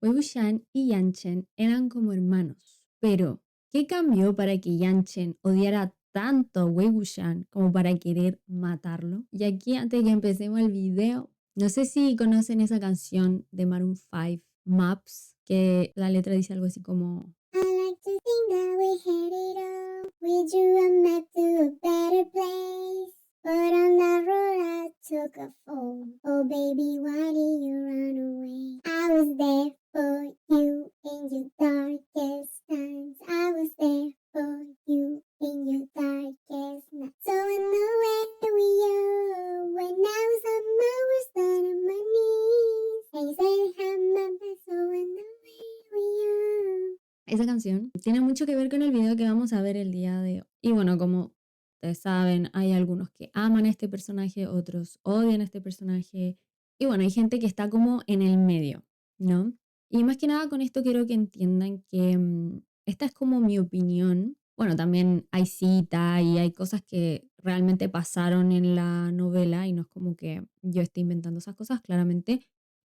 Wei Wuxian y Yan Chen eran como hermanos, pero ¿qué cambió para que Yan Chen odiara tanto a Wei Wuxian como para querer matarlo? Y aquí, antes de que empecemos el video, no sé si conocen esa canción de Maroon 5, Maps, que la letra dice algo así como I like to think that we had it all. We drew a map to a better place. But on that road I took a fall. Oh baby, why did you run away? I was there for you in your darkest times. I was there for you in your darkest night. So in the way we are, when I was on my worst, down on my knees. And you said have my back, so in the way we are. Esa canción tiene mucho que ver con el video que vamos a ver el día de hoy. Y bueno, como ustedes saben, hay algunos que aman a este personaje, otros odian a este personaje. Y bueno, hay gente que está como en el medio, ¿no? Y más que nada con esto quiero que entiendan que esta es como mi opinión. Bueno, también hay cita y hay cosas que realmente pasaron en la novela y no es como que yo esté inventando esas cosas, claramente,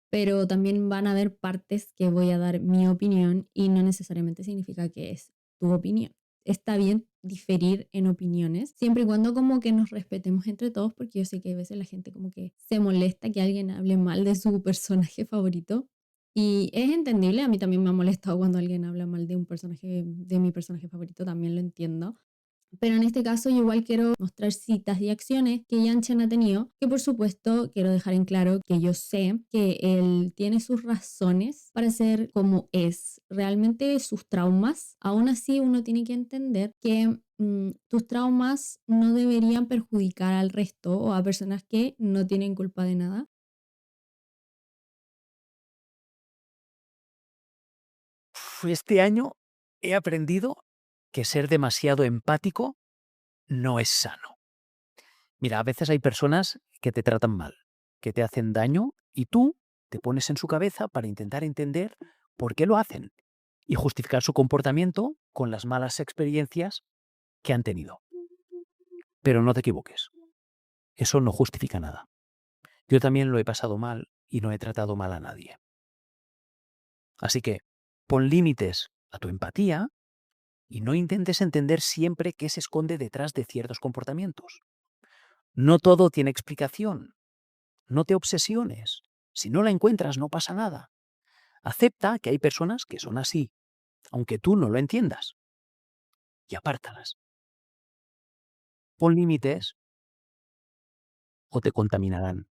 pero también van a haber partes que voy a dar mi opinión y no necesariamente significa que es tu opinión. Está bien diferir en opiniones, siempre y cuando como que nos respetemos entre todos, porque yo sé que a veces la gente como que se molesta que alguien hable mal de su personaje favorito. Y es entendible, a mí también me ha molestado cuando alguien habla mal de un personaje, de mi personaje favorito, también lo entiendo. Pero en este caso yo igual quiero mostrar citas y acciones que Yan Chen ha tenido, que por supuesto quiero dejar en claro que yo sé que él tiene sus razones para ser como es, realmente sus traumas. Aún así uno tiene que entender que tus traumas no deberían perjudicar al resto o a personas que no tienen culpa de nada. Este año he aprendido que ser demasiado empático no es sano. Mira, a veces hay personas que te tratan mal, que te hacen daño y tú te pones en su cabeza para intentar entender por qué lo hacen y justificar su comportamiento con las malas experiencias que han tenido. Pero no te equivoques, eso no justifica nada. Yo también lo he pasado mal y no he tratado mal a nadie. Así que pon límites a tu empatía y no intentes entender siempre qué se esconde detrás de ciertos comportamientos. No todo tiene explicación. No te obsesiones. Si no la encuentras, no pasa nada. Acepta que hay personas que son así, aunque tú no lo entiendas, y apártalas. Pon límites o te contaminarán.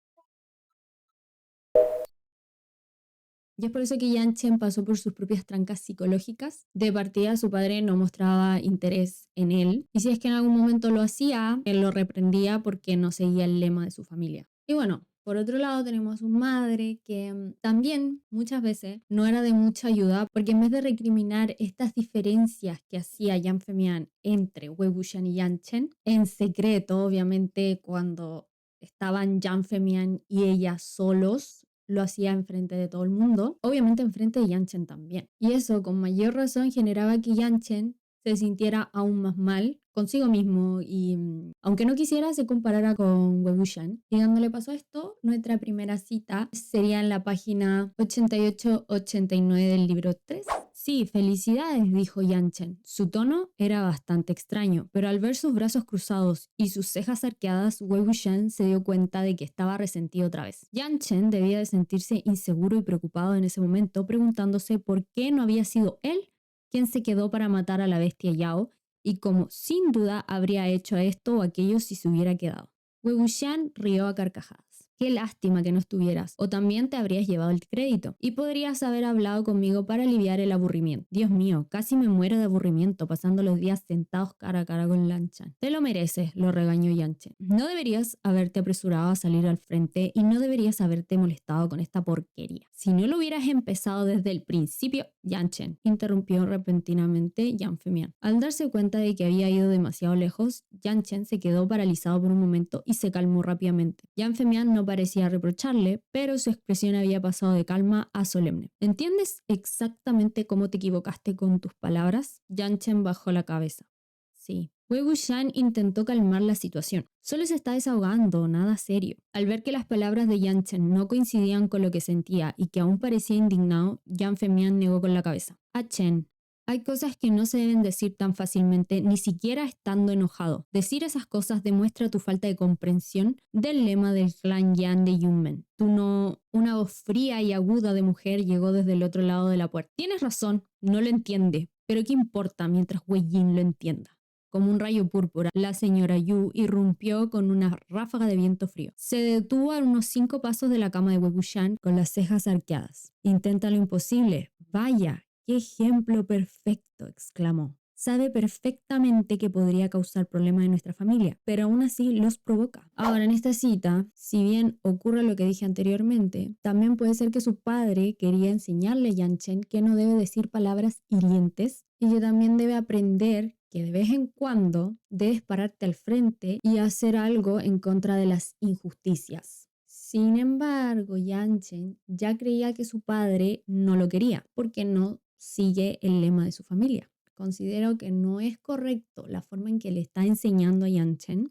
Y es por eso que Yan Chen pasó por sus propias trancas psicológicas. De partida, su padre no mostraba interés en él. Y si es que en algún momento lo hacía, él lo reprendía porque no seguía el lema de su familia. Y bueno, por otro lado tenemos a su madre que también muchas veces no era de mucha ayuda porque en vez de recriminar estas diferencias que hacía Yan Femian entre Wei Wuxian y Yan Chen, en secreto, obviamente, cuando estaban Yan Femian y ella solos, lo hacía enfrente de todo el mundo, obviamente enfrente de Yan Chen también. Y eso con mayor razón generaba que Yan Chen se sintiera aún más mal consigo mismo y aunque no quisiera se comparara con Wei Wuxian. Y cuando le pasó esto, nuestra primera cita sería en la página 88-89 del libro 3. Sí, felicidades, dijo Yan Chen. Su tono era bastante extraño, pero al ver sus brazos cruzados y sus cejas arqueadas, Wei Wuxian se dio cuenta de que estaba resentido otra vez. Yan Chen debía de sentirse inseguro y preocupado en ese momento, preguntándose por qué no había sido él quien se quedó para matar a la bestia Yao y como sin duda habría hecho esto o aquello si se hubiera quedado. Wei Wuxian rió a carcajadas. Qué lástima que no estuvieras, o también te habrías llevado el crédito, y podrías haber hablado conmigo para aliviar el aburrimiento. Dios mío, casi me muero de aburrimiento pasando los días sentados cara a cara con Yan Chen. Te lo mereces, lo regañó Yan Chen. No deberías haberte apresurado a salir al frente y no deberías haberte molestado con esta porquería. Si no lo hubieras empezado desde el principio, Yan Chen, interrumpió repentinamente Yan Femian. Al darse cuenta de que había ido demasiado lejos, Yan Chen se quedó paralizado por un momento y se calmó rápidamente. Yan Femian no parecía reprocharle, pero su expresión había pasado de calma a solemne. ¿Entiendes exactamente cómo te equivocaste con tus palabras? Yan Chen bajó la cabeza. Sí. Wei Wuxian intentó calmar la situación. Solo se está desahogando, nada serio. Al ver que las palabras de Yan Chen no coincidían con lo que sentía y que aún parecía indignado, Yan Femian negó con la cabeza. A Chen, hay cosas que no se deben decir tan fácilmente, ni siquiera estando enojado. Decir esas cosas demuestra tu falta de comprensión del lema del clan Yan de Yunmen. Tú no... Una voz fría y aguda de mujer llegó desde el otro lado de la puerta. Tienes razón, no lo entiende, pero ¿qué importa mientras Wei Jin lo entienda? Como un rayo púrpura, la señora Yu irrumpió con una ráfaga de viento frío. Se detuvo a unos 5 pasos de la cama de Wei Wuxian con las cejas arqueadas. Intenta lo imposible. Vaya, qué ejemplo perfecto, exclamó. Sabe perfectamente que podría causar problemas en nuestra familia, pero aún así los provoca. Ahora, en esta cita, si bien ocurre lo que dije anteriormente, también puede ser que su padre quería enseñarle a Yan Chen que no debe decir palabras hirientes y que también debe aprender que de vez en cuando debes pararte al frente y hacer algo en contra de las injusticias. Sin embargo, Yan Chen ya creía que su padre no lo quería porque no sigue el lema de su familia. Considero que no es correcto la forma en que le está enseñando a Yan Chen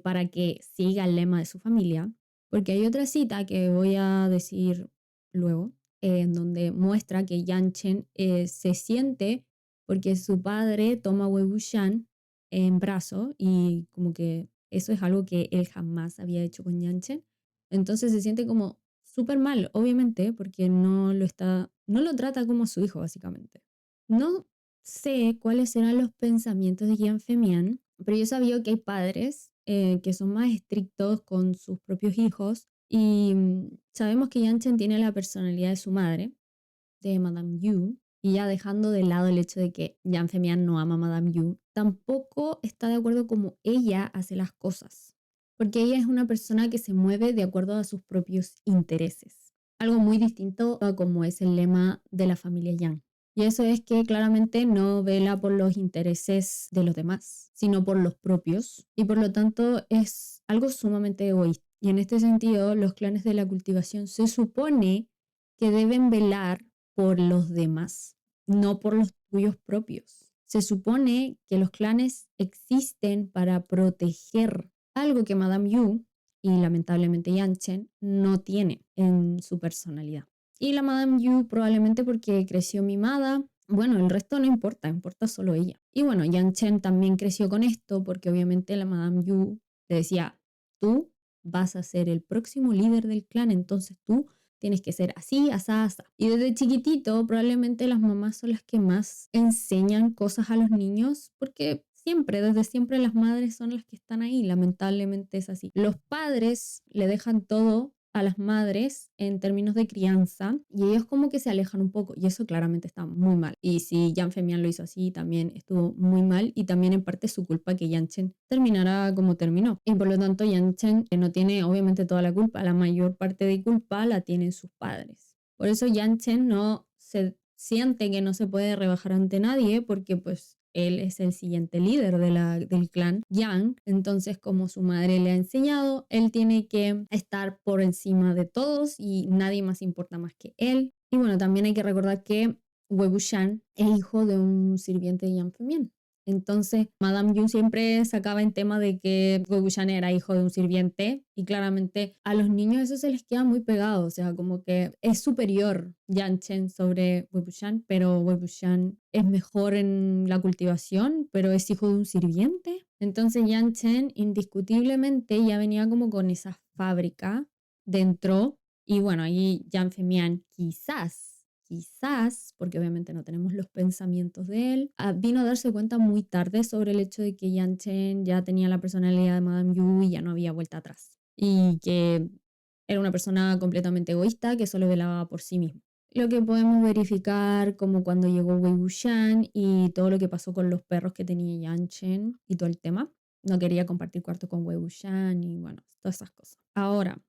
para que siga el lema de su familia, porque hay otra cita que voy a decir luego, en donde muestra que Yan Chen se siente porque su padre toma a Wei Wuxian en brazo y como que eso es algo que él jamás había hecho con Yan Chen. Entonces se siente como súper mal, obviamente, porque no lo trata como su hijo, básicamente. No sé cuáles serán los pensamientos de Jian Femian, pero yo sabía que hay padres que son más estrictos con sus propios hijos y sabemos que Yan Chen tiene la personalidad de su madre, de Madame Yu, y ya dejando de lado el hecho de que Yan Femian no ama a Madame Yu, tampoco está de acuerdo como ella hace las cosas, porque ella es una persona que se mueve de acuerdo a sus propios intereses, algo muy distinto a como es el lema de la familia Yang. Y eso es que claramente no vela por los intereses de los demás, sino por los propios, y por lo tanto es algo sumamente egoísta. Y en este sentido, los clanes de la cultivación se supone que deben velar por los demás, no por los tuyos propios. Se supone que los clanes existen para proteger algo que Madame Yu y lamentablemente Yan Chen no tiene en su personalidad. Y la Madame Yu probablemente porque creció mimada. Bueno, el resto no importa, importa solo ella. Y bueno, Yan Chen también creció con esto porque obviamente la Madame Yu le decía, tú vas a ser el próximo líder del clan, entonces tú tienes que ser así, asá, asá. Y desde chiquitito probablemente las mamás son las que más enseñan cosas a los niños porque siempre, desde siempre las madres son las que están ahí, lamentablemente es así. Los padres le dejan todo a las madres en términos de crianza y ellos como que se alejan un poco y eso claramente está muy mal. Y si Yan Femian lo hizo así, también estuvo muy mal y también en parte es su culpa que Yan Chen terminara como terminó. Y por lo tanto Yan Chen no tiene obviamente toda la culpa, la mayor parte de culpa la tienen sus padres. Por eso Yan Chen no se siente que no se puede rebajar ante nadie porque pues él es el siguiente líder del clan Yang, entonces como su madre le ha enseñado, él tiene que estar por encima de todos y nadie más importa más que él. Y bueno, también hay que recordar que Wei Wuxian es hijo de un sirviente de Yang Fengmian. Entonces, Madame Yu siempre sacaba en tema de que Wei Wuxian era hijo de un sirviente y claramente a los niños eso se les queda muy pegado, o sea, como que es superior Yan Chen sobre Wei Wuxian, pero Wei Wuxian es mejor en la cultivación, pero es hijo de un sirviente. Entonces, Yan Chen indiscutiblemente ya venía como con esa fábrica dentro y bueno, ahí Yan Femian quizás, porque obviamente no tenemos los pensamientos de él, vino a darse cuenta muy tarde sobre el hecho de que Yan Chen ya tenía la personalidad de Madame Yu y ya no había vuelta atrás. Y que era una persona completamente egoísta que solo velaba por sí mismo. Lo que podemos verificar como cuando llegó Wei Wuxian y todo lo que pasó con los perros que tenía Yan Chen y todo el tema. No quería compartir cuarto con Wei Wuxian y bueno, todas esas cosas. Ahora,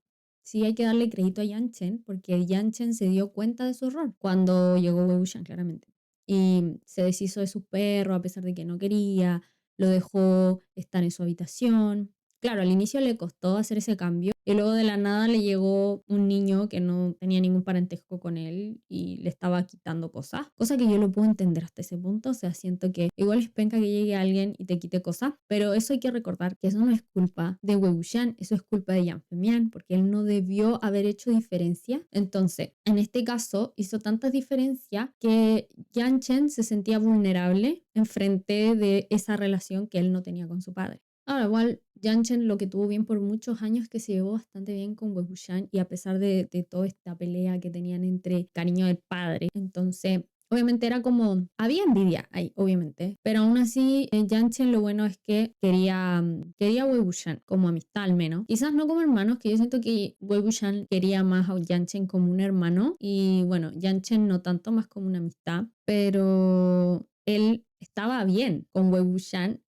sí hay que darle crédito a Yan Chen porque Yan Chen se dio cuenta de su error cuando llegó Wei Wuxian, claramente. Y se deshizo de su perro a pesar de que no quería, lo dejó estar en su habitación. Claro, al inicio le costó hacer ese cambio y luego de la nada le llegó un niño que no tenía ningún parentesco con él y le estaba quitando cosas, cosa que yo lo puedo entender hasta ese punto, o sea, siento que igual es penca que llegue alguien y te quite cosas, pero eso hay que recordar que eso no es culpa de Wei Wuxian, eso es culpa de Yang Fengmian, porque él no debió haber hecho diferencia. Entonces, en este caso hizo tantas diferencias que Yang Chen se sentía vulnerable en frente de esa relación que él no tenía con su padre. Ahora, igual, Yang Chen lo que tuvo bien por muchos años es que se llevó bastante bien con Wei Wuxian y a pesar de toda esta pelea que tenían entre cariño del padre, entonces obviamente era como, había envidia ahí, obviamente, pero aún así Yang Chen lo bueno es que quería a Wei Wuxian como amistad al menos, quizás no como hermanos, que yo siento que Wei Wuxian quería más a Yang Chen como un hermano y bueno, Yang Chen no tanto, más como una amistad, pero él estaba bien con Wei Wuxian.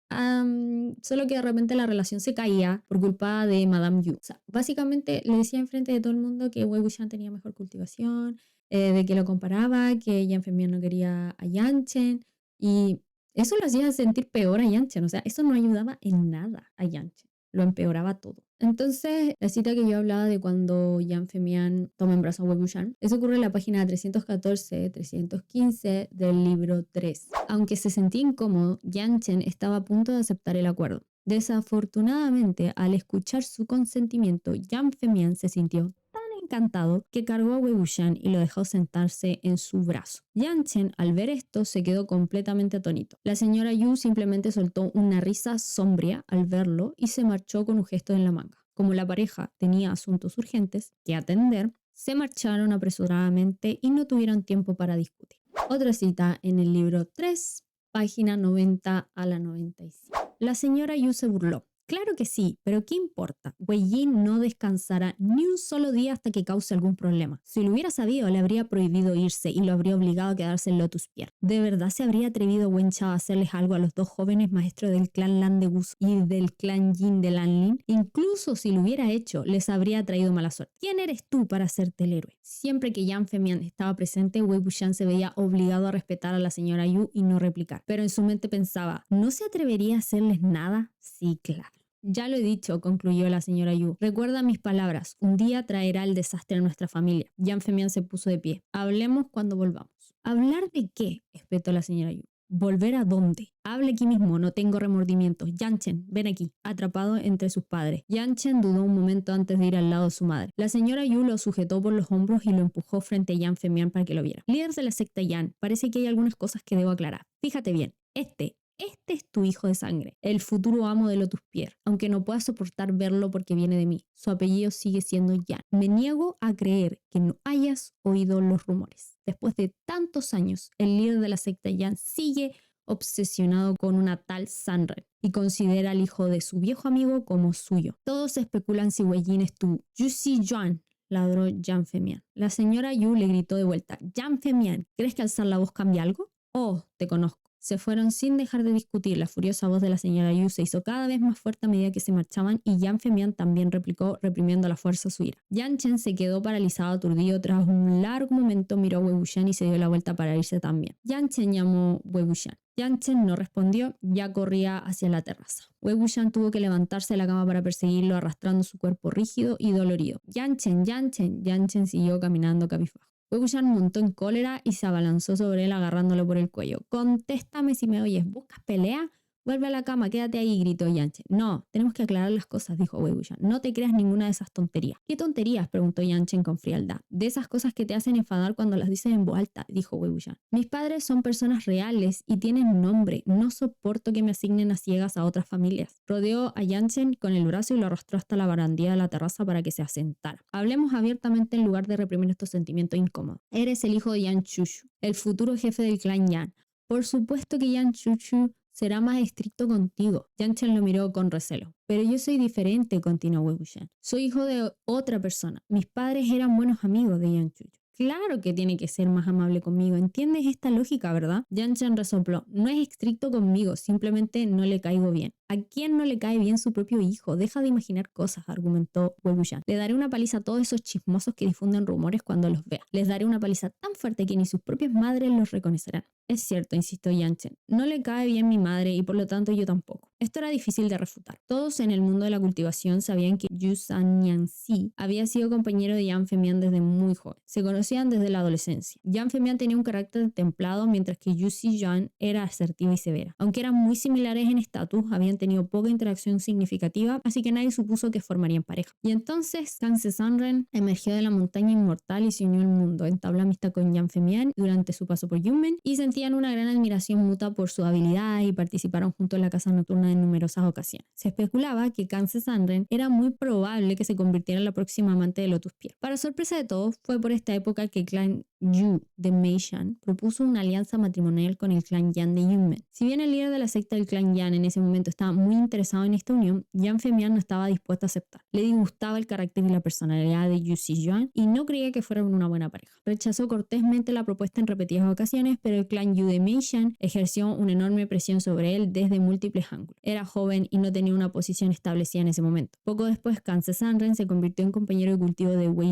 Solo que de repente la relación se caía por culpa de Madame Yu. O sea, básicamente le decía enfrente de todo el mundo que Wei Wuxian tenía mejor cultivación, de que lo comparaba, que Yan Fengmian no quería a Yang Chen y eso lo hacía sentir peor a Yang Chen. O sea, eso no ayudaba en nada a Yang Chen, lo empeoraba todo. Entonces, la cita que yo hablaba de cuando Yang Fengmian toma en brazos a Wei Wuxian, eso ocurre en la página 314-315 del libro 3. Aunque se sentía incómodo, Yang Chen estaba a punto de aceptar el acuerdo. Desafortunadamente, al escuchar su consentimiento, Yang Fengmian se sintió tan encantado que cargó a Wei Wuxian y lo dejó sentarse en su brazo. Yang Chen, al ver esto, se quedó completamente atónito. La señora Yu simplemente soltó una risa sombría al verlo y se marchó con un gesto en la manga. Como la pareja tenía asuntos urgentes que atender, se marcharon apresuradamente y no tuvieron tiempo para discutir. Otra cita en el libro 3, página 90 a la 95. La señora Yu se burló. Claro que sí, pero ¿qué importa? Wei Yin no descansará ni un solo día hasta que cause algún problema. Si lo hubiera sabido, le habría prohibido irse y lo habría obligado a quedarse en Lotus Pier. ¿De verdad se habría atrevido Wen Chao a hacerles algo a los dos jóvenes maestros del clan Lan de Wuzhou y del clan Yin de Lanlin? Incluso si lo hubiera hecho, les habría traído mala suerte. ¿Quién eres tú para hacerte el héroe? Siempre que Yang Fengmian estaba presente, Wei Wuxian se veía obligado a respetar a la señora Yu y no replicar. Pero en su mente pensaba, ¿no se atrevería a hacerles nada? Sí, claro. Ya lo he dicho, concluyó la señora Yu. Recuerda mis palabras. Un día traerá el desastre a nuestra familia. Yang Fengmian se puso de pie. Hablemos cuando volvamos. ¿Hablar de qué? Espetó la señora Yu. ¿Volver a dónde? Hable aquí mismo, no tengo remordimientos. Yang Chen, ven aquí, atrapado entre sus padres. Yang Chen dudó un momento antes de ir al lado de su madre. La señora Yu lo sujetó por los hombros y lo empujó frente a Yang Fengmian para que lo viera. Líder de la secta Yan, parece que hay algunas cosas que debo aclarar. Fíjate bien, este es tu hijo de sangre, el futuro amo de Lotus Pier, aunque no pueda soportar verlo porque viene de mí. Su apellido sigue siendo Yan. Me niego a creer que no hayas oído los rumores. Después de tantos años, el líder de la secta Yan sigue obsesionado con una tal Sanren y considera al hijo de su viejo amigo como suyo. Todos especulan si Wei Yin es tu Yuxi Yuan, ladró Yang Fengmian. La señora Yu le gritó de vuelta, Yang Fengmian, ¿crees que alzar la voz cambia algo? Oh, te conozco. Se fueron sin dejar de discutir. La furiosa voz de la señora Yu se hizo cada vez más fuerte a medida que se marchaban y Yang Fengmian también replicó, reprimiendo a la fuerza su ira. Yang Chen se quedó paralizado, aturdido. Tras un largo momento miró a Wei Wuxian y se dio la vuelta para irse también. Yang Chen llamó Wei Wuxian. Yang Chen no respondió, ya corría hacia la terraza. Wei Wuxian tuvo que levantarse de la cama para perseguirlo, arrastrando su cuerpo rígido y dolorido. Yang Chen, Yang Chen. Yang Chen siguió caminando cabizbajo. Wei Wuxian montó en cólera y se abalanzó sobre él agarrándolo por el cuello. Contéstame si me oyes, ¿buscas pelea? Vuelve a la cama, quédate ahí, gritó Yang Chen. No, tenemos que aclarar las cosas, dijo Wei Wuxian. No te creas ninguna de esas tonterías. ¿Qué tonterías? Preguntó Yang Chen con frialdad. De esas cosas que te hacen enfadar cuando las dices en voz alta, dijo Wei Wuxian. Mis padres son personas reales y tienen nombre. No soporto que me asignen a ciegas a otras familias. Rodeó a Yang Chen con el brazo y lo arrastró hasta la barandilla de la terraza para que se asentara. Hablemos abiertamente en lugar de reprimir estos sentimientos incómodos. Eres el hijo de Yan Chushu, el futuro jefe del clan Yan. Por supuesto que Yan Chushu será más estricto contigo. Yang Chen lo miró con recelo. Pero yo soy diferente, continuó Wei Wuxian. Soy hijo de otra persona. Mis padres eran buenos amigos de Yang Chushu. Claro que tiene que ser más amable conmigo. ¿Entiendes esta lógica, verdad? Yang Chen resopló. No es estricto conmigo, simplemente no le caigo bien. ¿A quién no le cae bien su propio hijo? Deja de imaginar cosas, argumentó Wei Wuxian. Le daré una paliza a todos esos chismosos que difunden rumores cuando los vea. Les daré una paliza tan fuerte que ni sus propias madres los reconocerán. Es cierto, insistió Yang Chen. No le cae bien mi madre y por lo tanto yo tampoco. Esto era difícil de refutar. Todos en el mundo de la cultivación sabían que Yu San-Nianzi había sido compañero de Jiang Femian desde muy joven. Se conocían desde la adolescencia. Jiang Femian tenía un carácter templado, mientras que Yu Zijuan era asertiva y severa. Aunque eran muy similares en estatus, habían tenido poca interacción significativa, así que nadie supuso que formarían pareja. Y entonces Kang Se-sanren emergió de la montaña inmortal y se unió al mundo. Entabló amistad con Jiang Femian durante su paso por Yunmen y sentían una gran admiración mutua por su habilidad y participaron juntos en la casa nocturna en numerosas ocasiones. Se especulaba que Kang Se-sanren era muy probable que se convirtiera en la próxima amante de Lotus Pierre. Para sorpresa de todos, fue por esta época que el clan Yu de Meishan propuso una alianza matrimonial con el clan Yan de Yunmen. Si bien el líder de la secta del clan Yan en ese momento estaba muy interesado en esta unión, Jiang Femian no estaba dispuesto a aceptar. Le disgustaba el carácter y la personalidad de Yu Zijuan y no creía que fueran una buena pareja. Rechazó cortésmente la propuesta en repetidas ocasiones, pero el clan Yu de Meishan ejerció una enorme presión sobre él desde múltiples ángulos. Era joven y no tenía una posición establecida en ese momento. Poco después, Kang Se-sanren se convirtió en compañero de cultivo de Wei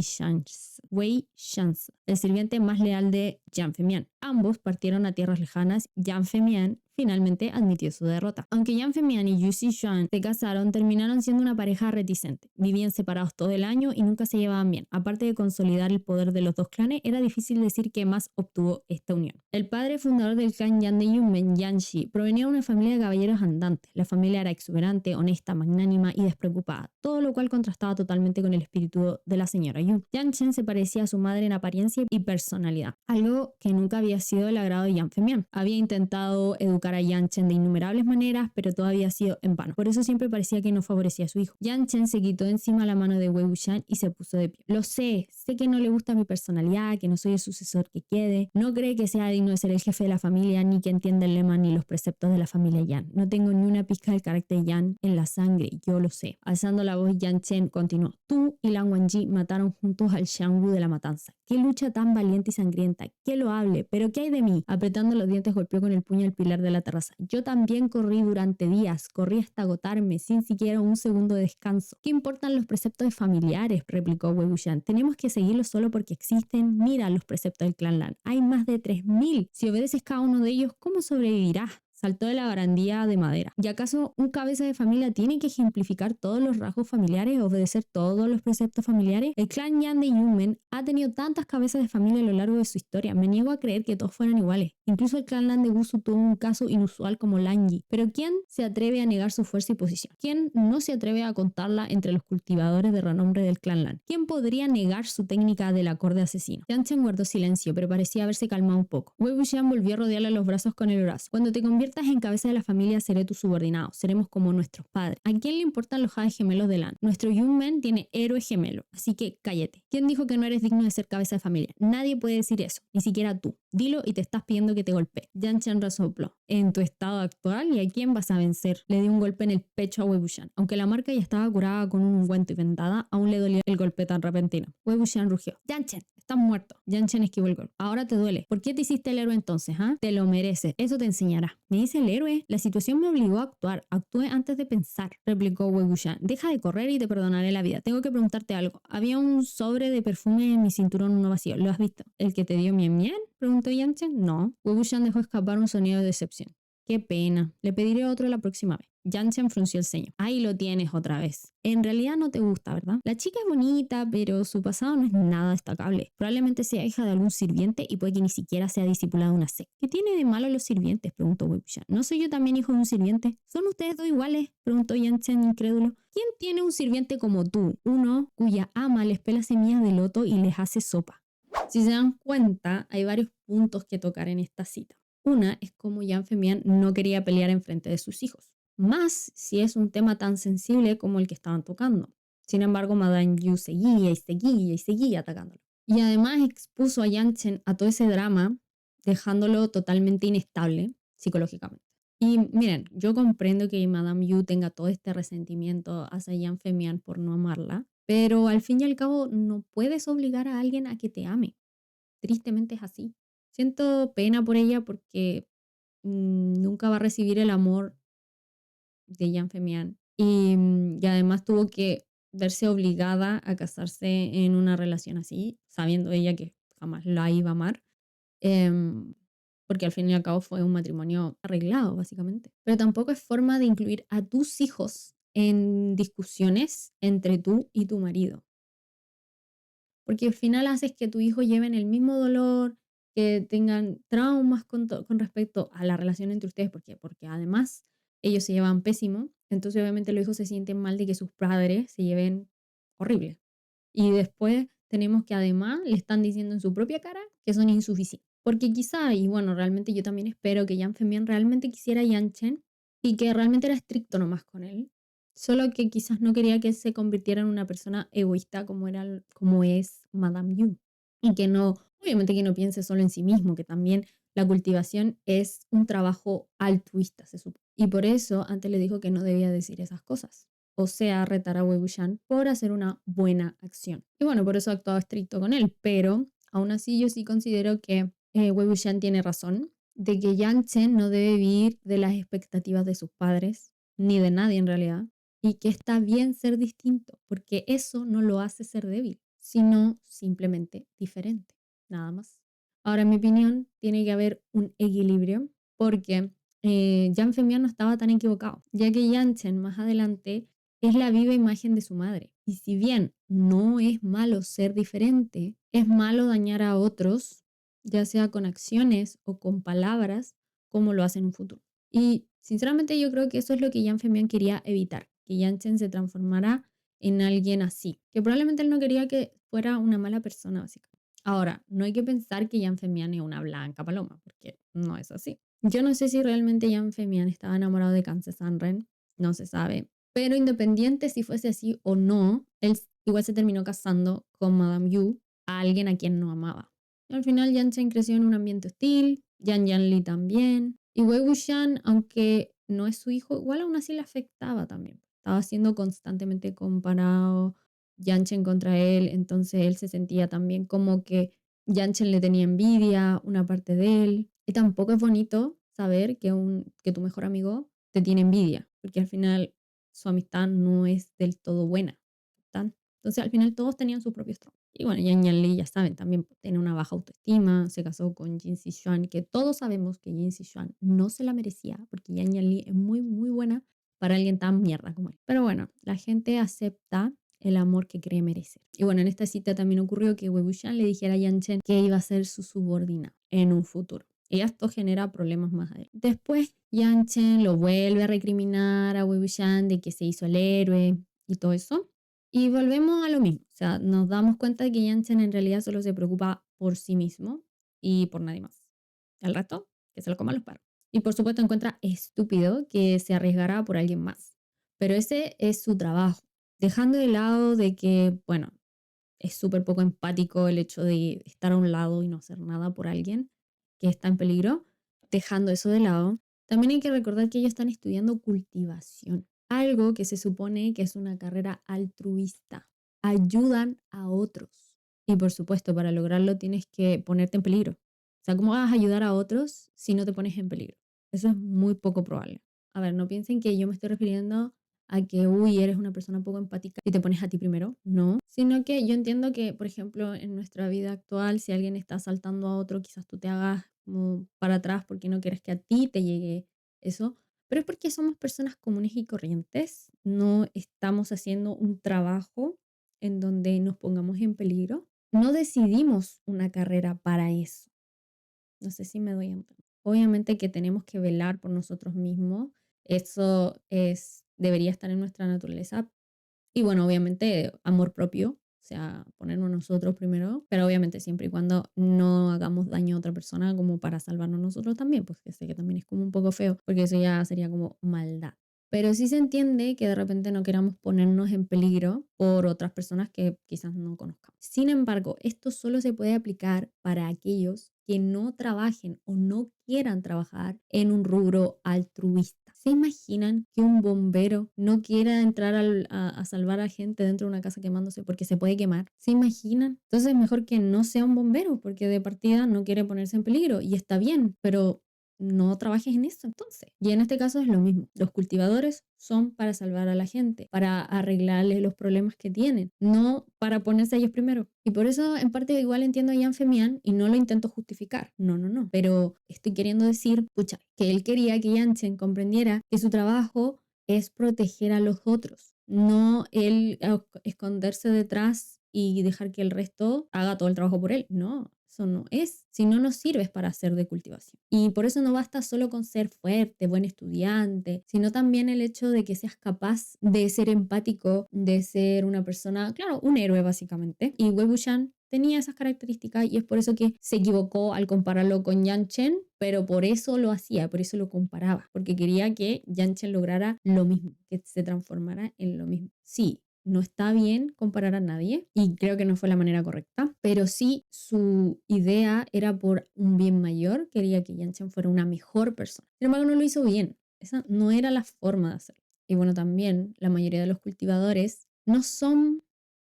Shanzi, el sirviente más leal de Jiang Femian. Ambos partieron a tierras lejanas. Jiang Femian finalmente admitió su derrota. Aunque Jiang Femian y Yu Zijuan se casaron, terminaron siendo una pareja reticente. Vivían separados todo el año y nunca se llevaban bien. Aparte de consolidar el poder de los dos clanes, era difícil decir qué más obtuvo esta unión. El padre fundador del clan Yan de Yunmen, Yan Shi, provenía de una familia de caballeros andantes. La familia era exuberante, honesta, magnánima y despreocupada, todo lo cual contrastaba totalmente con el espíritu de la señora Yu. Yang Chen se parecía a su madre en apariencia y personalidad, algo que nunca había sido del agrado de Jiang Femian. Había intentado educar a Yang Chen de innumerables maneras, pero todo había sido en vano. Por eso siempre parecía que no favorecía a su hijo. Yang Chen se quitó encima la mano de Wei Wuxian y se puso de pie. Lo sé que no le gusta mi personalidad, que no soy el sucesor que quede. No cree que sea digno de ser el jefe de la familia, ni que entienda el lema ni los preceptos de la familia Yan. No tengo ni una pizca del carácter Yan en la sangre, yo lo sé. Alzando la voz, Yang Chen continuó. Tú y Lan Wangji mataron juntos al Xiangwu de la matanza. Qué lucha tan valiente y sangrienta, qué loable, pero ¿qué hay de mí? Apretando los dientes golpeó con el puño el pilar de la terraza. Yo también corrí durante días, corrí hasta agotarme, sin siquiera un segundo de descanso. ¿Qué importan los preceptos familiares?, replicó Wei Wuxian. Tenemos que seguirlos solo porque existen. Mira los preceptos del clan Lan. Hay más de 3000. Si obedeces cada uno de ellos, ¿cómo sobrevivirás? Saltó de la barandilla de madera. ¿Y acaso un cabeza de familia tiene que ejemplificar todos los rasgos familiares, obedecer todos los preceptos familiares? El clan Yan de Yunmen ha tenido tantas cabezas de familia a lo largo de su historia. Me niego a creer que todos fueran iguales. Incluso el clan Lan de Wusu tuvo un caso inusual como Lanji. Pero ¿quién se atreve a negar su fuerza y posición? ¿Quién no se atreve a contarla entre los cultivadores de renombre del clan Lan? ¿Quién podría negar su técnica del acorde asesino? Yang Chen guardó silencio, pero parecía haberse calmado un poco. Wei Wuxian volvió a rodearle los brazos con el brazo. Cuando te conviertas en cabeza de la familia, seré tu subordinado. Seremos como nuestros padres. ¿A quién le importan los jades gemelos de Lan? Nuestro Yunmen tiene héroe gemelo, así que cállate. ¿Quién dijo que no eres digno de ser cabeza de familia? Nadie puede decir eso, ni siquiera tú. Dilo y te estás pidiendo que te golpee. Yang Chen resopló. En tu estado actual, ¿y a quién vas a vencer? Le dio un golpe en el pecho a Wei Wuxian. Aunque la marca ya estaba curada con un ungüento y vendada, aún le dolía el golpe tan repentino. Wei Wuxian rugió. Yang Chen, estás muerto. Yang Chen esquivó el golpe. Ahora te duele. ¿Por qué te hiciste el héroe entonces? Te lo mereces. Eso te enseñará. Me dice el héroe. La situación me obligó a actuar. Actué antes de pensar, replicó Wei Wuxian. Deja de correr y te perdonaré la vida. Tengo que preguntarte algo. Había un sobre de perfume en mi cinturón, uno vacío. ¿Lo has visto? ¿El que te dio Mian Mian?, preguntó Yang Chen. No. Wei Wuxian dejó escapar un sonido de decepción. Qué pena. Le pediré otro la próxima vez. Yang Chen frunció el ceño. Ahí lo tienes otra vez. En realidad no te gusta, ¿verdad? La chica es bonita, pero su pasado no es nada destacable. Probablemente sea hija de algún sirviente y puede que ni siquiera sea discípula de una secta. ¿Qué tiene de malo los sirvientes?, preguntó Wei Wuxian. ¿No soy yo también hijo de un sirviente? ¿Son ustedes dos iguales?, preguntó Yang Chen incrédulo. ¿Quién tiene un sirviente como tú? Uno cuya ama les pela semillas de loto y les hace sopa. Si se dan cuenta, hay varios puntos que tocar en esta cita. Una es cómo Jiang Femian no quería pelear en frente de sus hijos, más si es un tema tan sensible como el que estaban tocando. Sin embargo, Madame Yu seguía y seguía y seguía atacándolo. Y además expuso a Yang Chen a todo ese drama, dejándolo totalmente inestable psicológicamente. Y miren, yo comprendo que Madame Yu tenga todo este resentimiento hacia Jiang Femian por no amarla, pero al fin y al cabo no puedes obligar a alguien a que te ame. Tristemente es así. Siento pena por ella porque nunca va a recibir el amor de Jiang Femian. Y además tuvo que verse obligada a casarse en una relación así, sabiendo ella que jamás la iba a amar. Em, porque al fin y al cabo fue un matrimonio arreglado, básicamente. Pero tampoco es forma de incluir a tus hijos en discusiones entre tú y tu marido, porque al final haces que tu hijo lleven el mismo dolor, que tengan traumas con respecto a la relación entre ustedes, porque además ellos se llevan pésimo, entonces obviamente los hijos se sienten mal de que sus padres se lleven horrible. Y después tenemos que además le están diciendo en su propia cara que son insuficientes. Porque quizá, y bueno, realmente yo también espero que Jan Femian realmente quisiera a Yanchen y que realmente era estricto nomás con él. Solo que quizás no quería que él se convirtiera en una persona egoísta como es Madame Yu. Y que no, obviamente que no piense solo en sí mismo, que también la cultivación es un trabajo altruista, se supone. Y por eso antes le dijo que no debía decir esas cosas, o sea, retar a Wei Wuxian por hacer una buena acción. Y bueno, por eso ha actuado estricto con él, pero aún así yo sí considero que Wei Wuxian tiene razón de que Yang Chen no debe vivir de las expectativas de sus padres, ni de nadie en realidad, y que está bien ser distinto, porque eso no lo hace ser débil, sino simplemente diferente, nada más. Ahora, en mi opinión, tiene que haber un equilibrio, porque Yang Fengmian no estaba tan equivocado, ya que Yang Chen más adelante es la viva imagen de su madre. Y si bien no es malo ser diferente, es malo dañar a otros, ya sea con acciones o con palabras, como lo hace en un futuro. Y sinceramente yo creo que eso es lo que Yang Fengmian quería evitar, que Yang Chen se transformara en alguien así, que probablemente él no quería que fuera una mala persona, básicamente. Ahora, no hay que pensar que Jan Femian es una blanca paloma, porque no es así. Yo no sé si realmente Jan Femian estaba enamorado de Kangse Sanren, no se sabe. Pero independiente si fuese así o no, él igual se terminó casando con Madame Yu, a alguien a quien no amaba. Al final, Yan Chen creció en un ambiente hostil, Yan Yanli también. Y Wei Wuxian, aunque no es su hijo, igual aún así le afectaba también. Estaba siendo constantemente comparado Yanchen contra él, entonces él se sentía también como que Yanchen le tenía envidia, una parte de él. Y tampoco es bonito saber que tu mejor amigo te tiene envidia, porque al final su amistad no es del todo buena. ¿Tan? Entonces al final todos tenían sus propios traumas. Y bueno, Yan Yanli, ya saben, también tiene una baja autoestima, se casó con Jin Xuan, que todos sabemos que Jin Xuan no se la merecía, porque Yan Yanli es muy, muy buena para alguien tan mierda como él. Pero bueno, la gente acepta el amor que cree merecer. Y bueno, en esta cita también ocurrió que Wei Wuxian le dijera a Yan Chen que iba a ser su subordina en un futuro. Y esto genera problemas más adelante. Después, Yan Chen lo vuelve a recriminar a Wei Wuxian de que se hizo el héroe y todo eso. Y volvemos a lo mismo. O sea, nos damos cuenta de que Yan Chen en realidad solo se preocupa por sí mismo y por nadie más. El resto, que se lo coman los perros. Y por supuesto encuentra estúpido que se arriesgara por alguien más. Pero ese es su trabajo. Dejando de lado de que, bueno, es súper poco empático el hecho de estar a un lado y no hacer nada por alguien que está en peligro. Dejando eso de lado, también hay que recordar que ellos están estudiando cultivación, algo que se supone que es una carrera altruista. Ayudan a otros. Y por supuesto, para lograrlo tienes que ponerte en peligro. O sea, ¿cómo vas a ayudar a otros si no te pones en peligro? Eso es muy poco probable. A ver, no piensen que yo me estoy refiriendo a que, uy, eres una persona poco empática y te pones a ti primero. No, sino que yo entiendo que, por ejemplo, en nuestra vida actual, si alguien está asaltando a otro, quizás tú te hagas como para atrás porque no quieres que a ti te llegue eso, pero es porque somos personas comunes y corrientes, no estamos haciendo un trabajo en donde nos pongamos en peligro. No decidimos una carrera para eso. No sé si me doy a entender. Obviamente que tenemos que velar por nosotros mismos. Eso debería estar en nuestra naturaleza. Y bueno, obviamente amor propio, o sea, ponernos nosotros primero, pero obviamente siempre y cuando no hagamos daño a otra persona como para salvarnos nosotros también, pues que sé que también es como un poco feo, porque eso ya sería como maldad. Pero sí se entiende que de repente no queramos ponernos en peligro por otras personas que quizás no conozcamos. Sin embargo, esto solo se puede aplicar para aquellos que no trabajen o no quieran trabajar en un rubro altruista. ¿Se imaginan que un bombero no quiera entrar a salvar a gente dentro de una casa quemándose porque se puede quemar? ¿Se imaginan? Entonces es mejor que no sea un bombero porque de partida no quiere ponerse en peligro y está bien, pero no trabajes en eso entonces. Y en este caso es lo mismo. Los cultivadores son para salvar a la gente, para arreglarles los problemas que tienen, no para ponerse a ellos primero. Y por eso en parte igual entiendo a Jan Femian y no lo intento justificar. No, no, no. Pero estoy queriendo decir, pucha, que él quería que Janssen comprendiera que su trabajo es proteger a los otros, no él esconderse detrás y dejar que el resto haga todo el trabajo por él. No, eso no es. Si no, no sirves para hacer de cultivación. Y por eso no basta solo con ser fuerte, buen estudiante, sino también el hecho de que seas capaz de ser empático, de ser una persona, claro, un héroe básicamente. Y Wei Wuxian tenía esas características y es por eso que se equivocó al compararlo con Yang Chen, pero por eso lo hacía, por eso lo comparaba, porque quería que Yang Chen lograra lo mismo, que se transformara en lo mismo. Sí, no está bien comparar a nadie y creo que no fue la manera correcta, pero sí su idea era por un bien mayor, quería que Yang Chen fuera una mejor persona. Sin embargo, no lo hizo bien, esa no era la forma de hacerlo. Y bueno, también la mayoría de los cultivadores no son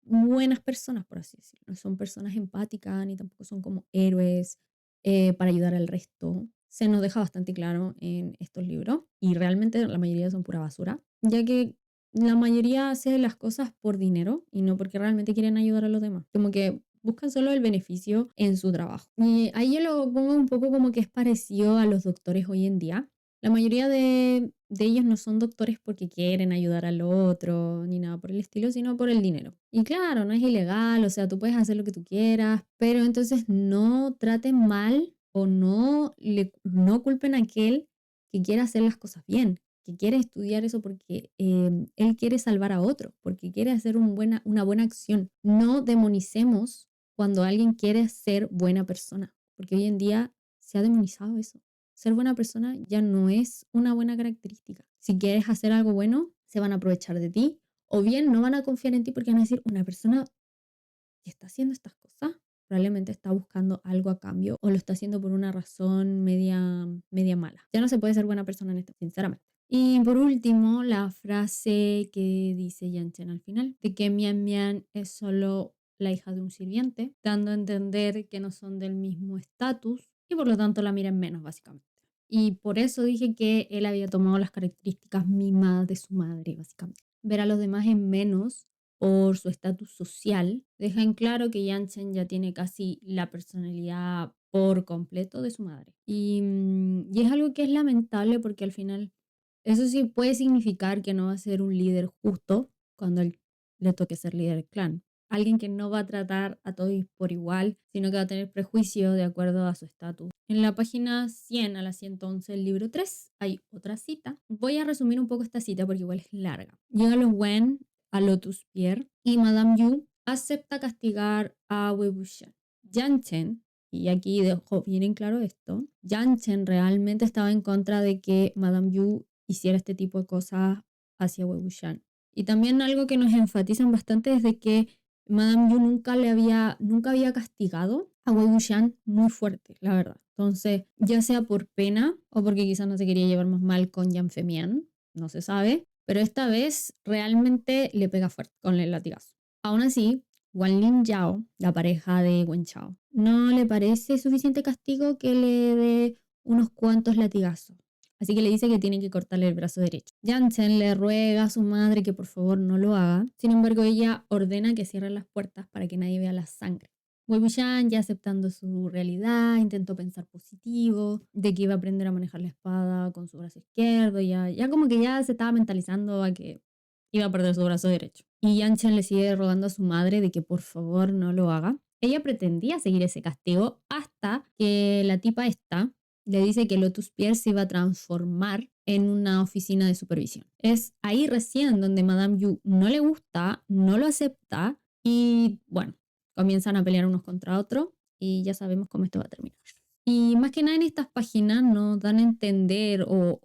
buenas personas, por así decirlo. No son personas empáticas ni tampoco son como héroes para ayudar al resto. Se nos deja bastante claro en estos libros y realmente la mayoría son pura basura, ya que la mayoría hace las cosas por dinero y no porque realmente quieren ayudar a los demás. Como que buscan solo el beneficio en su trabajo. Y ahí yo lo pongo un poco como que es parecido a los doctores hoy en día. La mayoría de ellos no son doctores porque quieren ayudar al otro ni nada por el estilo, sino por el dinero. Y claro, no es ilegal, o sea, tú puedes hacer lo que tú quieras, pero entonces no traten mal o no culpen a aquel que quiera hacer las cosas bien, que quiere estudiar eso porque él quiere salvar a otro, porque quiere hacer una buena acción. No demonicemos cuando alguien quiere ser buena persona, porque hoy en día se ha demonizado eso. Ser buena persona ya no es una buena característica. Si quieres hacer algo bueno, se van a aprovechar de ti o bien no van a confiar en ti porque van a decir, una persona que está haciendo estas cosas probablemente está buscando algo a cambio o lo está haciendo por una razón media mala. Ya no se puede ser buena persona en esto, sinceramente. Y por último, la frase que dice Yan Chen al final, de que Mian Mian es solo la hija de un sirviente, dando a entender que no son del mismo estatus y por lo tanto la miran menos, básicamente. Y por eso dije que él había tomado las características mimadas de su madre, básicamente. Ver a los demás en menos por su estatus social, deja en claro que Janssen ya tiene casi la personalidad por completo de su madre. Y es algo que es lamentable porque al final eso sí puede significar que no va a ser un líder justo cuando él le toque ser líder del clan. Alguien que no va a tratar a todos por igual, sino que va a tener prejuicios de acuerdo a su estatus. En la página 100 a la 111 del libro 3 hay otra cita. Voy a resumir un poco esta cita porque igual es larga. Llega los Wen a Lotus Pier y Madame Yu acepta castigar a Wei Wuxian. Yan Chen, y aquí dejo bien en claro esto, Yan Chen realmente estaba en contra de que Madame Yu hiciera este tipo de cosas hacia Wei Wuxian. Y también algo que nos enfatizan bastante es de que Madame Yu nunca había castigado a Wei Wuxian muy fuerte, la verdad. Entonces, ya sea por pena o porque quizás no se quería llevar más mal con Yan Femian, no se sabe, pero esta vez realmente le pega fuerte con el latigazo. Aún así, Wan Lin Yao, la pareja de Wen Chao, no le parece suficiente castigo que le dé unos cuantos latigazos. Así que le dice que tiene que cortarle el brazo derecho. Janssen le ruega a su madre que por favor no lo haga. Sin embargo, ella ordena que cierren las puertas para que nadie vea la sangre. Wei Wuxian, ya aceptando su realidad, intentó pensar positivo, de que iba a aprender a manejar la espada con su brazo izquierdo, ya como que ya se estaba mentalizando a que iba a perder su brazo derecho. Y Yan Chen le sigue rogando a su madre de que por favor no lo haga. Ella pretendía seguir ese castigo hasta que la tipa esta le dice que Lotus Pier se iba a transformar en una oficina de supervisión. Es ahí recién donde Madame Yu no le gusta, no lo acepta y bueno, comienzan a pelear unos contra otros y ya sabemos cómo esto va a terminar. Y más que nada en estas páginas nos dan a entender o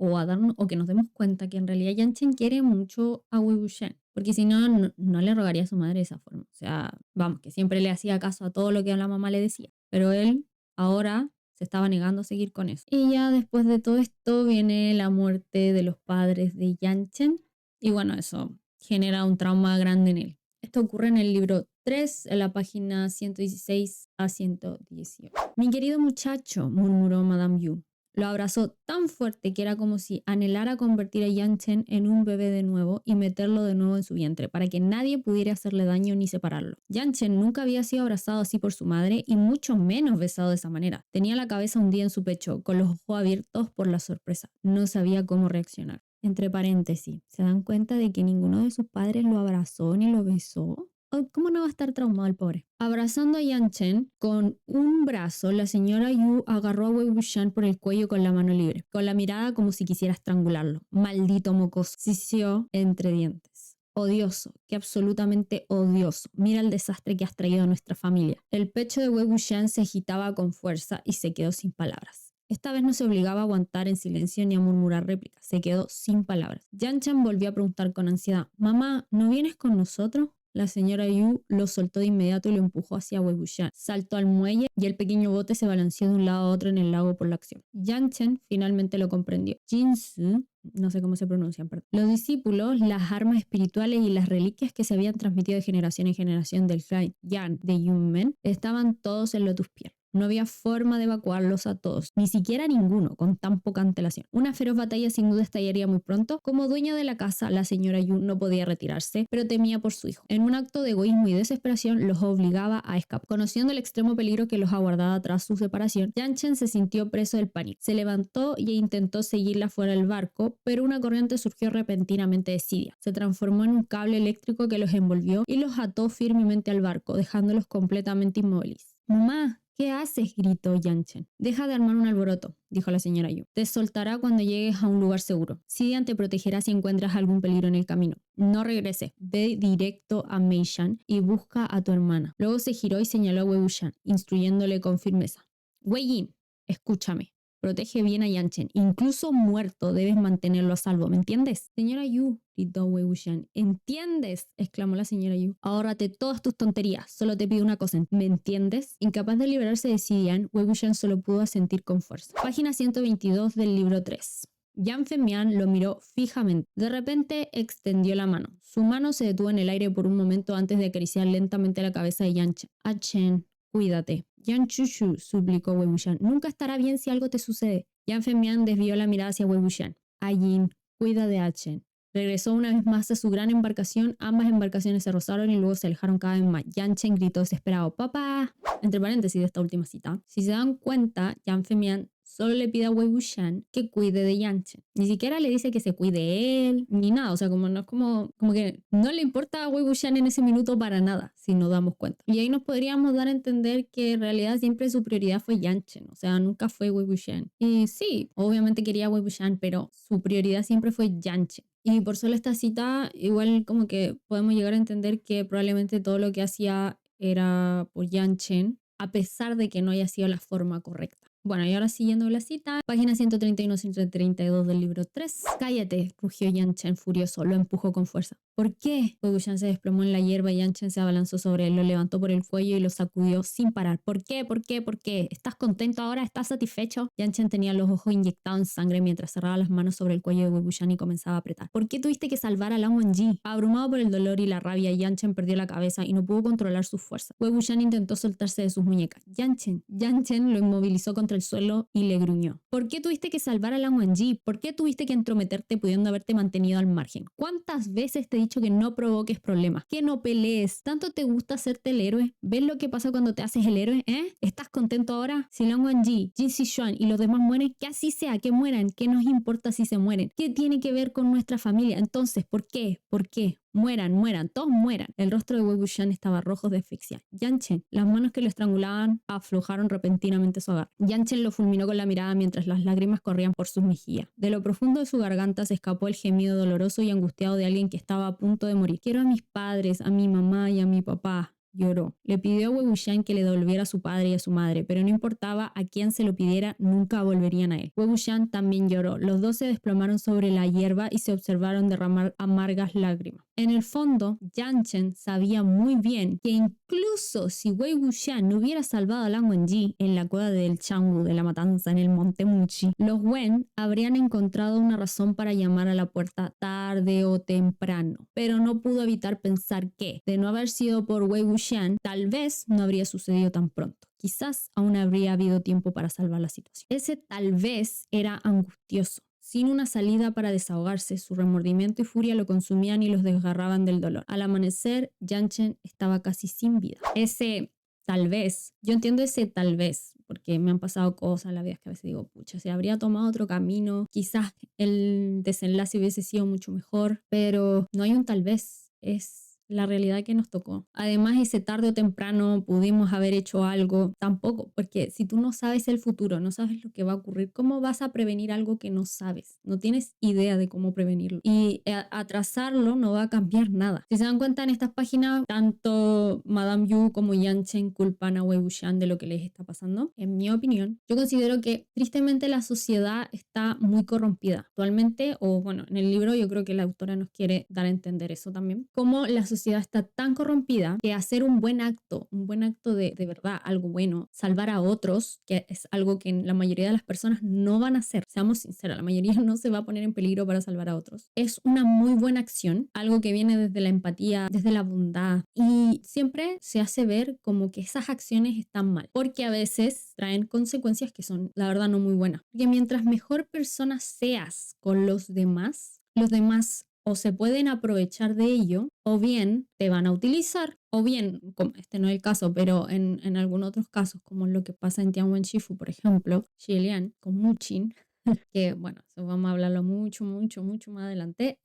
que nos demos cuenta que en realidad Yan Chen quiere mucho a Wei Wuxian, porque si no, no le rogaría a su madre de esa forma. O sea, vamos, que siempre le hacía caso a todo lo que la mamá le decía, pero él ahora se estaba negando a seguir con eso. Y ya después de todo esto viene la muerte de los padres de Yan Chen y bueno, eso genera un trauma grande en él. Esto ocurre en el libro 3, en la página 116 a 118. Mi querido muchacho, murmuró Madame Yu. Lo abrazó tan fuerte que era como si anhelara convertir a Yanchen en un bebé de nuevo y meterlo de nuevo en su vientre, para que nadie pudiera hacerle daño ni separarlo. Yanchen nunca había sido abrazado así por su madre y mucho menos besado de esa manera. Tenía la cabeza hundida en su pecho, con los ojos abiertos por la sorpresa. No sabía cómo reaccionar. Entre paréntesis, ¿se dan cuenta de que ninguno de sus padres lo abrazó ni lo besó? ¿Cómo no va a estar traumado el pobre? Abrazando a Yanchen con un brazo, la señora Yu agarró a Wei Wuxian por el cuello con la mano libre, con la mirada como si quisiera estrangularlo. Maldito mocoso, sisió entre dientes. Odioso, que absolutamente odioso. Mira el desastre que has traído a nuestra familia. El pecho de Wei Wuxian se agitaba con fuerza y se quedó sin palabras. Esta vez no se obligaba a aguantar en silencio ni a murmurar réplicas. Se quedó sin palabras. Yanchen volvió a preguntar con ansiedad: «Mamá, ¿no vienes con nosotros?» La señora Yu lo soltó de inmediato y lo empujó hacia Wei Wuxian. Saltó al muelle y el pequeño bote se balanceó de un lado a otro en el lago por la acción. Yanchen finalmente lo comprendió. Jinsu, no sé cómo se pronuncian, perdón. Los discípulos, las armas espirituales y las reliquias que se habían transmitido de generación en generación del clan Yan de Yunmen estaban todos en Lotus Pier. No había forma de evacuarlos a todos, ni siquiera ninguno, con tan poca antelación. Una feroz batalla sin duda estallaría muy pronto. Como dueña de la casa, la señora Yu no podía retirarse, pero temía por su hijo. En un acto de egoísmo y desesperación, los obligaba a escapar. Conociendo el extremo peligro que los aguardaba tras su separación, Yanchen se sintió preso del pánico. Se levantó e intentó seguirla fuera del barco, pero una corriente surgió repentinamente de Sidia. Se transformó en un cable eléctrico que los envolvió y los ató firmemente al barco, dejándolos completamente inmóviles. «Mamá, ¿qué haces?», gritó Yanchen. «Deja de armar un alboroto», dijo la señora Yu. «Te soltará cuando llegues a un lugar seguro. Sidian te protegerá si encuentras algún peligro en el camino. No regreses. Ve directo a Meishan y busca a tu hermana». Luego se giró y señaló a Wei Wuxian, instruyéndole con firmeza: «Wei Yin, escúchame. Protege bien a Yanchen. Incluso muerto debes mantenerlo a salvo, ¿me entiendes?» «Señora Yu», gritó Wei Wuxian. «¿Entiendes?», exclamó la señora Yu. «Ahórrate todas tus tonterías. Solo te pido una cosa, ¿me entiendes?». Incapaz de liberarse de Sidian, Wei Wuxian solo pudo asentir con fuerza. Página 122 del libro 3. Yan Fengmian lo miró fijamente. De repente extendió la mano. Su mano se detuvo en el aire por un momento antes de acariciar lentamente la cabeza de Yanchen. «Chen, cuídate». «Yan Chushu», suplicó Wei Wuxian. «Nunca estará bien si algo te sucede». Yan Fengmian desvió la mirada hacia Wei Wuxian. «Yin, cuida de Chen». Regresó una vez más a su gran embarcación. Ambas embarcaciones se rozaron y luego se alejaron cada vez más. Yanchen gritó desesperado: «¡Papá!». Entre paréntesis de esta última cita. Si se dan cuenta, Yan Fengmian solo le pide a Wei Wuxian que cuide de Yanchen. Ni siquiera le dice que se cuide él, ni nada. O sea, como no es como que no le importa a Wei Wuxian en ese minuto para nada, si nos damos cuenta. Y ahí nos podríamos dar a entender que en realidad siempre su prioridad fue Yanchen. O sea, nunca fue Wei Wuxian. Y sí, obviamente quería a Wei Wuxian, pero su prioridad siempre fue Yanchen. Y por solo esta cita, igual como que podemos llegar a entender que probablemente todo lo que hacía era por Yanchen, a pesar de que no haya sido la forma correcta. Bueno, y ahora siguiendo la cita, página 131-132 del libro 3. «Cállate», rugió Yanchen furioso, lo empujó con fuerza. «¿Por qué?». Wei Wuxian se desplomó en la hierba y Yanchen se abalanzó sobre él, lo levantó por el cuello y lo sacudió sin parar. «¿Por qué? ¿Por qué? ¿Por qué? ¿Estás contento ahora? ¿Estás satisfecho?». Yanchen tenía los ojos inyectados en sangre mientras cerraba las manos sobre el cuello de Wei Wuxian y comenzaba a apretar. «¿Por qué tuviste que salvar a Lan Wangji?». Abrumado por el dolor y la rabia, Yanchen perdió la cabeza y no pudo controlar su fuerza. Wei Wuxian intentó soltarse de sus muñecas. Yanchen lo inmovilizó contra el suelo y le gruñó: «¿Por qué tuviste que salvar a Lan Wangji? ¿Por qué tuviste que entrometerte pudiendo haberte mantenido al margen? ¿Cuántas veces te he dicho que no provoques problemas, que no pelees? ¿Tanto te gusta hacerte el héroe? ¿Ves lo que pasa cuando te haces el héroe? ¿Estás contento ahora? Si Lan Wangji, Jin Zixuan y los demás mueren, que así sea, que mueran. ¿Qué nos importa si se mueren? ¿Qué tiene que ver con nuestra familia? Entonces, ¿por qué? ¿Por qué? Mueran, todos mueran». El rostro de Wei Wuxian estaba rojo de asfixia. Yanchen, las manos que lo estrangulaban, aflojaron repentinamente su agarre. Yanchen lo fulminó con la mirada mientras las lágrimas corrían por sus mejillas. De lo profundo de su garganta se escapó el gemido doloroso y angustiado de alguien que estaba a punto de morir. «Quiero a mis padres, a mi mamá y a mi papá». Lloró. Le pidió a Wei Wuxian que le devolviera a su padre y a su madre, pero no importaba a quién se lo pidiera, nunca volverían a él. Wei Wuxian también lloró. Los dos se desplomaron sobre la hierba y se observaron derramar amargas lágrimas. En el fondo, Yanchen sabía muy bien que incluso si Wei Wuxian no hubiera salvado a Lan Wangji en la cueva del Changwu de la Matanza en el monte Muchi, los Wen habrían encontrado una razón para llamar a la puerta tarde o temprano. Pero no pudo evitar pensar que, de no haber sido por Wei Wuxian, tal vez no habría sucedido tan pronto. quizás aún habría habido tiempo para salvar la situación. Ese tal vez era angustioso. Sin una salida para desahogarse, su remordimiento y furia lo consumían y los desgarraban del dolor. Al amanecer, Yanchen estaba casi sin vida. Ese tal vez, yo entiendo ese tal vez, porque me han pasado cosas en la vida que a veces digo, pucha, si habría tomado otro camino, quizás el desenlace hubiese sido mucho mejor, pero no hay un tal vez, es la realidad que nos tocó. Además, ese tarde o temprano pudimos haber hecho algo, tampoco, porque si tú no sabes el futuro, no sabes lo que va a ocurrir, ¿cómo vas a prevenir algo que no sabes? No tienes idea de cómo prevenirlo. Y atrasarlo no va a cambiar nada. Si se dan cuenta en estas páginas, tanto Madame Yu como Yanchen culpan a Wei Wuxian de lo que les está pasando. En mi opinión, yo considero que tristemente la sociedad está muy corrompida actualmente, o bueno, en el libro yo creo que la autora nos quiere dar a entender eso también, como la sociedad está tan corrompida que hacer un buen acto de verdad, algo bueno, salvar a otros, que es algo que la mayoría de las personas no van a hacer, seamos sinceros, la mayoría no se va a poner en peligro para salvar a otros. Es una muy buena acción, algo que viene desde la empatía, desde la bondad, y siempre se hace ver como que esas acciones están mal, porque a veces traen consecuencias que son, la verdad, no muy buenas. Porque mientras mejor persona seas con los demás o se pueden aprovechar de ello, o bien te van a utilizar, o bien, como este no es el caso, pero en algunos otros casos, como lo que pasa en Tianwen Shifu, por ejemplo, Xilian con Muchin, que bueno, eso vamos a hablarlo mucho más adelante,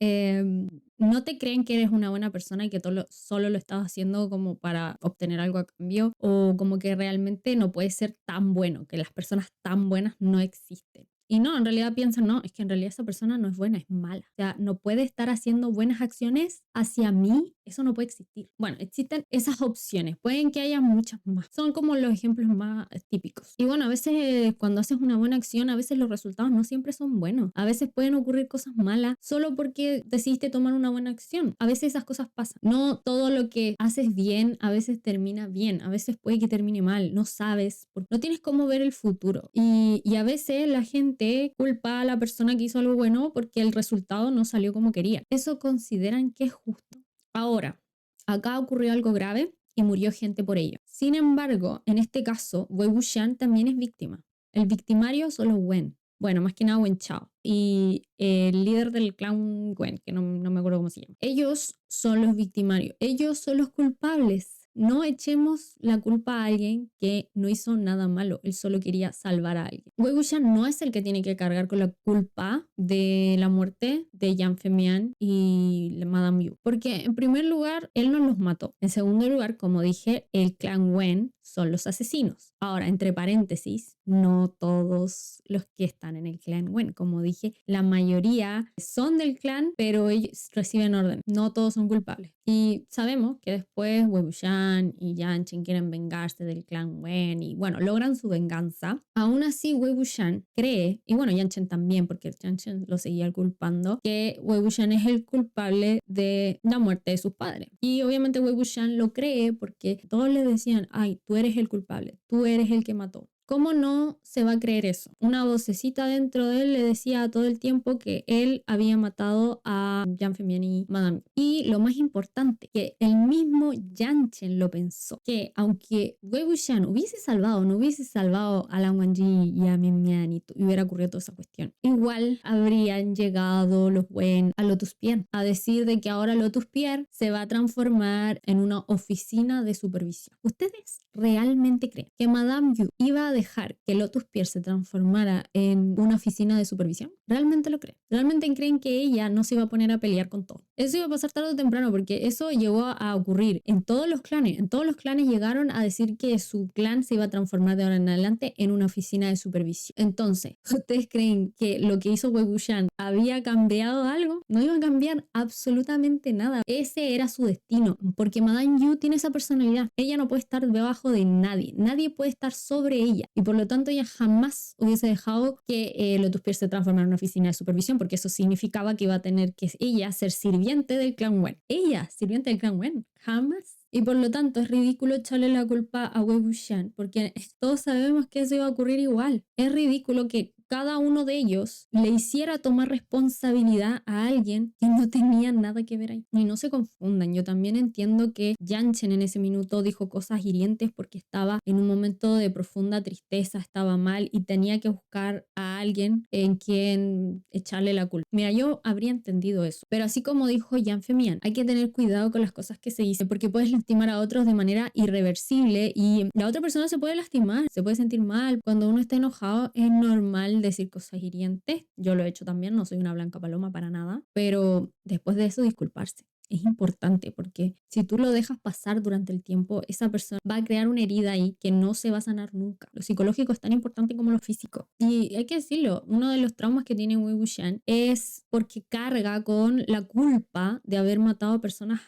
no te creen que eres una buena persona y que solo lo estás haciendo como para obtener algo a cambio, o como que realmente no puedes ser tan bueno, que las personas tan buenas no existen. Y no, en realidad piensan, no, es que en realidad esa persona no es buena, es mala. O sea, no puede estar haciendo buenas acciones hacia mí, eso no puede existir. Bueno, existen esas opciones, pueden que haya muchas más. Son como los ejemplos más típicos. Y bueno, a veces cuando haces una buena acción, a veces los resultados no siempre son buenos. A veces pueden ocurrir cosas malas solo porque decidiste tomar una buena acción. A veces esas cosas pasan. No todo lo que haces bien a veces termina bien, a veces puede que termine mal, no sabes, porque no tienes cómo ver el futuro. Y a veces la gente culpa a la persona que hizo algo bueno porque el resultado no salió como quería. Eso consideran que es justo. Ahora, acá ocurrió algo grave y murió gente por ello. Sin embargo, en este caso, Wei Wuxian también es víctima. El victimario solo Wen. Bueno, más que nada Wen Chao. Y el líder del clan Wen, que no me acuerdo cómo se llama. Ellos son los victimarios. Ellos son los culpables. No echemos la culpa a alguien que no hizo nada malo, él solo quería salvar a alguien. Wei Wuxian no es el que tiene que cargar con la culpa de la muerte de Yang Fengmian y Madame Yu, porque en primer lugar, él no los mató. En segundo lugar, como dije, el clan Wen son los asesinos. Ahora, entre paréntesis, no todos los que están en el clan Wen. Como dije, la mayoría son del clan, pero ellos reciben orden. No todos son culpables. Y sabemos que después Wei Wuxian y Yanchen quieren vengarse del clan Wen y bueno, logran su venganza. Aún así, Wei Wuxian cree, y bueno, Yanchen también, porque Yanchen lo seguía culpando, que Wei Wuxian es el culpable de la muerte de sus padres. Y obviamente Wei Wuxian lo cree porque todos le decían, ay, tú eres el culpable, tú eres el que mató. ¿Cómo no se va a creer eso? Una vocecita dentro de él le decía todo el tiempo que él había matado a Yang Fengmian y Madame. Y lo más importante, que el mismo Yanchen lo pensó, que aunque Wei Wuxian hubiese salvado o no hubiese salvado a Lan Wangji y a Mian Mian y hubiera ocurrido toda esa cuestión, igual habrían llegado los Wen a Lotus Pier a decir de que ahora Lotus Pier se va a transformar en una oficina de supervisión. ¿Ustedes realmente creen que Madame Yu iba a dejar que Lotus Pier se transformara en una oficina de supervisión? ¿Realmente lo creen? ¿Realmente creen que ella no se iba a poner a pelear con todo? Eso iba a pasar tarde o temprano porque eso llegó a ocurrir en todos los clanes. En todos los clanes llegaron a decir que su clan se iba a transformar de ahora en adelante en una oficina de supervisión. Entonces, ¿ustedes creen que lo que hizo Wei Wuxian había cambiado algo? No iba a cambiar absolutamente nada. Ese era su destino, porque Madame Yu tiene esa personalidad. Ella no puede estar debajo de nadie. Nadie puede estar sobre ella. Y por lo tanto ella jamás hubiese dejado que Lotus Pier se transformara en una oficina de supervisión, porque eso significaba que iba a tener que ella ser sirviente del clan Wen. Ella, sirviente del clan Wen. Jamás. Y por lo tanto es ridículo echarle la culpa a Wei Wuxian, porque todos sabemos que eso iba a ocurrir igual. Es ridículo que cada uno de ellos le hiciera tomar responsabilidad a alguien que no tenía nada que ver ahí. Y no se confundan, yo también entiendo que Yanchen en ese minuto dijo cosas hirientes porque estaba en un momento de profunda tristeza, estaba mal y tenía que buscar a alguien en quien echarle la culpa. Mira, yo habría entendido eso, pero así como dijo Jan Femian, hay que tener cuidado con las cosas que se dicen porque puedes lastimar a otros de manera irreversible y la otra persona se puede lastimar, se puede sentir mal. Cuando uno está enojado es normal decir cosas hirientes, yo lo he hecho también, no soy una blanca paloma para nada, pero después de eso disculparse. Es importante porque si tú lo dejas pasar durante el tiempo, esa persona va a crear una herida ahí que no se va a sanar nunca. Lo psicológico es tan importante como lo físico. Y hay que decirlo, uno de los traumas que tiene Wei Wuxian es porque carga con la culpa de haber matado a personas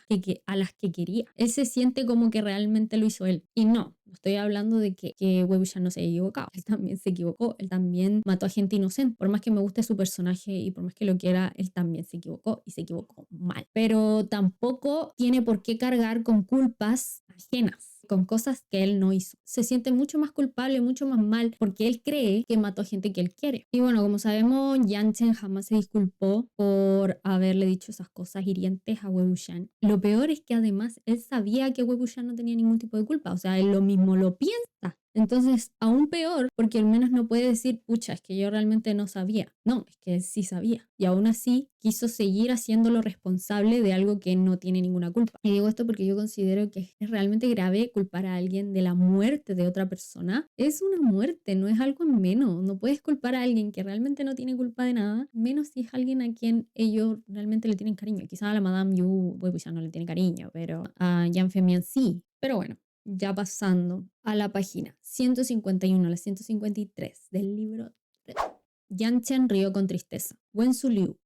a las que quería. Él se siente como que realmente lo hizo él. Y no estoy hablando de que Wei Wuxian no se haya equivocado. Él también se equivocó. Él también mató a gente inocente. Por más que me guste su personaje y por más que lo quiera, él también se equivocó y se equivocó mal. Pero tampoco tiene por qué cargar con culpas ajenas, con cosas que él no hizo. Se siente mucho más culpable, mucho más mal, porque él cree que mató a gente que él quiere. Y bueno, como sabemos, Yanchen jamás se disculpó por haberle dicho esas cosas hirientes a Wei Wuxian. Lo peor es que además él sabía que Wei Wuxian no tenía ningún tipo de culpa, o sea, él lo mismo lo piensa. Entonces, aún peor, porque al menos no puede decir, pucha, es que yo realmente no sabía. No, es que él sí sabía. Y aún así, quiso seguir haciéndolo responsable de algo que no tiene ninguna culpa. Y digo esto porque yo considero que es realmente grave culpar a alguien de la muerte de otra persona. Es una muerte, no es algo menos. No puedes culpar a alguien que realmente no tiene culpa de nada, menos si es alguien a quien ellos realmente le tienen cariño. Quizá a la Madame Yu, pues ya no le tiene cariño, pero a Jan Femian sí. Pero bueno. Ya pasando a la página 151 a la 153 del libro 3. Yan Chen rió con tristeza. Wen Su Liu.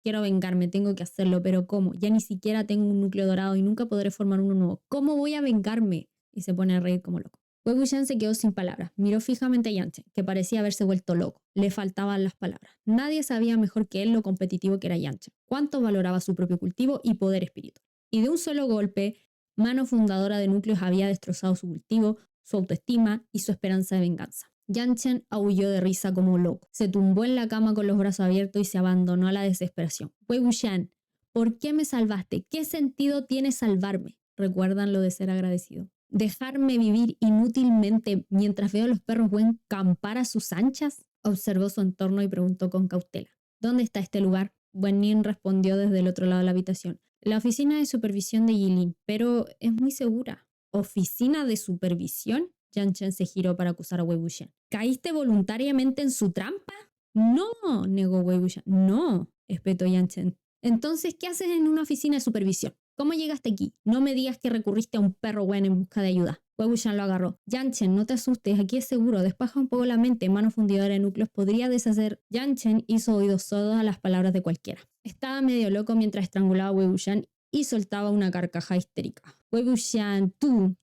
Quiero vengarme, tengo que hacerlo, pero ¿cómo? Ya ni siquiera tengo un núcleo dorado y nunca podré formar uno nuevo. ¿Cómo voy a vengarme? Y se pone a reír como loco. Wei Wuxian se quedó sin palabras. Miró fijamente a Yan Chen, que parecía haberse vuelto loco. Le faltaban las palabras. Nadie sabía mejor que él lo competitivo que era Yan Chen, cuánto valoraba su propio cultivo y poder espiritual. Y de un solo golpe, mano fundadora de núcleos había destrozado su cultivo, su autoestima y su esperanza de venganza. Yan Chen aulló de risa como loco. Se tumbó en la cama con los brazos abiertos y se abandonó a la desesperación. Wei Wuxian, ¿por qué me salvaste? ¿Qué sentido tiene salvarme? ¿Recuerdan lo de ser agradecido? ¿Dejarme vivir inútilmente mientras veo a los perros Wen campar a sus anchas? Observó su entorno y preguntó con cautela. ¿Dónde está este lugar? Wen Nin respondió desde el otro lado de la habitación. La oficina de supervisión de Yilin, pero es muy segura. ¿Oficina de supervisión? Yan Chen se giró para acusar a Wei Wuxian. ¿Caíste voluntariamente en su trampa? No, negó Wei Wuxian. No, espetó Yan Chen. Entonces, ¿qué haces en una oficina de supervisión? ¿Cómo llegaste aquí? No me digas que recurriste a un perro Wen en busca de ayuda. Wei Wuxian lo agarró. Yan Chen, no te asustes, aquí es seguro. Despeja un poco la mente, mano fundidora de núcleos podría deshacer. Yan Chen hizo oídos sordos a las palabras de cualquiera. Estaba medio loco mientras estrangulaba a Wei Wuxian y soltaba una carcajada histérica. Wei Wuxian, tú.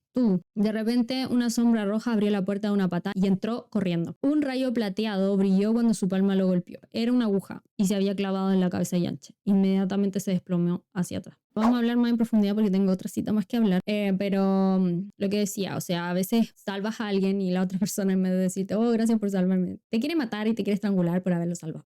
De repente, una sombra roja abrió la puerta de una pata y entró corriendo. Un rayo plateado brilló cuando su palma lo golpeó. Era una aguja y se había clavado en la cabeza de Yan Chen. Inmediatamente se desplomó hacia atrás. Vamos a hablar más en profundidad porque tengo otra cita más que hablar. Pero lo que decía, o sea, a veces salvas a alguien y la otra persona en vez de decirte, oh, gracias por salvarme, te quiere matar y te quiere estrangular por haberlo salvado.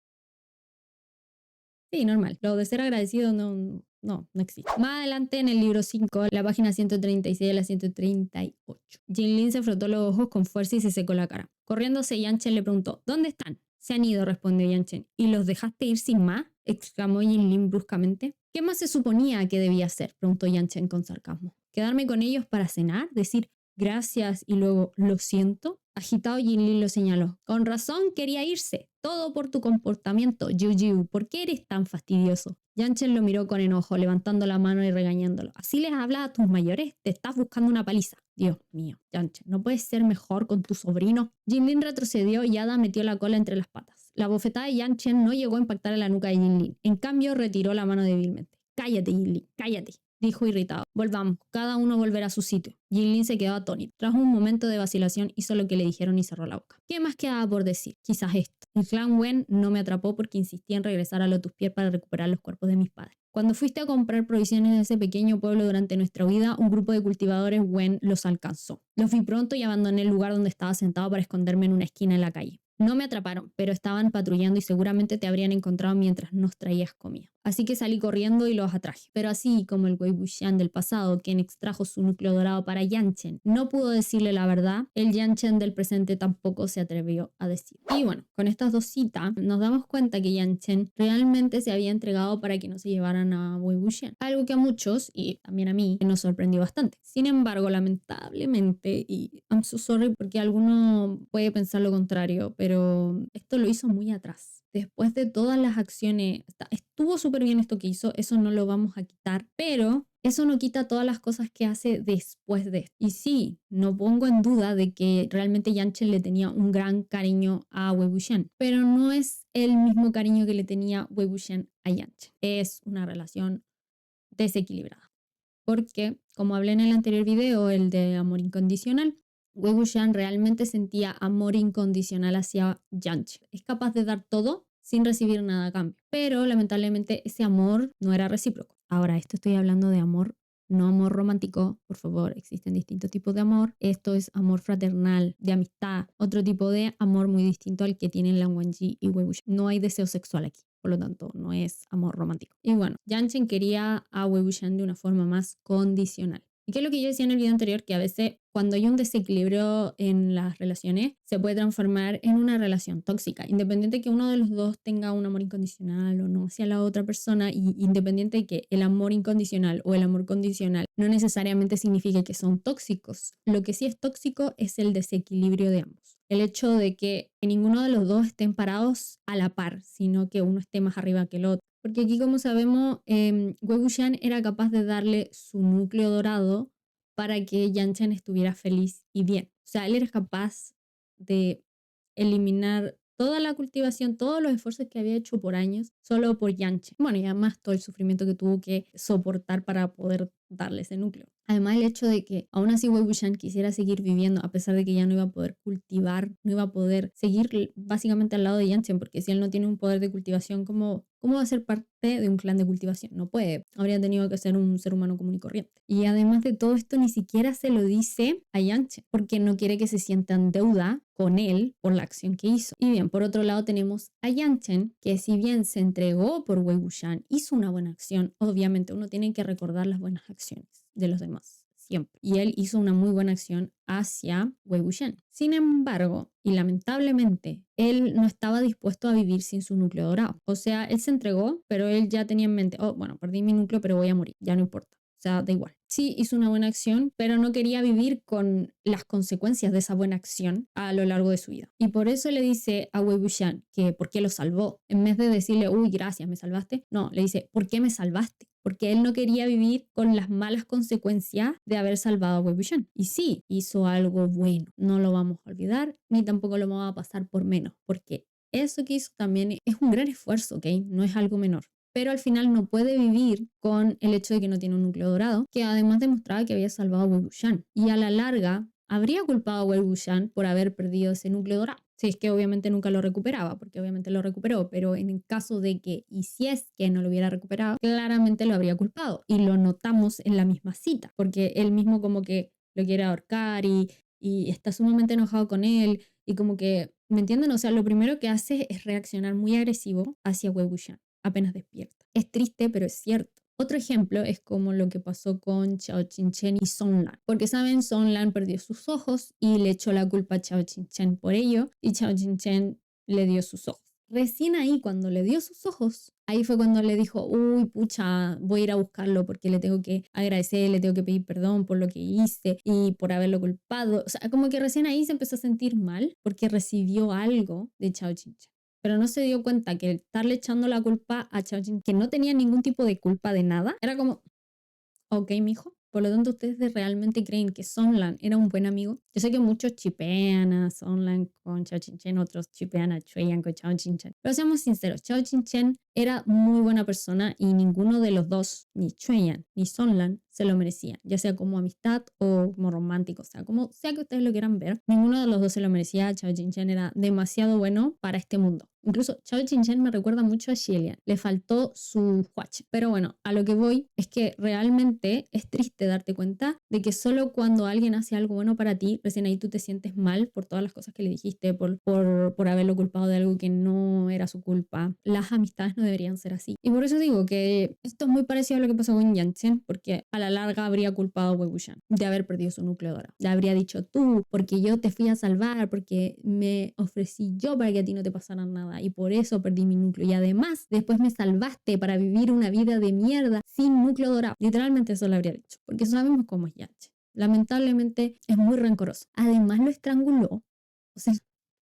Sí, normal. Lo de ser agradecido no existe. Más adelante en el libro 5, la página 136 a la 138. Jinlin se frotó los ojos con fuerza y se secó la cara. Corriéndose, Yan Chen le preguntó, ¿dónde están? Se han ido, respondió Yan Chen. ¿Y los dejaste ir sin más? Exclamó Jinlin bruscamente. ¿Qué más se suponía que debía hacer? Preguntó Yan Chen con sarcasmo. ¿Quedarme con ellos para cenar? ¿Decir gracias y luego lo siento? Agitado, Jinlin lo señaló. Con razón quería irse. Todo por tu comportamiento, Yu. ¿Por qué eres tan fastidioso? Yan Chen lo miró con enojo, levantando la mano y regañándolo. ¿Así les hablas a tus mayores? Te estás buscando una paliza. Dios mío, Yan Chen, ¿no puedes ser mejor con tu sobrino? Jinlin retrocedió y Ada metió la cola entre las patas. La bofetada de Yan Chen no llegó a impactar en la nuca de Jinlin. En cambio, retiró la mano débilmente. Cállate, Jinlin, cállate, dijo irritado. Volvamos, cada uno volverá a su sitio. Jinlin se quedó atónito. Tras un momento de vacilación, hizo lo que le dijeron y cerró la boca. ¿Qué más quedaba por decir? Quizás esto. El clan Wen no me atrapó porque insistí en regresar a Lotus Pier para recuperar los cuerpos de mis padres. Cuando fuiste a comprar provisiones de ese pequeño pueblo durante nuestra huida, un grupo de cultivadores Wen los alcanzó. Los vi pronto y abandoné el lugar donde estaba sentado para esconderme en una esquina en la calle. No me atraparon, pero estaban patrullando y seguramente te habrían encontrado mientras nos traías comida. Así que salí corriendo y los atraje. Pero así como el Wei Wuxian del pasado, quien extrajo su núcleo dorado para Yanchen, no pudo decirle la verdad, el Yanchen del presente tampoco se atrevió a decir. Y bueno, con estas dos citas nos damos cuenta que Yanchen realmente se había entregado para que no se llevaran a Wei Wuxian. Algo que a muchos, y también a mí, nos sorprendió bastante. Sin embargo, lamentablemente, y I'm so sorry porque alguno puede pensar lo contrario, pero esto lo hizo muy atrás. Después de todas las acciones, estuvo súper bien esto que hizo, eso no lo vamos a quitar, pero eso no quita todas las cosas que hace después de esto. Y sí, no pongo en duda de que realmente Yanchen le tenía un gran cariño a Wei Wuxian, pero no es el mismo cariño que le tenía Wei Wuxian a Yanchen. Es una relación desequilibrada. Porque, como hablé en el anterior video, el de amor incondicional, Wei Wuxian realmente sentía amor incondicional hacia Yanchen. Es capaz de dar todo sin recibir nada a cambio. Pero lamentablemente ese amor no era recíproco. Ahora, esto estoy hablando de amor, no amor romántico, por favor, existen distintos tipos de amor. Esto es amor fraternal, de amistad, otro tipo de amor muy distinto al que tienen Lan Wangji y Wei Wuxian. No hay deseo sexual aquí. Por lo tanto, no es amor romántico. Y bueno, Yanchen quería a Wei Wuxian de una forma más condicional. ¿Y qué es lo que yo decía en el video anterior? Que a veces cuando hay un desequilibrio en las relaciones, se puede transformar en una relación tóxica. Independiente que uno de los dos tenga un amor incondicional o no hacia la otra persona, y independiente de que el amor incondicional o el amor condicional no necesariamente signifique que son tóxicos. Lo que sí es tóxico es el desequilibrio de ambos. El hecho de que ninguno de los dos estén parados a la par, sino que uno esté más arriba que el otro. Porque aquí, como sabemos, Wei Wuxian era capaz de darle su núcleo dorado para que Yanchen estuviera feliz y bien. O sea, él era capaz de eliminar toda la cultivación, todos los esfuerzos que había hecho por años, solo por Yanchen. Bueno, y además todo el sufrimiento que tuvo que soportar para poder darle ese núcleo. Además, el hecho de que aún así Wei Wuxian quisiera seguir viviendo, a pesar de que ya no iba a poder cultivar, no iba a poder seguir básicamente al lado de Yanchen, porque si él no tiene un poder de cultivación, ¿cómo va a ser parte de un clan de cultivación? No puede. Habría tenido que ser un ser humano común y corriente. Y además de todo esto, ni siquiera se lo dice a Yanchen, porque no quiere que se sienta en deuda con él por la acción que hizo. Y bien, por otro lado tenemos a Yanchen, que si bien se entregó por Wei Wuxian, hizo una buena acción. Obviamente uno tiene que recordar las buenas acciones de los demás, siempre. Y él hizo una muy buena acción hacia Wei Wuxian. Sin embargo, y lamentablemente, él no estaba dispuesto a vivir sin su núcleo dorado. O sea, él se entregó, pero él ya tenía en mente, oh, bueno, perdí mi núcleo, pero voy a morir, ya no importa. O sea, da igual. Sí, hizo una buena acción, pero no quería vivir con las consecuencias de esa buena acción a lo largo de su vida. Y por eso le dice a Wei Wuxian que por qué lo salvó. En vez de decirle, uy, gracias, me salvaste, no, le dice, ¿por qué me salvaste? Porque él no quería vivir con las malas consecuencias de haber salvado a Wei Wuxian. Y sí, hizo algo bueno, no lo vamos a olvidar, ni tampoco lo vamos a pasar por menos, porque eso que hizo también es un gran esfuerzo, ¿ok? No es algo menor. Pero al final no puede vivir con el hecho de que no tiene un núcleo dorado, que además demostraba que había salvado a Wei Wuxian. Y a la larga, habría culpado a Wei Wuxian por haber perdido ese núcleo dorado. Si es que obviamente nunca lo recuperaba, porque obviamente lo recuperó, pero en el caso de que, y si es que no lo hubiera recuperado, claramente lo habría culpado. Y lo notamos en la misma cita, porque él mismo como que lo quiere ahorcar y está sumamente enojado con él, y como que, ¿me entienden? O sea, lo primero que hace es reaccionar muy agresivo hacia Wei Wuxian apenas despierta. Es triste, pero es cierto. Otro ejemplo es como lo que pasó con Chao Qingchen y Song Lan. Porque saben, Song Lan perdió sus ojos y le echó la culpa a Chao Qingchen por ello, y Chao Qingchen le dio sus ojos. Recién ahí, cuando le dio sus ojos, ahí fue cuando le dijo, uy, pucha, voy a ir a buscarlo porque le tengo que agradecer, le tengo que pedir perdón por lo que hice y por haberlo culpado. O sea, como que recién ahí se empezó a sentir mal porque recibió algo de Chao Qingchen. Pero no se dio cuenta que estarle echando la culpa a Chao Qingchen, que no tenía ningún tipo de culpa de nada, era como, ok, mijo. Por lo tanto, ¿ustedes realmente creen que Song Lan era un buen amigo? Yo sé que muchos chipean a Song Lan con Chao Qingchen, otros chipean a Chueyan con Chao Qingchen. Pero seamos sinceros, Chao Qingchen era muy buena persona y ninguno de los dos, ni Chueyan ni Song Lan, se lo merecían, ya sea como amistad o como romántico, o sea, como sea que ustedes lo quieran ver, ninguno de los dos se lo merecía. Chao Jin-chen era demasiado bueno para este mundo. Incluso Chao Jin-chen me recuerda mucho a Xilian, le faltó su huache. Pero bueno, a lo que voy es que realmente es triste darte cuenta de que solo cuando alguien hace algo bueno para ti, recién ahí tú te sientes mal por todas las cosas que le dijiste, por haberlo culpado de algo que no era su culpa. Las amistades no deberían ser así. Y por eso digo que esto es muy parecido a lo que pasó con Yanchen, porque a la larga habría culpado a Wei Wuxian de haber perdido su núcleo dorado. Le habría dicho tú, porque yo te fui a salvar, porque me ofrecí yo para que a ti no te pasara nada y por eso perdí mi núcleo. Y además, después me salvaste para vivir una vida de mierda sin núcleo dorado. Literalmente eso le habría dicho, porque sabemos cómo es Yanchen. Lamentablemente es muy rencoroso. Además lo estranguló. O sea,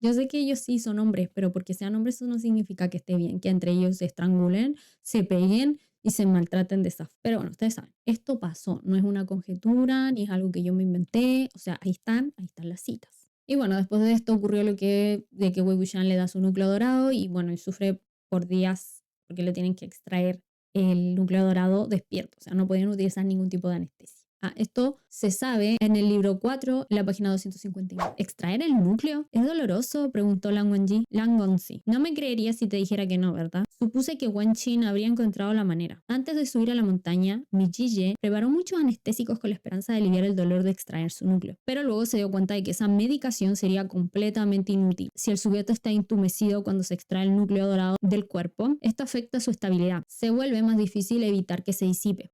yo sé que ellos sí son hombres, pero porque sean hombres eso no significa que esté bien, que entre ellos se estrangulen, se peguen y se maltraten de esa forma. Pero bueno, ustedes saben, esto pasó, no es una conjetura, ni es algo que yo me inventé, o sea, ahí están las citas. Y bueno, después de esto ocurrió de que Wei Wuxian le da su núcleo dorado y bueno, él sufre por días porque le tienen que extraer el núcleo dorado despierto, o sea, no podían utilizar ningún tipo de anestesia. Esto se sabe en el libro 4, en la página 251. ¿Extraer el núcleo? ¿Es doloroso?, preguntó Lan Wangji. Lan Gongzi. No me creerías si te dijera que no, ¿verdad? Supuse que Wen Qin habría encontrado la manera. Antes de subir a la montaña, Mi Jie preparó muchos anestésicos con la esperanza de aliviar el dolor de extraer su núcleo. Pero luego se dio cuenta de que esa medicación sería completamente inútil. Si el sujeto está entumecido cuando se extrae el núcleo dorado del cuerpo, esto afecta su estabilidad. Se vuelve más difícil evitar que se disipe.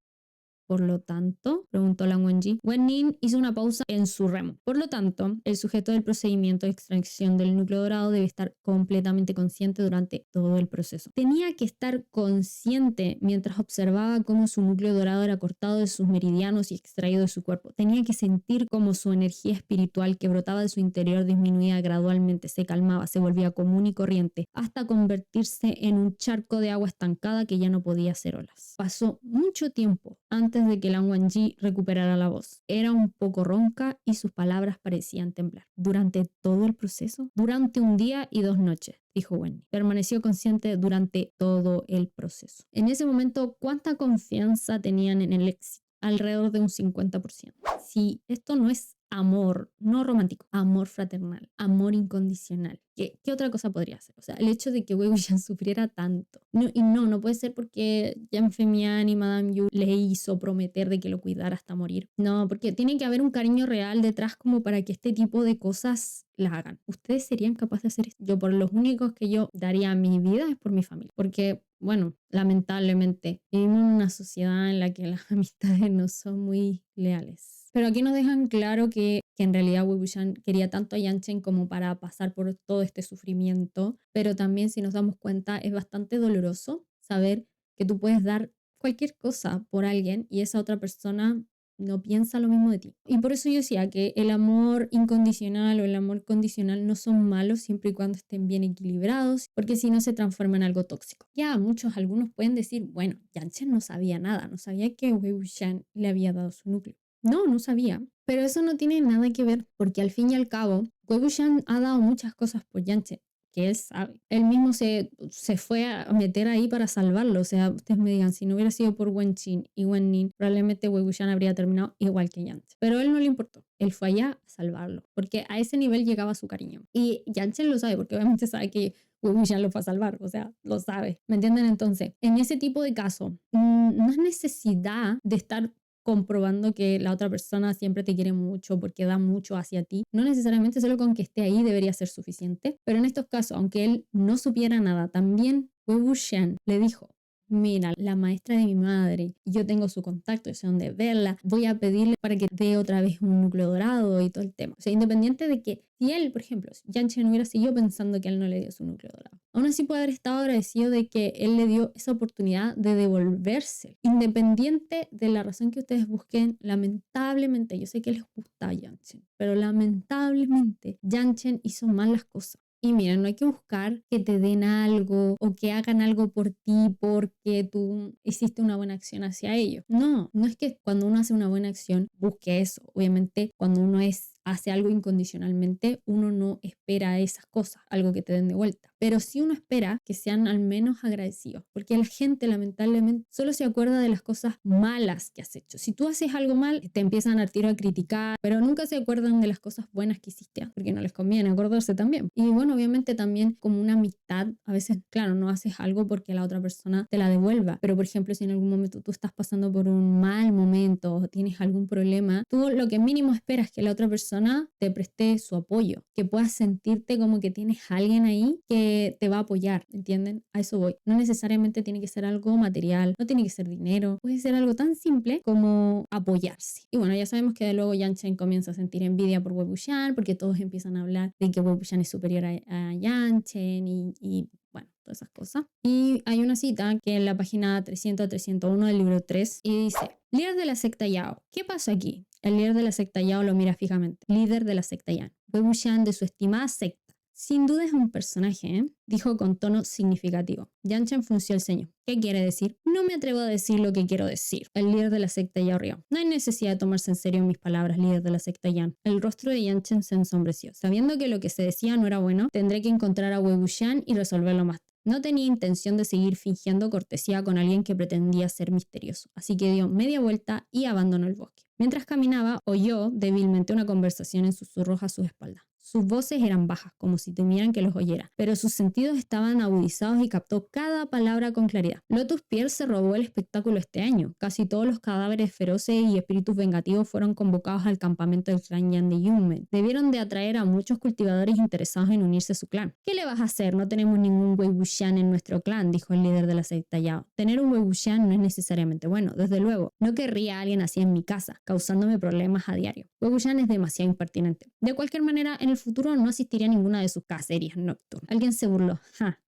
Por lo tanto, preguntó Lan Wangji, Wen Nin hizo una pausa en su remo. Por lo tanto, el sujeto del procedimiento de extracción del núcleo dorado debe estar completamente consciente durante todo el proceso. Tenía que estar consciente mientras observaba cómo su núcleo dorado era cortado de sus meridianos y extraído de su cuerpo. Tenía que sentir cómo su energía espiritual que brotaba de su interior disminuía gradualmente, se calmaba, se volvía común y corriente, hasta convertirse en un charco de agua estancada que ya no podía hacer olas. Pasó mucho tiempo antes de que Lan Wangji recuperara la voz. Era un poco ronca y sus palabras parecían temblar. Durante todo el proceso, durante un día y 2 noches, dijo Wendy. Permaneció consciente durante todo el proceso. En ese momento, ¿cuánta confianza tenían en el éxito? Alrededor de un 50%. Si esto no es amor, no romántico, amor fraternal, amor incondicional, ¿qué otra cosa podría ser? O sea, el hecho de que Wei Wuxian sufriera tanto. No puede ser porque Jiang Fengmian y Madame Yu le hizo prometer de que lo cuidara hasta morir. No, porque tiene que haber un cariño real detrás como para que este tipo de cosas las hagan. ¿Ustedes serían capaces de hacer esto? Yo por los únicos que yo daría mi vida es por mi familia. Porque, bueno, lamentablemente vivimos en una sociedad en la que las amistades no son muy leales. Pero aquí nos dejan claro que en realidad Wei Wuxian quería tanto a Yanchen como para pasar por todo este sufrimiento, pero también si nos damos cuenta es bastante doloroso saber que tú puedes dar cualquier cosa por alguien y esa otra persona no piensa lo mismo de ti. Y por eso yo decía que el amor incondicional o el amor condicional no son malos siempre y cuando estén bien equilibrados, porque si no se transforma en algo tóxico. Ya algunos pueden decir, bueno, Yanchen no sabía nada, no sabía que Wei Wuxian le había dado su núcleo. No sabía. Pero eso no tiene nada que ver porque al fin y al cabo, Wei Wuxian ha dado muchas cosas por Yanchen, que él sabe. Él mismo se fue a meter ahí para salvarlo. O sea, ustedes me digan, si no hubiera sido por Wen Qin y Wen Nin, probablemente Wei Wuxian habría terminado igual que Yanchen. Pero a él no le importó. Él fue allá a salvarlo, porque a ese nivel llegaba su cariño. Y Yanchen lo sabe, porque obviamente sabe que Wei Wuxian lo fue a salvar, o sea, lo sabe. ¿Me entienden? Entonces, en ese tipo de caso, no es necesidad de estar comprobando que la otra persona siempre te quiere mucho porque da mucho hacia ti. No necesariamente solo con que esté ahí debería ser suficiente, pero en estos casos, aunque él no supiera nada, también Wei Wuxian le dijo, mira, la maestra de mi madre, yo tengo su contacto, yo sé dónde verla, voy a pedirle para que dé otra vez un núcleo dorado y todo el tema. O sea, independiente de que si él, por ejemplo, Yanchen hubiera seguido pensando que él no le dio su núcleo dorado, aún así puede haber estado agradecido de que él le dio esa oportunidad de devolverse. Independiente de la razón que ustedes busquen, lamentablemente, yo sé que les gusta a Yanchen, pero lamentablemente Yanchen hizo mal las cosas. Y mira, no hay que buscar que te den algo o que hagan algo por ti porque tú hiciste una buena acción hacia ellos. No es que cuando uno hace una buena acción busque eso. Obviamente, cuando uno hace algo incondicionalmente, uno no espera esas cosas, algo que te den de vuelta. pero sí uno espera que sean al menos agradecidos, porque la gente lamentablemente solo se acuerda de las cosas malas que has hecho. Si tú haces algo mal, te empiezan al tiro a criticar, pero nunca se acuerdan de las cosas buenas que hiciste, porque no les conviene acordarse también. Y bueno, obviamente también como una amistad, a veces, claro, no haces algo porque la otra persona te la devuelva, pero por ejemplo, si en algún momento tú estás pasando por un mal momento o tienes algún problema, tú lo que mínimo esperas es que la otra persona te preste su apoyo, que puedas sentirte como que tienes a alguien ahí que te va a apoyar, ¿entienden? A eso voy. No necesariamente tiene que ser algo material, no tiene que ser dinero, puede ser algo tan simple como apoyarse. Y bueno, ya sabemos que de luego Yanchen comienza a sentir envidia por Wei Wuxian, porque todos empiezan a hablar de que Wei Wuxian es superior a Yanchen y bueno, todas esas cosas. Y hay una cita que en la página 300 a 301 del libro 3 y dice: líder de la secta Yao, ¿qué pasa aquí? El líder de la secta Yao lo mira fijamente. Líder de la secta Yan, Wei Wuxian de su estimada secta. Sin duda es un personaje, ¿eh? Dijo con tono significativo. Yanchen frunció el ceño. ¿Qué quiere decir? No me atrevo a decir lo que quiero decir. El líder de la secta Yao rió. No hay necesidad de tomarse en serio mis palabras, líder de la secta Yan. El rostro de Yanchen se ensombreció. Sabiendo que lo que se decía no era bueno, tendré que encontrar a Wei Wuxian y resolverlo más tarde. No tenía intención de seguir fingiendo cortesía con alguien que pretendía ser misterioso, así que dio media vuelta y abandonó el bosque. Mientras caminaba, oyó débilmente una conversación en susurros a su espalda. Sus voces eran bajas, como si temieran que los oyera, pero sus sentidos estaban agudizados y captó cada palabra con claridad. Lotus Pierre se robó el espectáculo este año. Casi todos los cadáveres feroces y espíritus vengativos fueron convocados al campamento del clan Yan de Yunmen. Debieron de atraer a muchos cultivadores interesados en unirse a su clan. ¿Qué le vas a hacer? No tenemos ningún Wei Wuxian en nuestro clan, dijo el líder de la secta Yao. Tener un Wei Wuxian no es necesariamente bueno, desde luego. No querría a alguien así en mi casa, causándome problemas a diario. Wei Wuxian es demasiado impertinente. De cualquier manera, en el futuro no asistiría a ninguna de sus cacerías nocturnas. Alguien se burló.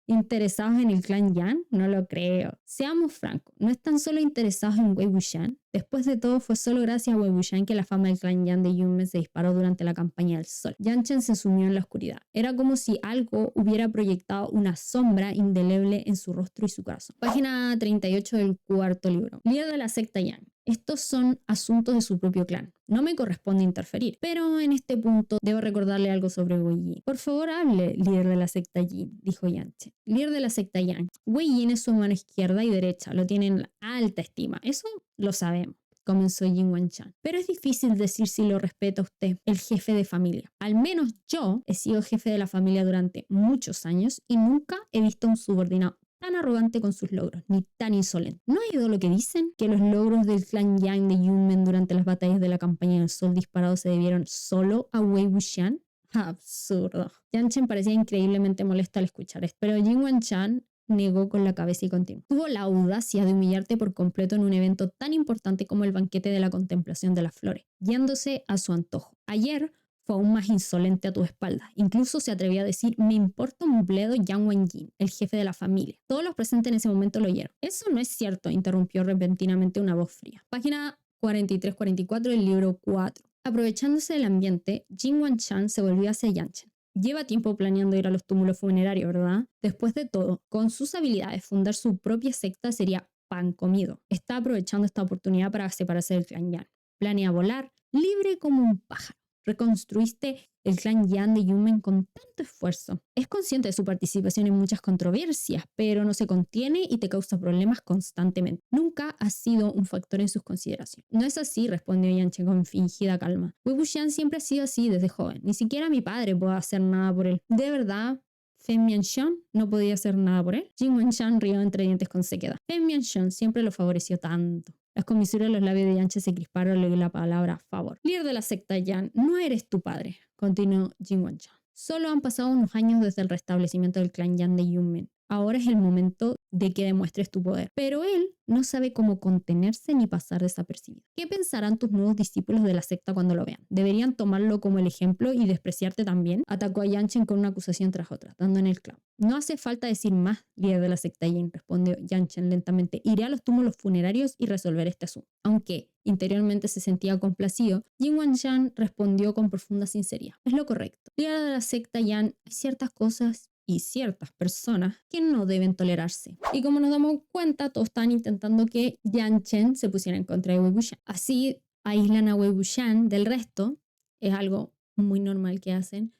¿Interesados en el clan Yan? No lo creo. Seamos francos, no están solo interesados en Wei Wuxian. Después de todo, fue solo gracias a Wei Wuxian que la fama del clan Yan de Yunmen se disparó durante la campaña del sol. Yanchen se sumió en la oscuridad. Era como si algo hubiera proyectado una sombra indeleble en su rostro y su corazón. Página 38 del cuarto libro. Líder de la secta Yan. Estos son asuntos de su propio clan. No me corresponde interferir, pero en este punto debo recordarle algo sobre Wei Yin. Por favor, hable, líder de la secta Yin, dijo Yanchen. Líder de la secta Yang. Wei Yin es su mano izquierda y derecha, lo tienen en alta estima. Eso lo sabemos, comenzó Jin Wenchan. Pero es difícil decir si lo respeta usted, el jefe de familia. Al menos yo he sido jefe de la familia durante muchos años y nunca he visto a un subordinado tan arrogante con sus logros, ni tan insolente. ¿No ha oído lo que dicen? Que los logros del clan Yang de Yunmen durante las batallas de la campaña del Sol disparado se debieron solo a Wei Wuxian. Absurdo. Yanchen parecía increíblemente molesta al escuchar esto, pero Jin Wenchan negó con la cabeza y continuó. Tuvo la audacia de humillarte por completo en un evento tan importante como el banquete de la contemplación de las flores, guiándose a su antojo. Ayer fue aún más insolente a tu espalda. Incluso se atrevía a decir: me importa un bledo Yang Wenjin, el jefe de la familia. Todos los presentes en ese momento lo oyeron. Eso no es cierto, interrumpió repentinamente una voz fría. Página 43-44 del libro 4. Aprovechándose del ambiente, Jin Wenchan se volvió hacia Yanchen. Lleva tiempo planeando ir a los túmulos funerarios, ¿verdad? Después de todo, con sus habilidades, fundar su propia secta sería pan comido. Está aprovechando esta oportunidad para separarse del clan Yan. Planea volar libre como un pájaro. Reconstruiste el clan Yan de Yunmen con tanto esfuerzo. Es consciente de su participación en muchas controversias, pero no se contiene y te causa problemas constantemente. Nunca ha sido un factor en sus consideraciones. No es así, respondió Yanchen con fingida calma. Wei Wuxian siempre ha sido así desde joven. Ni siquiera mi padre puede hacer nada por él. ¿De verdad? Feng Mianxiang no podía hacer nada por él. Jin Wenchan rió entre dientes con sequedad. Feng Mianxiang siempre lo favoreció tanto. Las comisuras de los labios de Yanchen se crisparon al oír la palabra favor. Líder de la secta Yan, no eres tu padre, continuó Jin Wenchan. Solo han pasado unos años desde el restablecimiento del clan Yan de Yunmen. Ahora es el momento de que demuestres tu poder. Pero él no sabe cómo contenerse ni pasar desapercibido. ¿Qué pensarán tus nuevos discípulos de la secta cuando lo vean? ¿Deberían tomarlo como el ejemplo y despreciarte también? Atacó a Yanchen con una acusación tras otra, dando en el clavo. No hace falta decir más, líder de la secta Yin, respondió Yanchen lentamente. Iré a los túmulos funerarios y resolver este asunto. Aunque interiormente se sentía complacido, Jin Wenchan respondió con profunda sinceridad. Es lo correcto. Líder de la secta Yan, hay ciertas cosas y ciertas personas que no deben tolerarse. Y como nos damos cuenta, todos están intentando que Yanchen se pusiera en contra de Wei Wuxian. Así aíslan a Wei Wuxian del resto, es algo muy normal que hacen,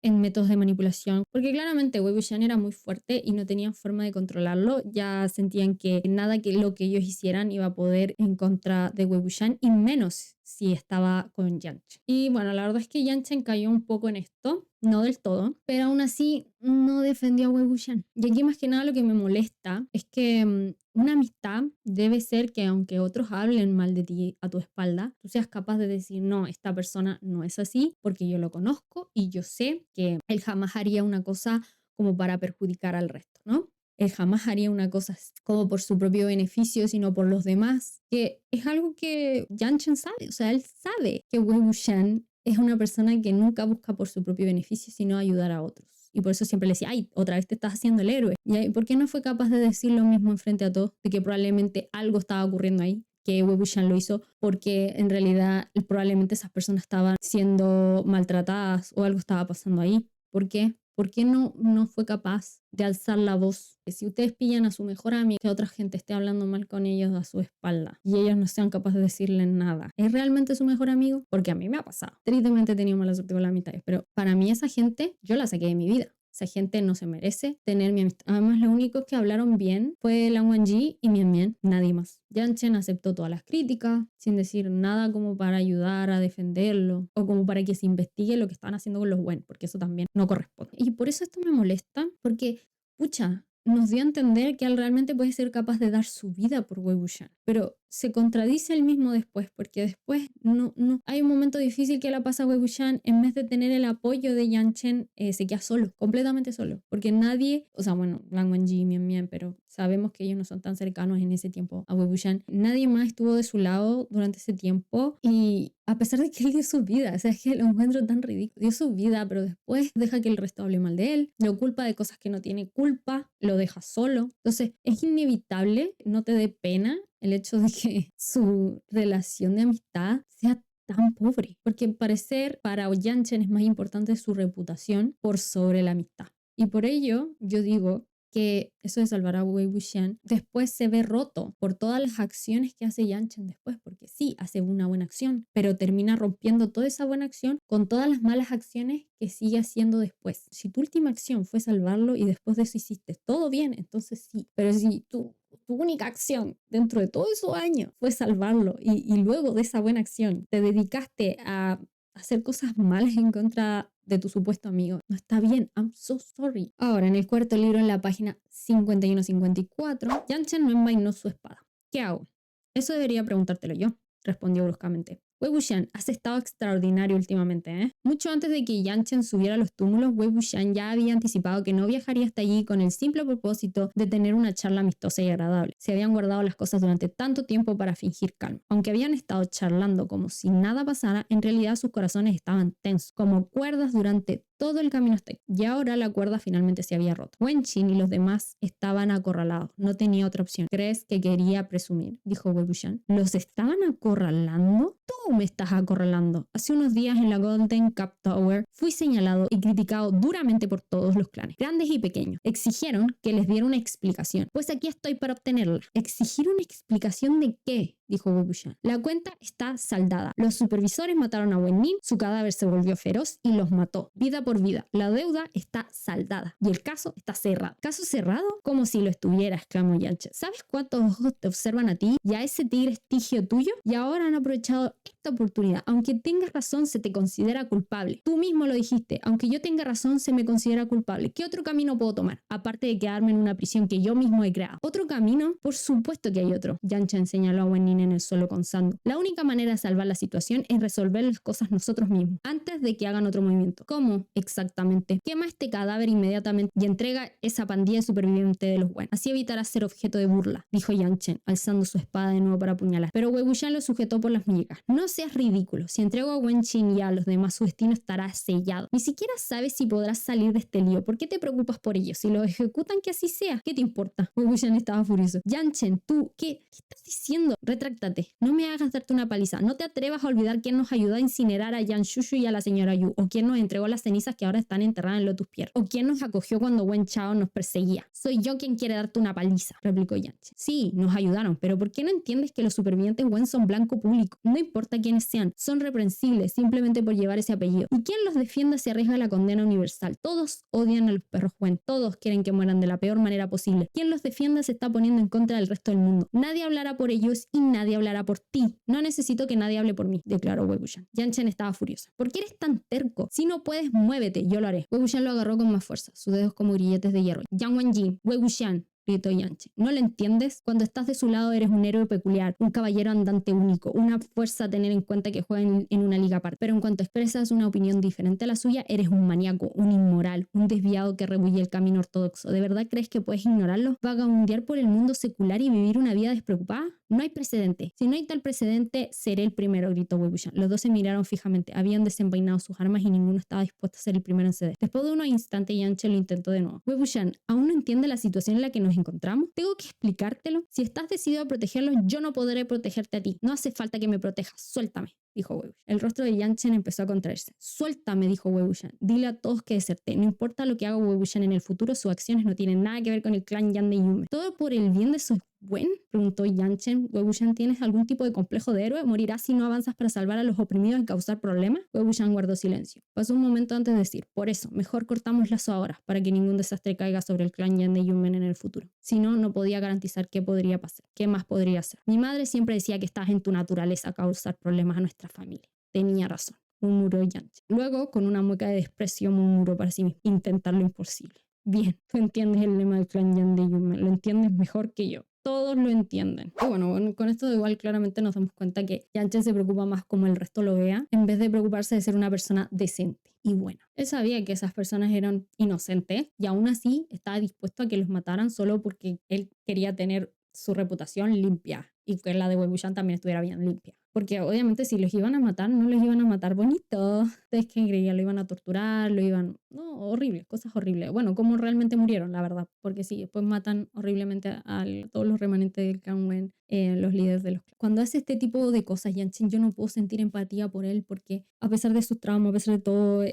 en métodos de manipulación, porque claramente Wei Wuxian era muy fuerte y no tenían forma de controlarlo. Ya sentían que nada que lo que ellos hicieran iba a poder en contra de Wei Wuxian, y menos si estaba con Yanchen. Y bueno, la verdad es que Yanchen cayó un poco en esto, no del todo, pero aún así no defendió a Wei Wuxian. Y aquí más que nada lo que me molesta es que una amistad debe ser que aunque otros hablen mal de ti a tu espalda, tú seas capaz de decir, no, esta persona no es así porque yo lo conozco y yo sé que él jamás haría una cosa como para perjudicar al resto, ¿no? Él jamás haría una cosa como por su propio beneficio, sino por los demás, que es algo que Yanchen sabe. O sea, él sabe que Wei Wuxian es una persona que nunca busca por su propio beneficio, sino ayudar a otros. Y por eso siempre le decía, ay, otra vez te estás haciendo el héroe. ¿Y por qué no fue capaz de decir lo mismo enfrente a todos? De que probablemente algo estaba ocurriendo ahí, que Wei Wuxian lo hizo porque en realidad probablemente esas personas estaban siendo maltratadas o algo estaba pasando ahí. ¿Por qué? ¿Por qué no fue capaz de alzar la voz? Que si ustedes pillan a su mejor amigo, que otra gente esté hablando mal con ellos a su espalda y ellos no sean capaces de decirle nada, ¿es realmente su mejor amigo? Porque a mí me ha pasado. Tristemente he tenido mala suerte con la amistad, pero para mí esa gente, yo la saqué de mi vida. Esa gente no se merece tener mi amistad. Además, lo único que hablaron bien fue Lan Wangji y Mian Mian, nadie más. Yanchen aceptó todas las críticas sin decir nada como para ayudar a defenderlo o como para que se investigue lo que están haciendo con los Wen, porque eso también no corresponde. Y por eso esto me molesta, porque, pucha, nos dio a entender que él realmente puede ser capaz de dar su vida por Wei Wuxian. Pero se contradice él mismo después, porque después no hay un momento difícil que la pasa Wei Wuxian, en vez de tener el apoyo de Yanchen, se queda solo, completamente solo, porque nadie, o sea, bueno, Lan Wangji y Mian Mian, pero sabemos que ellos no son tan cercanos en ese tiempo a Wei Wuxian, nadie más estuvo de su lado durante ese tiempo, y a pesar de que él dio su vida, o sea, es que lo encuentro tan ridículo, dio su vida, pero después deja que el resto hable mal de él, lo culpa de cosas que no tiene culpa, lo deja solo. Entonces es inevitable, no te dé pena el hecho de que su relación de amistad sea tan pobre, porque al parecer para Yanchen es más importante su reputación por sobre la amistad. Y por ello yo digo que eso de salvar a Wei Wuxian después se ve roto por todas las acciones que hace Yanchen después, porque sí, hace una buena acción, pero termina rompiendo toda esa buena acción con todas las malas acciones que sigue haciendo después. Si tu última acción fue salvarlo y después de eso hiciste todo bien, entonces sí, pero si tu única acción dentro de todos esos años fue salvarlo y luego de esa buena acción te dedicaste a hacer cosas malas en contra de tu supuesto amigo, no está bien. I'm so sorry. Ahora, en el cuarto libro, en la página 51-54, Yanchen no envainó su espada. ¿Qué hago? Eso debería preguntártelo yo, respondió bruscamente. Wei Wuxian, has estado extraordinario últimamente, ¿eh? Mucho antes de que Yanchen subiera a los túmulos, Wei Wuxian ya había anticipado que no viajaría hasta allí con el simple propósito de tener una charla amistosa y agradable. Se habían guardado las cosas durante tanto tiempo para fingir calma. Aunque habían estado charlando como si nada pasara, en realidad sus corazones estaban tensos, como cuerdas durante todo el camino hasta ahí. Y ahora la cuerda finalmente se había roto. Wen Qin y los demás estaban acorralados. No tenía otra opción. ¿Crees que quería presumir?, dijo Wei Wuxian. ¿Los estaban acorralando? Tú me estás acorralando. Hace unos días en la Golden Cap Tower fui señalado y criticado duramente por todos los clanes, grandes y pequeños. Exigieron que les diera una explicación. Pues aquí estoy para obtenerla. ¿Exigir una explicación de qué?, dijo Wei Wuxian. La cuenta está saldada. Los supervisores mataron a Wen Nin, su cadáver se volvió feroz y los mató, vida por vida. La deuda está saldada y el caso está cerrado. ¿Caso cerrado? Como si lo estuviera, exclamó Yanchen. ¿Sabes cuántos ojos te observan a ti y a ese tigre estigio tuyo? Y ahora han aprovechado esta oportunidad. Aunque tengas razón, se te considera culpable. Tú mismo lo dijiste. Aunque yo tenga razón, se me considera culpable. ¿Qué otro camino puedo tomar? Aparte de quedarme en una prisión que yo mismo he creado. ¿Otro camino? Por supuesto que hay otro. Yanchen señaló a Wen Nin en el suelo con Sandu. La única manera de salvar la situación es resolver las cosas nosotros mismos, antes de que hagan otro movimiento. ¿Cómo? Exactamente. Quema este cadáver inmediatamente y entrega esa pandilla de supervivientes de los Wen. Así evitarás ser objeto de burla, dijo Yanchen, alzando su espada de nuevo para apuñalar. Pero Wei Wuxian lo sujetó por las muñecas. No seas ridículo. Si entrego a Wen Qin y a los demás, su destino estará sellado. Ni siquiera sabes si podrás salir de este lío. ¿Por qué te preocupas por ellos? Si lo ejecutan, que así sea. ¿Qué te importa? Wei Wuxian estaba furioso. Yanchen, tú, ¿qué estás diciendo? Retráctate. No me hagas darte una paliza. No te atrevas a olvidar quién nos ayudó a incinerar a Yan Shushu y a la señora Yu, o quién nos entregó las cenizas que ahora están enterradas en Lotus Pier, o quién nos acogió cuando Wen Chao nos perseguía. Soy yo quien quiere darte una paliza, replicó Yanchen. Sí, nos ayudaron, pero ¿por qué no entiendes que los supervivientes Wen son blanco público? No importa quién quienes sean, son reprensibles simplemente por llevar ese apellido. Y quien los defienda se arriesga a la condena universal. Todos odian a los perros Gwen, todos quieren que mueran de la peor manera posible. Quien los defienda se está poniendo en contra del resto del mundo. Nadie hablará por ellos y nadie hablará por ti. No necesito que nadie hable por mí, declaró Wei Wuxian. Yan Chen estaba furiosa. ¿Por qué eres tan terco? Si no puedes, muévete, yo lo haré. Wei Wuxian lo agarró con más fuerza, sus dedos como grilletes de hierro. Yang Wenji, Wei Wuxian, gritó Yan Chen. ¿No lo entiendes? Cuando estás de su lado eres un héroe peculiar, un caballero andante único, una fuerza a tener en cuenta que juega en una liga aparte. Pero en cuanto expresas una opinión diferente a la suya, eres un maníaco, un inmoral, un desviado que rebulle el camino ortodoxo. ¿De verdad crees que puedes ignorarlo? ¿Vagabundear por el mundo secular y vivir una vida despreocupada? No hay precedente. Si no hay tal precedente, seré el primero, gritó Wei Wuxian. Los dos se miraron fijamente. Habían desenvainado sus armas y ninguno estaba dispuesto a ser el primero en ceder. Después de unos instantes, Yan Chen lo intentó de nuevo. Wei Wuxian, ¿aún no entiende la situación en la que nos encontramos? ¿Tengo que explicártelo? Si estás decidido a protegerlos, yo no podré protegerte a ti. No hace falta que me protejas. Suéltame, dijo Wei Wuxian. El rostro de Yan Chen empezó a contraerse. Suéltame, dijo Wei Wuxian. Dile a todos que deserté. No importa lo que haga Wei Wuxian en el futuro, sus acciones no tienen nada que ver con el clan Yan de Yume. ¿Todo por el bien de sus Gwen? Preguntó Yan Chen. Wei Wuxian, ¿tienes algún tipo de complejo de héroe? ¿Morirás si no avanzas para salvar a los oprimidos y causar problemas? Wei Wuxian guardó silencio. Pasó un momento antes de decir, por eso, mejor cortamos lazo ahora, para que ningún desastre caiga sobre el clan Yan de Yumen en el futuro. Si no, no podía garantizar qué podría pasar, qué más podría hacer. Mi madre siempre decía que estás en tu naturaleza causar problemas a nuestra familia. Tenía razón, murmuró Yan Chen. Luego, con una mueca de desprecio, murmuró para sí mismo, intentar lo imposible. Bien, tú entiendes el lema del clan Yan de Yumen, lo entiendes mejor que yo. Todos lo entienden. Y bueno, con esto igual claramente nos damos cuenta que Yan Chen se preocupa más como el resto lo vea, en vez de preocuparse de ser una persona decente y buena. Él sabía que esas personas eran inocentes y aún así estaba dispuesto a que los mataran solo porque él quería tener su reputación limpia y que la de Wei Wuxian también estuviera bien limpia. Porque obviamente si los iban a matar, no los iban a matar bonito. Ustedes que creían, lo iban a torturar, lo iban... No, horribles, cosas horribles. Bueno, como realmente murieron, la verdad. Porque sí, después matan horriblemente a todos los remanentes del clan Wen, los líderes de los clanes. Cuando hace este tipo de cosas, Yan Chen, yo no puedo sentir empatía por él porque a pesar de sus traumas, a pesar de todo,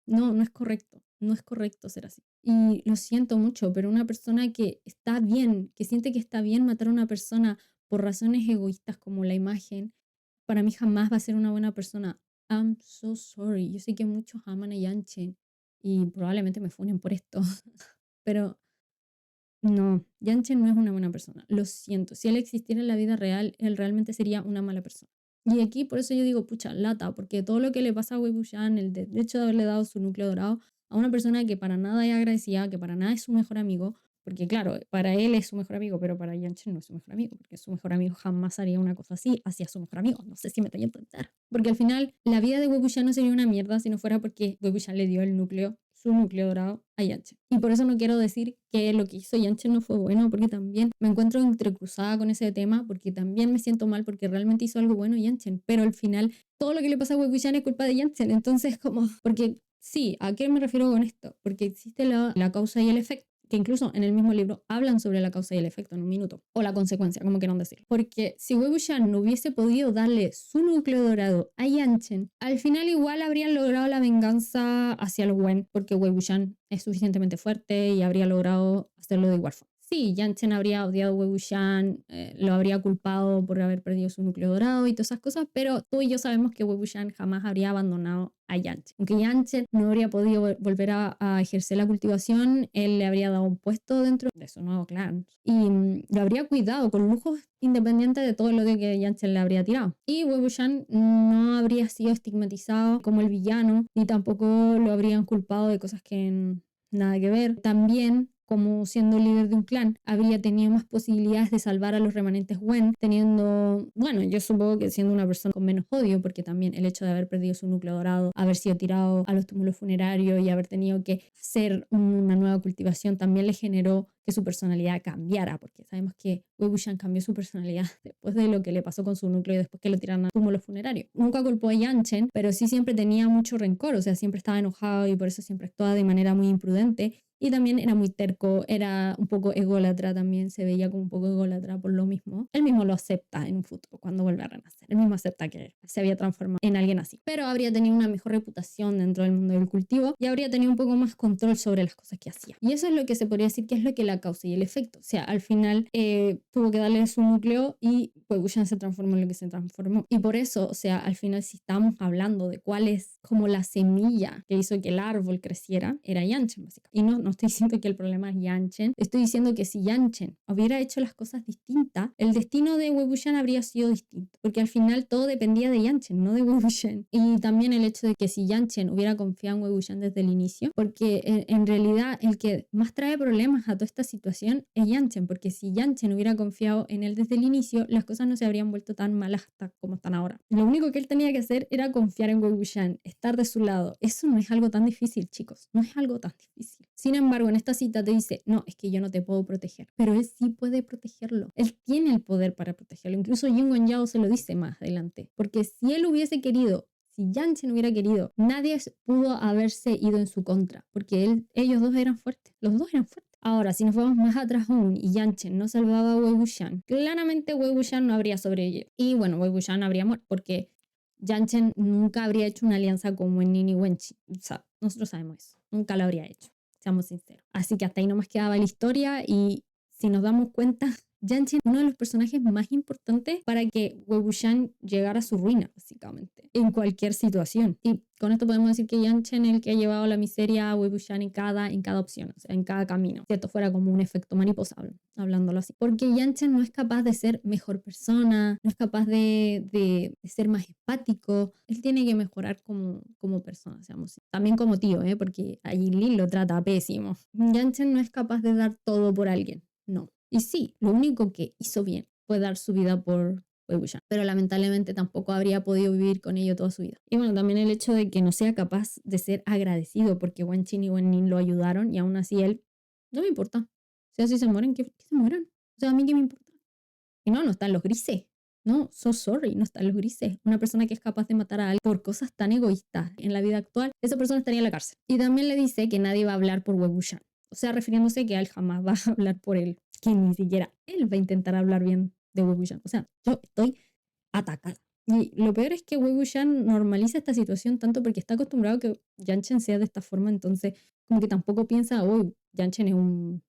no es correcto. No es correcto ser así. Y lo siento mucho, pero una persona que está bien, que siente que está bien matar a una persona por razones egoístas como la imagen, para mí jamás va a ser una buena persona. I'm so sorry. Yo sé que muchos aman a Yan Chen y probablemente me funen por esto, pero no, Yan Chen no es una buena persona. Lo siento. Si él existiera en la vida real, él realmente sería una mala persona. Y aquí por eso yo digo, pucha, lata, porque todo lo que le pasa a Wei Wuxian, el hecho de haberle dado su núcleo dorado a una persona que para nada es agradecida, que para nada es su mejor amigo, porque claro, para él es su mejor amigo, pero para Yan Chen no es su mejor amigo, porque su mejor amigo jamás haría una cosa así hacia su mejor amigo. No sé si me estoy a entender. Porque al final, la vida de Wei Wuxian no sería una mierda si no fuera porque Wei Wuxian le dio su núcleo dorado a Yan Chen. Y por eso no quiero decir que lo que hizo Yan Chen no fue bueno, porque también me encuentro entrecruzada con ese tema, porque también me siento mal porque realmente hizo algo bueno Yan Chen, pero al final todo lo que le pasa a Wei Wuxian es culpa de Yan Chen. Entonces, como, porque sí, ¿a qué me refiero con esto? Porque existe la causa y el efecto, que incluso en el mismo libro hablan sobre la causa y el efecto en un minuto, o la consecuencia, como quieran decir. Porque si Wei Wuxian no hubiese podido darle su núcleo dorado a Yan Chen, al final igual habrían logrado la venganza hacia los Wen, porque Wei Wuxian es suficientemente fuerte y habría logrado hacerlo de igual forma. Sí, Yan Chen habría odiado a Wei Wuxian, lo habría culpado por haber perdido su núcleo dorado y todas esas cosas, pero tú y yo sabemos que Wei Wuxian jamás habría abandonado a Yan Chen. Aunque Yan Chen no habría podido volver a ejercer la cultivación, él le habría dado un puesto dentro de su nuevo clan y lo habría cuidado con lujos independiente de todo el odio que Yan Chen le habría tirado. Y Wei Wuxian no habría sido estigmatizado como el villano, ni tampoco lo habrían culpado de cosas que nada que ver. También, como siendo líder de un clan, habría tenido más posibilidades de salvar a los remanentes Wen, teniendo, bueno, yo supongo que siendo una persona con menos odio, porque también el hecho de haber perdido su núcleo dorado, haber sido tirado a los túmulos funerarios y haber tenido que hacer una nueva cultivación también le generó que su personalidad cambiara, porque sabemos que Wei Wuxian cambió su personalidad después de lo que le pasó con su núcleo y después que lo tiraron a túmulos funerarios. Nunca culpó a Yan Chen, pero sí siempre tenía mucho rencor, o sea, siempre estaba enojado y por eso siempre actuaba de manera muy imprudente. y también era muy terco, era un poco ególatra también, se veía como un poco ególatra por lo mismo. Él mismo lo acepta en un futuro, cuando vuelve a renacer. Él mismo acepta que se había transformado en alguien así. Pero habría tenido una mejor reputación dentro del mundo del cultivo y habría tenido un poco más control sobre las cosas que hacía. Y eso es lo que se podría decir que es lo que la causa y el efecto. O sea, al final tuvo que darle su núcleo y pues Wushan se transformó en lo que se transformó. Y por eso, o sea, al final si estamos hablando de cuál es como la semilla que hizo que el árbol creciera, era Yanchen, básicamente. Y no estoy diciendo que el problema es Yanchen, estoy diciendo que si Yanchen hubiera hecho las cosas distintas, el destino de Wei Wuxian habría sido distinto, porque al final todo dependía de Yanchen, no de Wei Wuxian. Y también el hecho de que si Yanchen hubiera confiado en Wei Wuxian desde el inicio, porque en realidad el que más trae problemas a toda esta situación es Yanchen, porque si Yanchen hubiera confiado en él desde el inicio, las cosas no se habrían vuelto tan malas hasta como están ahora. Lo único que él tenía que hacer era confiar en Wei Wuxian, estar de su lado. Eso no es algo tan difícil, chicos, no es algo tan difícil. Sin embargo, en esta cita te dice, no, es que yo no te puedo proteger, pero él sí puede protegerlo. Él tiene el poder para protegerlo. Incluso Yin Wenjao se lo dice más adelante, porque si él hubiese querido, si Yanchen hubiera querido, nadie pudo haberse ido en su contra, porque ellos dos eran fuertes, los dos eran fuertes. Ahora, si nos vamos más atrás aún y Yanchen no salvaba a Wei Wuxian, claramente Wei Wuxian no habría sobrevivido. Y bueno, Wei Wuxian habría muerto, porque Yanchen nunca habría hecho una alianza con Wen Nin y Wen Qi. O sea, nosotros sabemos eso, nunca lo habría hecho, seamos sinceros. Así que hasta ahí nomás quedaba la historia y si nos damos cuenta, Yanchen es uno de los personajes más importantes para que Wei Wuxian llegara a su ruina, básicamente, en cualquier situación. Y con esto podemos decir que Yanchen es el que ha llevado la miseria a Wei Wuxian en cada opción, o sea, en cada camino. Si esto fuera como un efecto mariposa, hablándolo así. Porque Yanchen no es capaz de ser mejor persona, no es capaz de ser más empático. Él tiene que mejorar como persona, seamos. También como tío, porque a Lin lo trata pésimo. Yanchen no es capaz de dar todo por alguien, no. Y sí, lo único que hizo bien fue dar su vida por Wei Wuxian, pero lamentablemente tampoco habría podido vivir con ello toda su vida. Y bueno, también el hecho de que no sea capaz de ser agradecido porque Wen Qin y Wen Nin lo ayudaron y aún así él, no me importa. O sea, si se mueren, que se mueran. O sea, a mí qué me importa. Y no están los grises. No, so sorry, no están los grises. Una persona que es capaz de matar a alguien por cosas tan egoístas en la vida actual, esa persona estaría en la cárcel. Y también le dice que nadie va a hablar por Wei Wuxian. O sea, refiriéndose que él jamás va a hablar por él, que ni siquiera él va a intentar hablar bien de Wei Wuxian. O sea, yo estoy atacada. Y lo peor es que Wei Wuxian normaliza esta situación tanto porque está acostumbrado a que Yanchen sea de esta forma, entonces como que tampoco piensa, uy, Yanchen es un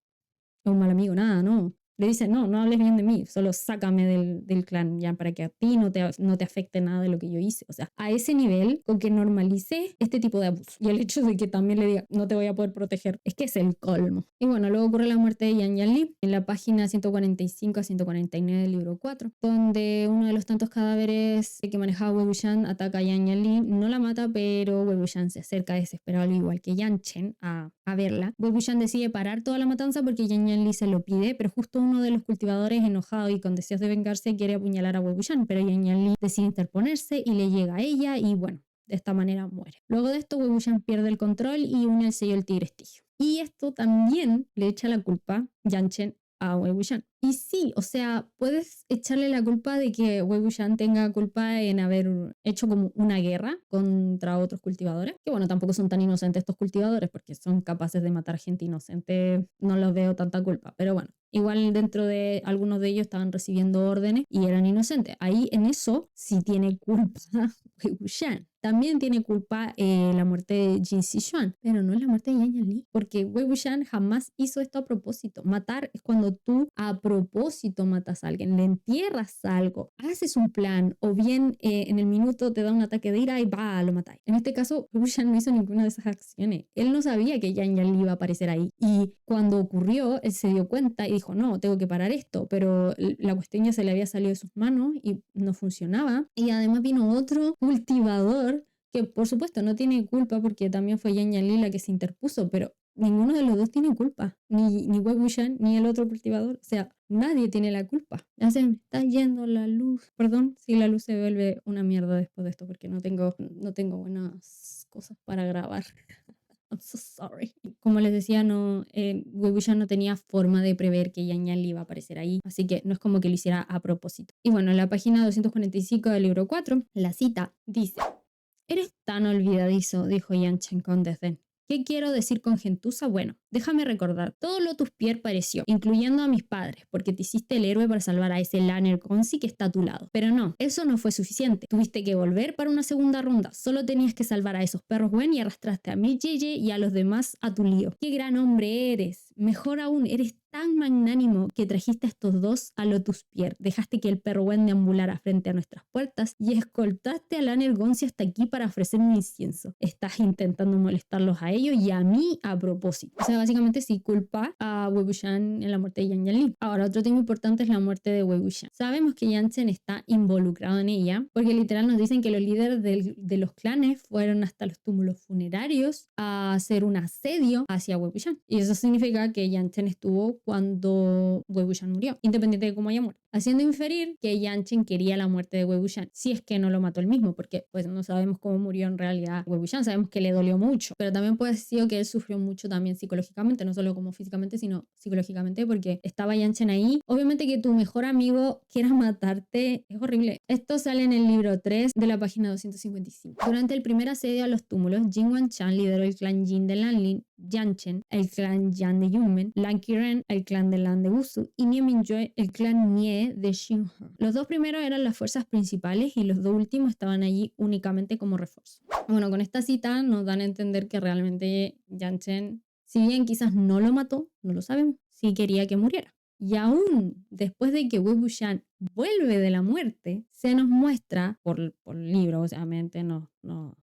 mal amigo, nada, no. Le dice, no hables bien de mí, solo sácame del clan ya para que a ti no te afecte nada de lo que yo hice. O sea, a ese nivel, con que normalice este tipo de abuso. Y el hecho de que también le diga, no te voy a poder proteger, es que es el colmo. Y bueno, luego ocurre la muerte de Yan Yanli en la página 145 a 149 del libro 4, donde uno de los tantos cadáveres que manejaba Wei Wuxian ataca a Yan Yanli, no la mata, pero Wei Wuxian se acerca desesperado, al igual que Yanchen, a verla. Wei Wuxian decide parar toda la matanza porque Yan Yanli se lo pide, pero justo uno de los cultivadores, enojado y con deseos de vengarse, quiere apuñalar a Wei Wuxian, pero Yan Yanli decide interponerse y le llega a ella y bueno, de esta manera muere. Luego de esto, Wei Wuxian pierde el control y une el sello del tigre estigio. Y esto también le echa la culpa Yanchen a Wei Wuxian. Y sí, o sea, puedes echarle la culpa de que Wei Wuxian tenga culpa en haber hecho como una guerra contra otros cultivadores, que bueno, tampoco son tan inocentes estos cultivadores porque son capaces de matar gente inocente, no los veo tanta culpa, pero bueno, igual dentro de algunos de ellos estaban recibiendo órdenes y eran inocentes. Ahí en eso sí tiene culpa Wei Wuxian. También tiene culpa la muerte de Jin Zixuan, pero no es la muerte de Yan Yanli, porque Wei Wuxian jamás hizo esto a propósito. Matar es cuando tú a propósito matas a alguien, le entierras algo, haces un plan, o bien en el minuto te da un ataque de ira y va, lo matáis. En este caso, Wei Wuxian no hizo ninguna de esas acciones. Él no sabía que Yan Yanli iba a aparecer ahí. Y cuando ocurrió, él se dio cuenta y dijo, no, tengo que parar esto, pero la cuestión ya se le había salido de sus manos y no funcionaba. Y además vino otro cultivador que por supuesto no tiene culpa porque también fue Yan Yanli la que se interpuso, pero ninguno de los dos tiene culpa, ni Wei Wuxian ni el otro cultivador, o sea, nadie tiene la culpa. Ya se me está yendo la luz, perdón si la luz se vuelve una mierda después de esto porque no tengo buenas cosas para grabar. I'm so sorry. Como les decía, Wei Wuxian no tenía forma de prever que Yan Yanli iba a aparecer ahí, así que no es como que lo hiciera a propósito. Y bueno, en la página 245 del libro 4, la cita dice: eres tan olvidadizo, dijo Yanchen con desdén. ¿Qué quiero decir con gentuza? Bueno, déjame recordar, todo lo tus pies pareció, incluyendo a mis padres, porque te hiciste el héroe para salvar a ese Lanner Gonzi que está a tu lado. Pero no, eso no fue suficiente. Tuviste que volver para una segunda ronda. Solo tenías que salvar a esos perros Gwen y arrastraste a mi JJ y a los demás a tu lío. ¡Qué gran hombre eres! Mejor aún, eres tan magnánimo que trajiste a estos dos a Lotus Pier. Dejaste que el perro Gwen deambulara frente a nuestras puertas y escoltaste a Lanner Gonzi hasta aquí para ofrecer un incienso. Estás intentando molestarlos a ellos y a mí a propósito. O sea, básicamente sí culpa a Wei Wuxian en la muerte de Yang Yanli. Ahora, otro tema importante es la muerte de Wei Wuxian. Sabemos que Yang Chen está involucrado en ella porque literal nos dicen que los líderes de los clanes fueron hasta los túmulos funerarios a hacer un asedio hacia Wei Wuxian. Y eso significa que Yang Chen estuvo cuando Wei Wuxian murió, independiente de cómo haya muerto, haciendo inferir que Yang Chen quería la muerte de Wei Wuxian, si es que no lo mató él mismo, porque pues no sabemos cómo murió en realidad Wei Wuxian, sabemos que le dolió mucho, pero también puede ser que él sufrió mucho también psicológicamente, no solo como físicamente, sino psicológicamente, porque estaba Yang Chen ahí. Obviamente que tu mejor amigo quiera matarte es horrible. Esto sale en el libro 3 de la página 255. Durante el primer asedio a los túmulos, Jin Wanchang lideró el clan Jin de Lanlin, Yang Chen, el clan Yan de Yunmen, Lan Qiren, el clan de Lan de Wusu, y Nie Mingyue, el clan Nie de Xinhe. Los dos primeros eran las fuerzas principales y los dos últimos estaban allí únicamente como refuerzo. Bueno, con esta cita nos dan a entender que realmente Yang Chen, si bien quizás no lo mató, no lo sabemos, sí quería que muriera. Y aún después de que Wei Wuxian vuelve de la muerte, se nos muestra por el libro, obviamente no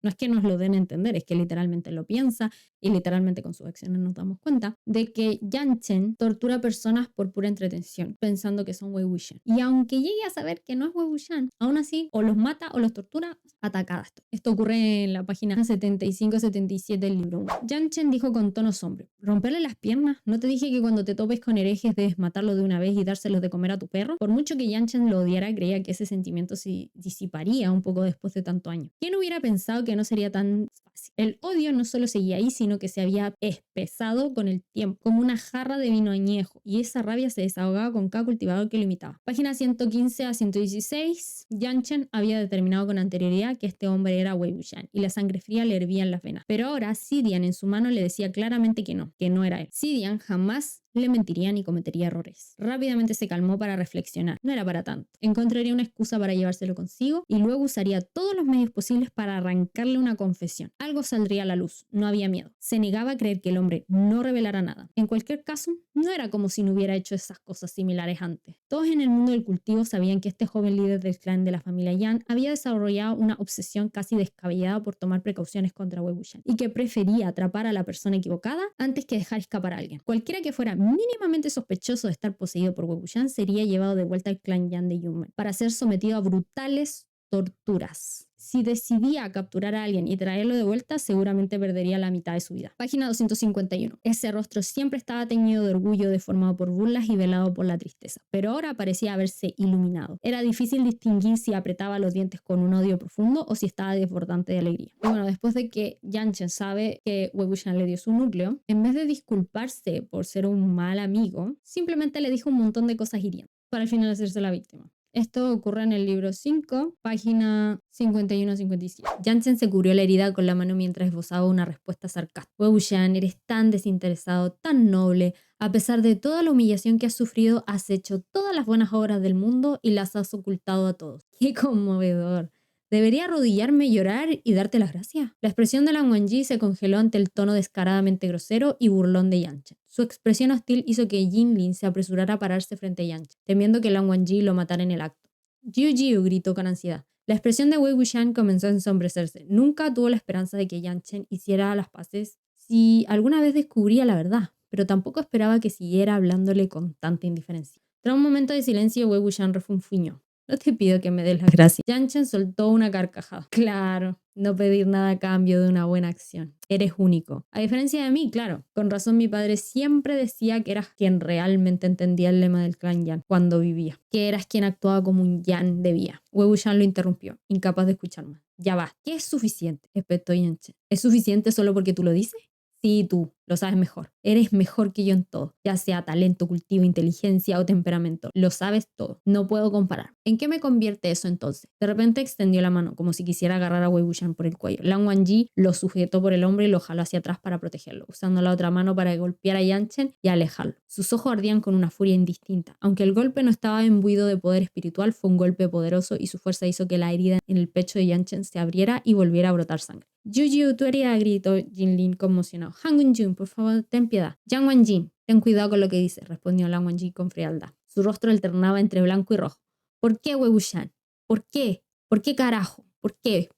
es que nos lo den a entender, es que literalmente lo piensa y literalmente con sus acciones nos damos cuenta de que Yang Chen tortura personas por pura entretención, pensando que son Wei Wuxian. Y aunque llegue a saber que no es Wei Wuxian, aún así o los mata o los tortura, atacada. Esto ocurre en la página 75-77 del libro 1. Yang Chen dijo con tono sombrío: ¿romperle las piernas? ¿No te dije que cuando te topes con herejes debes matarlo de una vez y dárselos de comer a tu perro? Por mucho que Yang Chen lo odiara, creía que ese sentimiento se disiparía un poco después de tanto año. ¿Quién hubiera pensado que no sería tan fácil? El odio no solo seguía ahí, sino que se había espesado con el tiempo, como una jarra de vino añejo, y esa rabia se desahogaba con cada cultivador que lo imitaba. Página 115-116. Yang Chen había determinado con anterioridad que este hombre era Wei Wuxian, y la sangre fría le hervía en las venas. Pero ahora Xidian en su mano le decía claramente que no era él. Xidian jamás le mentiría ni cometería errores. Rápidamente se calmó para reflexionar. No era para tanto. Encontraría una excusa para llevárselo consigo y luego usaría todos los medios posibles para arrancarle una confesión. Algo saldría a la luz. No había miedo. Se negaba a creer que el hombre no revelara nada. En cualquier caso, no era como si no hubiera hecho esas cosas similares antes. Todos en el mundo del cultivo sabían que este joven líder del clan de la familia Yan había desarrollado una obsesión casi descabellada por tomar precauciones contra Wei Wuxian y que prefería atrapar a la persona equivocada antes que dejar escapar a alguien. Cualquiera que fuera mínimamente sospechoso de estar poseído por Wei Wuxian sería llevado de vuelta al clan Yan de Yunmen para ser sometido a brutales torturas. Si decidía capturar a alguien y traerlo de vuelta, seguramente perdería la mitad de su vida. Página 251. Ese rostro siempre estaba teñido de orgullo, deformado por burlas y velado por la tristeza, pero ahora parecía haberse iluminado. Era difícil distinguir si apretaba los dientes con un odio profundo o si estaba desbordante de alegría. Y bueno, después de que Yang Chen sabe que Wei Wuxian le dio su núcleo, en vez de disculparse por ser un mal amigo, simplemente le dijo un montón de cosas hirientes para al final hacerse la víctima. Esto ocurre en el libro 5, página 51-57. Yang Chen se cubrió la herida con la mano mientras esbozaba una respuesta sarcástica. Wei Wuxian, eres tan desinteresado, tan noble. A pesar de toda la humillación que has sufrido, has hecho todas las buenas obras del mundo y las has ocultado a todos. ¡Qué conmovedor! ¿Debería arrodillarme, llorar y darte las gracias? La expresión de Lan Wangji se congeló ante el tono descaradamente grosero y burlón de Yang Chen. Su expresión hostil hizo que Jin Lin se apresurara a pararse frente a Yang Chen, temiendo que Lan Wangji lo matara en el acto. Jiu Jiu gritó con ansiedad. La expresión de Wei Wuxian comenzó a ensombrecerse. Nunca tuvo la esperanza de que Yang Chen hiciera las paces si alguna vez descubría la verdad, pero tampoco esperaba que siguiera hablándole con tanta indiferencia. Tras un momento de silencio, Wei Wuxian refunfuñó. No te pido que me des las gracias. Yang Chen soltó una carcajada. Claro, no pedir nada a cambio de una buena acción. Eres único. A diferencia de mí, claro. Con razón mi padre siempre decía que eras quien realmente entendía el lema del clan Yan cuando vivía. Que eras quien actuaba como un Yan debía. Wei Wuxian lo interrumpió, incapaz de escuchar más. Ya va. ¿Qué es suficiente?, espetó Yang Chen. ¿Es suficiente solo porque tú lo dices? Sí, tú. lo sabes mejor. Eres mejor que yo en todo, ya sea talento, cultivo, inteligencia o temperamento. Lo sabes todo. No puedo comparar. ¿En qué me convierte eso entonces? De repente extendió la mano, como si quisiera agarrar a Wei Wuxian por el cuello. Lan Wangji lo sujetó por el hombro y lo jaló hacia atrás para protegerlo, usando la otra mano para golpear a Yan Chen y alejarlo. Sus ojos ardían con una furia indistinta. Aunque el golpe no estaba imbuido de poder espiritual, fue un golpe poderoso y su fuerza hizo que la herida en el pecho de Yan Chen se abriera y volviera a brotar sangre. Juju, tu herida, gritó Jinlin conmocionado. Han Wenjun, por favor, ten piedad. Yang Wanjin, ten cuidado con lo que dices, respondió Lan Wangji con frialdad. Su rostro alternaba entre blanco y rojo. ¿Por qué, Wei Wuxian? ¿Por qué? ¿Por qué carajo? ¿Por qué?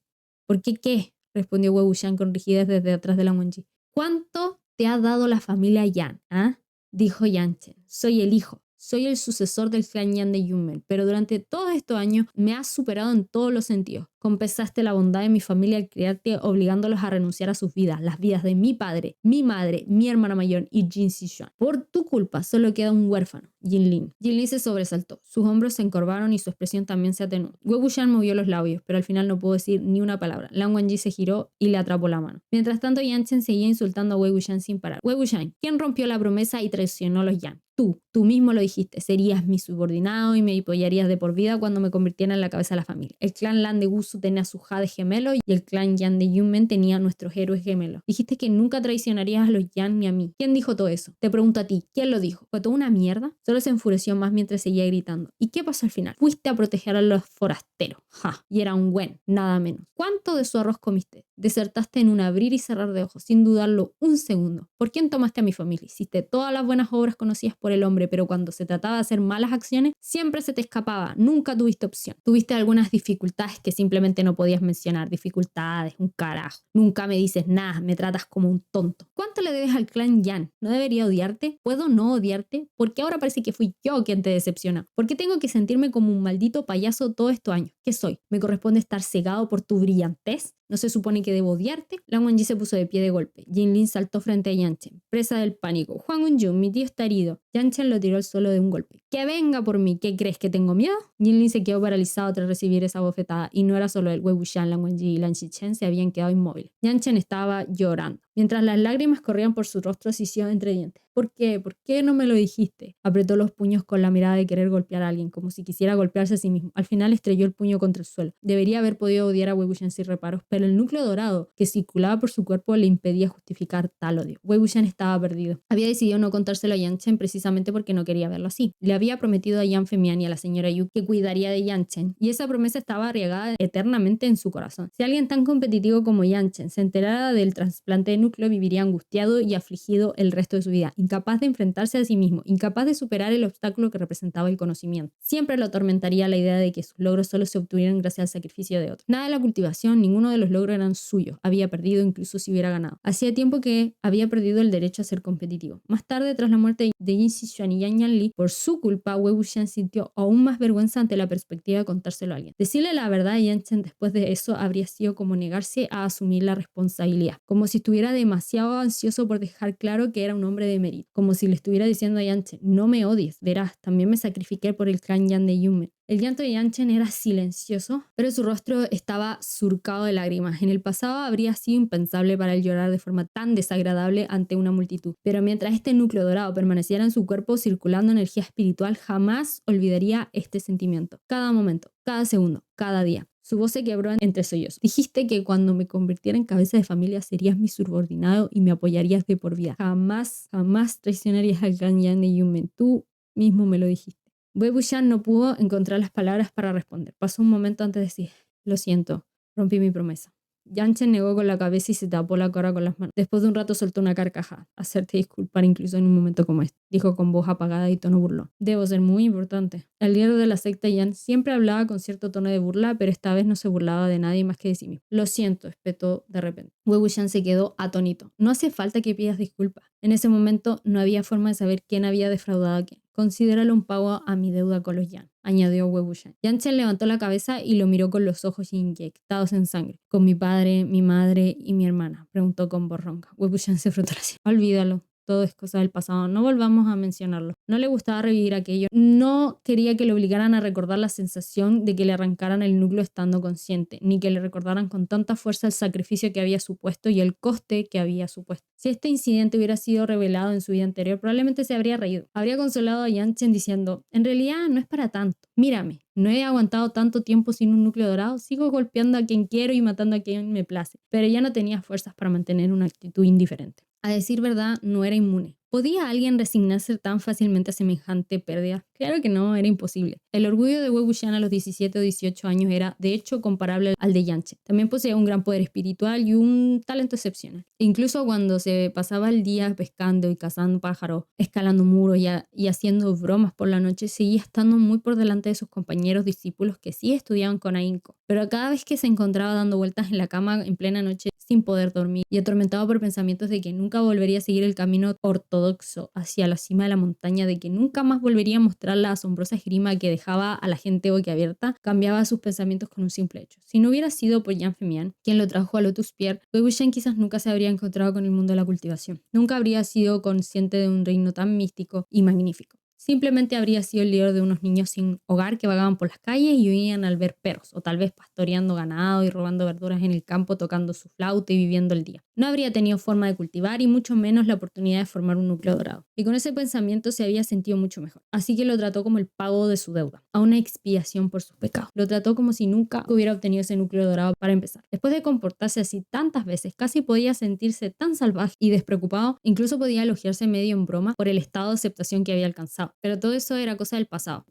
¿Por qué qué? Respondió Wei Wuxian con rigidez desde atrás de Lan Wangji. ¿Cuánto te ha dado la familia Yan? ¿Ah? Dijo Yan Chen. Soy el hijo. Soy el sucesor del clan Yan de Yunmen, pero durante todos estos años me has superado en todos los sentidos. Compensaste la bondad de mi familia al criarte obligándolos a renunciar a sus vidas, las vidas de mi padre, mi madre, mi hermana mayor y Jin Sichuan. Por tu culpa solo queda un huérfano, Jinlin. Jinlin se sobresaltó, sus hombros se encorvaron y su expresión también se atenuó. Wei Wuxian movió los labios, pero al final no pudo decir ni una palabra. Lan Wangji se giró y le atrapó la mano. Mientras tanto, Yan Chen seguía insultando a Wei Wuxian sin parar. Wei Wuxian, ¿quién rompió la promesa y traicionó a los Yan? Tú mismo lo dijiste, serías mi subordinado y me apoyarías de por vida cuando me convirtiera en la cabeza de la familia. El clan Lan de Wusu tenía a sus jades gemelos y el clan Yan de Yunmen tenía a nuestros héroes gemelos. Dijiste que nunca traicionarías a los Yan ni a mí. ¿Quién dijo todo eso? Te pregunto a ti, ¿quién lo dijo? ¿Fue toda una mierda? Solo se enfureció más mientras seguía gritando. ¿Y qué pasó al final? Fuiste a proteger a los forasteros. Ja, y era un buen, nada menos. ¿Cuánto de su arroz comiste? Desertaste en un abrir y cerrar de ojos, sin dudarlo un segundo. ¿Por quién tomaste a mi familia? Hiciste todas las buenas obras conocidas por el hombre, pero cuando se trataba de hacer malas acciones, siempre se te escapaba, nunca tuviste opción. Tuviste algunas dificultades que simplemente no podías mencionar, dificultades, un carajo. Nunca me dices nada, me tratas como un tonto. ¿Cuánto le debes al clan Yan? ¿No debería odiarte? ¿Puedo no odiarte? Porque ahora parece que fui yo quien te decepciona. ¿Por qué tengo que sentirme como un maldito payaso todos estos años? ¿Qué soy? ¿Me corresponde estar cegado por tu brillantez? ¿No se supone que debo odiarte? Lan Wangji se puso de pie de golpe. Jinlin saltó frente a Yan Chen, presa del pánico. Huang Wenjun, mi tío está herido. Yan Chen lo tiró al suelo de un golpe. ¡Que venga por mí! ¿Qué crees, que tengo miedo? Jinlin se quedó paralizado tras recibir esa bofetada, y no era solo él. Wei Wuxian, Lan Wangji y Lan Xichen se habían quedado inmóviles. Yan Chen estaba llorando. Mientras las lágrimas corrían por su rostro, asistió entre dientes. ¿Por qué? ¿Por qué no me lo dijiste? Apretó los puños con la mirada de querer golpear a alguien, como si quisiera golpearse a sí mismo. Al final estrelló el puño contra el suelo. Debería haber podido odiar a Wei Wuxian sin reparos, pero el núcleo dorado que circulaba por su cuerpo le impedía justificar tal odio. Wei Wuxian estaba perdido. Había decidido no contárselo a Yan Chen precisamente porque no quería verlo así. Le había prometido a Yan Femian y a la señora Yu que cuidaría de Yan Chen, y esa promesa estaba arriesgada eternamente en su corazón. Si alguien tan competitivo como Yan Chen se enterara del trasplante de núcleo, viviría angustiado y afligido el resto de su vida, incapaz de enfrentarse a sí mismo, incapaz de superar el obstáculo que representaba el conocimiento. Siempre lo atormentaría la idea de que sus logros solo se obtuvieran gracias al sacrificio de otros. Nada de la cultivación, ninguno de los logros eran suyos. Había perdido incluso si hubiera ganado. Hacía tiempo que había perdido el derecho a ser competitivo. Más tarde, tras la muerte de Jin Sichuan y Yan Yanli, por su culpa, Wei Wuxian sintió aún más vergüenza ante la perspectiva de contárselo a alguien. Decirle la verdad a Yan Chen después de eso habría sido como negarse a asumir la responsabilidad, como si estuviera demasiado ansioso por dejar claro que era un hombre de mérito, como si le estuviera diciendo a Yan Chen: no me odies, verás, también me sacrifiqué por el clan Yan de Yunmen. El llanto de Yan Chen era silencioso, pero su rostro estaba surcado de lágrimas. En el pasado habría sido impensable para él llorar de forma tan desagradable ante una multitud, pero mientras este núcleo dorado permaneciera en su cuerpo circulando energía espiritual, jamás olvidaría este sentimiento. Cada momento, cada segundo, cada día. Su voz se quebró entre sollozos. Dijiste que cuando me convirtiera en cabeza de familia serías mi subordinado y me apoyarías de por vida. Jamás, jamás traicionarías al clan Yan de Yunmen. Tú mismo me lo dijiste. Wei Wuxian no pudo encontrar las palabras para responder. Pasó un momento antes de decir: lo siento, rompí mi promesa. Yan Chen negó con la cabeza y se tapó la cara con las manos. Después de un rato soltó una carcajada. Hacerte disculpar incluso en un momento como este, dijo con voz apagada y tono burlón. Debo ser muy importante. El líder de la secta Yan siempre hablaba con cierto tono de burla, pero esta vez no se burlaba de nadie más que de sí mismo. Lo siento, espetó de repente. Wei Wuxian se quedó atónito. No hace falta que pidas disculpas. En ese momento no había forma de saber quién había defraudado a quién. Considéralo un pago a mi deuda con los Yan, añadió Wei Wuxian. Yan Chen levantó la cabeza y lo miró con los ojos inyectados en sangre. ¿Con mi padre, mi madre y mi hermana?, preguntó con voz ronca. Wei Wuxian se frotó la sien. Olvídalo. todo es cosa del pasado, no volvamos a mencionarlo. No le gustaba revivir aquello, no quería que le obligaran a recordar la sensación de que le arrancaran el núcleo estando consciente, ni que le recordaran con tanta fuerza el sacrificio que había supuesto y el coste que había supuesto. Si este incidente hubiera sido revelado en su vida anterior, probablemente se habría reído. Habría consolado a Yanchen diciendo, en realidad no es para tanto, mírame, no he aguantado tanto tiempo sin un núcleo dorado, sigo golpeando a quien quiero y matando a quien me place, pero ya no tenía fuerzas para mantener una actitud indiferente. A decir verdad, no era inmune. ¿Podía alguien resignarse tan fácilmente a semejante pérdida? Claro que no, era imposible. El orgullo de Wei Wuxian a los 17 o 18 años era, de hecho, comparable al de Yanchen. También poseía un gran poder espiritual y un talento excepcional. Incluso cuando se pasaba el día pescando y cazando pájaros, escalando muros y haciendo bromas por la noche, seguía estando muy por delante de sus compañeros discípulos que sí estudiaban con ahínco. Pero cada vez que se encontraba dando vueltas en la cama en plena noche sin poder dormir y atormentado por pensamientos de que nunca volvería a seguir el camino ortodoxo hacia la cima de la montaña, de que nunca más volvería a mostrar la asombrosa esgrima que dejaba a la gente boquiabierta, cambiaba sus pensamientos con un simple hecho. Si no hubiera sido por Yan Femian, quien lo trajo a Lotus Pierre, Wei Wuxian quizás nunca se habría encontrado con el mundo de la cultivación. Nunca habría sido consciente de un reino tan místico y magnífico. Simplemente habría sido el líder de unos niños sin hogar que vagaban por las calles y huían al ver perros, o tal vez pastoreando ganado y robando verduras en el campo, tocando su flauta y viviendo el día. No habría tenido forma de cultivar y mucho menos la oportunidad de formar un núcleo dorado. Y con ese pensamiento se había sentido mucho mejor. Así que lo trató como el pago de su deuda, a una expiación por sus pecados. Lo trató como si nunca hubiera obtenido ese núcleo dorado para empezar. Después de comportarse así tantas veces, casi podía sentirse tan salvaje y despreocupado, incluso podía elogiarse medio en broma por el estado de aceptación que había alcanzado. Pero todo eso era cosa del pasado.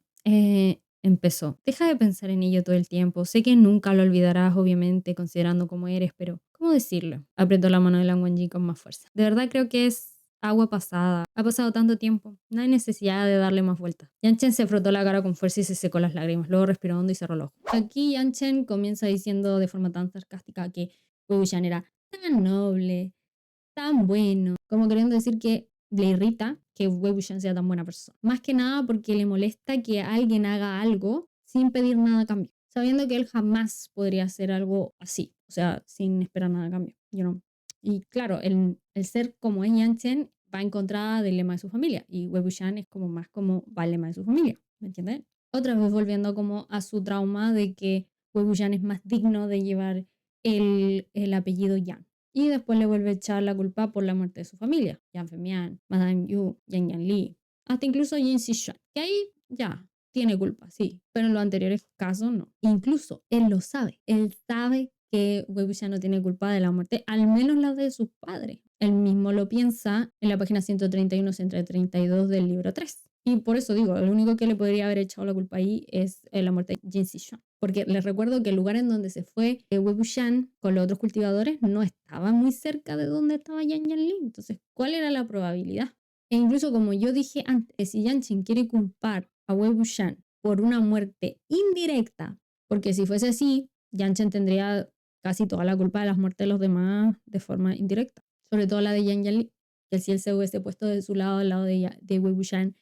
Empezó. Deja de pensar en ello todo el tiempo. Sé que nunca lo olvidarás, obviamente, considerando cómo eres, pero ¿cómo decirlo? Apretó la mano de Lan Wangji con más fuerza. De verdad creo que es agua pasada. Ha pasado tanto tiempo. No hay necesidad de darle más vueltas. Yanchen se frotó la cara con fuerza y se secó las lágrimas. Luego respiró hondo y cerró los ojos. Aquí Yanchen comienza diciendo de forma tan sarcástica que Wei Wuxian era tan noble, tan bueno, como queriendo decir que le irrita que Wei Wuxian sea tan buena persona. Más que nada porque le molesta que alguien haga algo sin pedir nada a cambio, sabiendo que él jamás podría hacer algo así, o sea, sin esperar nada a cambio. Y claro, el ser como es Yanchen va en contra del lema de su familia y Wei Wuxian es como más como va el lema de su familia, ¿me entiendes? Otra vez volviendo como a su trauma de que Wei Wuxian es más digno de llevar el apellido Yang. Y después le vuelve a echar la culpa por la muerte de su familia, Yang Femian, Madame Yu, Yang Yanli, hasta incluso Yin Xishuan, que ahí ya tiene culpa, sí, pero en los anteriores casos no. Incluso él sabe que Wei Wuxian no tiene culpa de la muerte, al menos la de sus padres. Él mismo lo piensa en la página 131-132 del libro 3. Y por eso digo, el único que le podría haber echado la culpa ahí es la muerte de Jin Xishuan. Porque les recuerdo que el lugar en donde se fue Wei Wuxian con los otros cultivadores no estaba muy cerca de donde estaba Yan Yanli. Entonces, ¿cuál era la probabilidad? E incluso como yo dije antes, si Yanchen quiere culpar a Wei Wuxian por una muerte indirecta, porque si fuese así, Yanchen tendría casi toda la culpa de las muertes de los demás de forma indirecta. Sobre todo la de Yan Yanli, que si él se hubiese puesto de su lado, al lado de Wei Wuxian,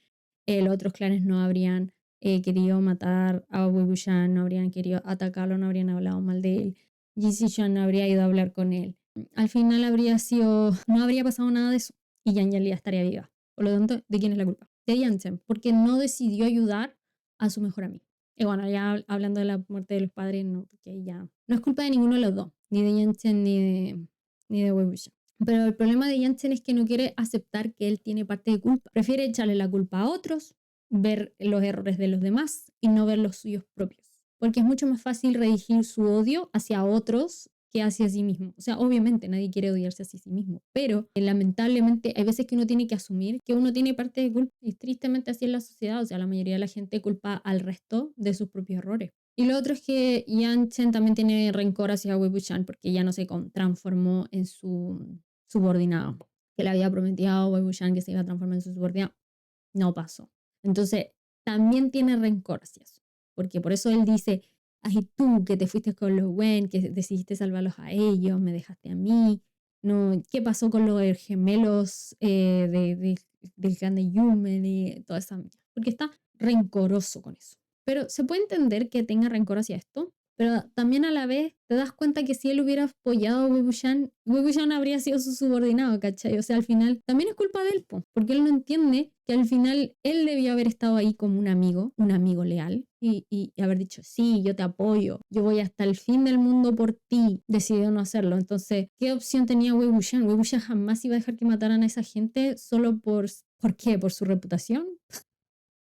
los otros clanes no habrían querido matar a Wei Wuxian, no habrían querido atacarlo, no habrían hablado mal de él. Ji Xishuan no habría ido a hablar con él. Al final no habría pasado nada de eso y Yan Yanli estaría viva. Por lo tanto, ¿de quién es la culpa? De Yanchen, porque no decidió ayudar a su mejor amigo. Y bueno, ya hablando de la muerte de los padres, no, porque ya no es culpa de ninguno de los dos, ni de Yanchen ni de Wei Wuxian. Pero el problema de Yanchen es que no quiere aceptar que él tiene parte de culpa. Prefiere echarle la culpa a otros, ver los errores de los demás y no ver los suyos propios. Porque es mucho más fácil redirigir su odio hacia otros que hacia sí mismo. O sea, obviamente nadie quiere odiarse hacia sí mismo, pero lamentablemente hay veces que uno tiene que asumir que uno tiene parte de culpa y tristemente así es la sociedad. O sea, la mayoría de la gente culpa al resto de sus propios errores. Y lo otro es que Yanchen también tiene rencor hacia Wei Wuxian porque ya no se transformó en su subordinado, que le había prometido a Wei Wuxian que se iba a transformar en su subordinado. No pasó. Entonces, también tiene rencor hacia eso. Porque por eso él dice, ay, tú que te fuiste con los Wen, que decidiste salvarlos a ellos, me dejaste a mí. No, ¿qué pasó con los gemelos del clan de Yume, de toda esa? Porque está rencoroso con eso. Pero se puede entender que tenga rencor hacia esto, Pero también a la vez te das cuenta que si él hubiera apoyado a Wei Wuxian habría sido su subordinado, ¿cachai? O sea, al final también es culpa de él, po, porque él no entiende que al final él debió haber estado ahí como un amigo leal, y haber dicho, sí, yo te apoyo, yo voy hasta el fin del mundo por ti. Decidió no hacerlo. Entonces, ¿qué opción tenía Wei Wuxian? Wei Wuxian jamás iba a dejar que mataran a esa gente solo ¿por qué? ¿Por su reputación?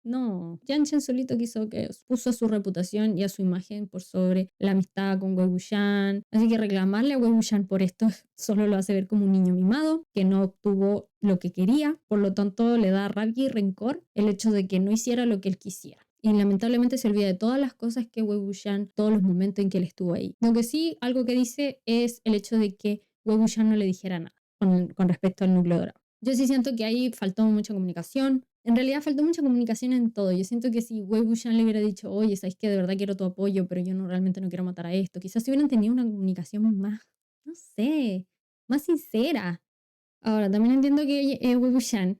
No, Yanchen solito quiso que puso a su reputación y a su imagen por sobre la amistad con Wei Wuxian. Así que reclamarle a Wei Wuxian por esto solo lo hace ver como un niño mimado que no obtuvo lo que quería. Por lo tanto, le da rabia y rencor el hecho de que no hiciera lo que él quisiera. Y lamentablemente se olvida de todas las cosas que Wei Wuxian, todos los momentos en que él estuvo ahí. Lo que sí, algo que dice es el hecho de que Wei Wuxian no le dijera nada con respecto al núcleo dorado. Yo sí siento que ahí faltó mucha comunicación. En realidad faltó mucha comunicación en todo. Yo siento que si Wei Wuxian le hubiera dicho, oye, sabes que de verdad quiero tu apoyo, pero yo no realmente no quiero matar a esto, quizás si hubieran tenido una comunicación más, no sé, más sincera. Ahora, también entiendo que Wei Wuxian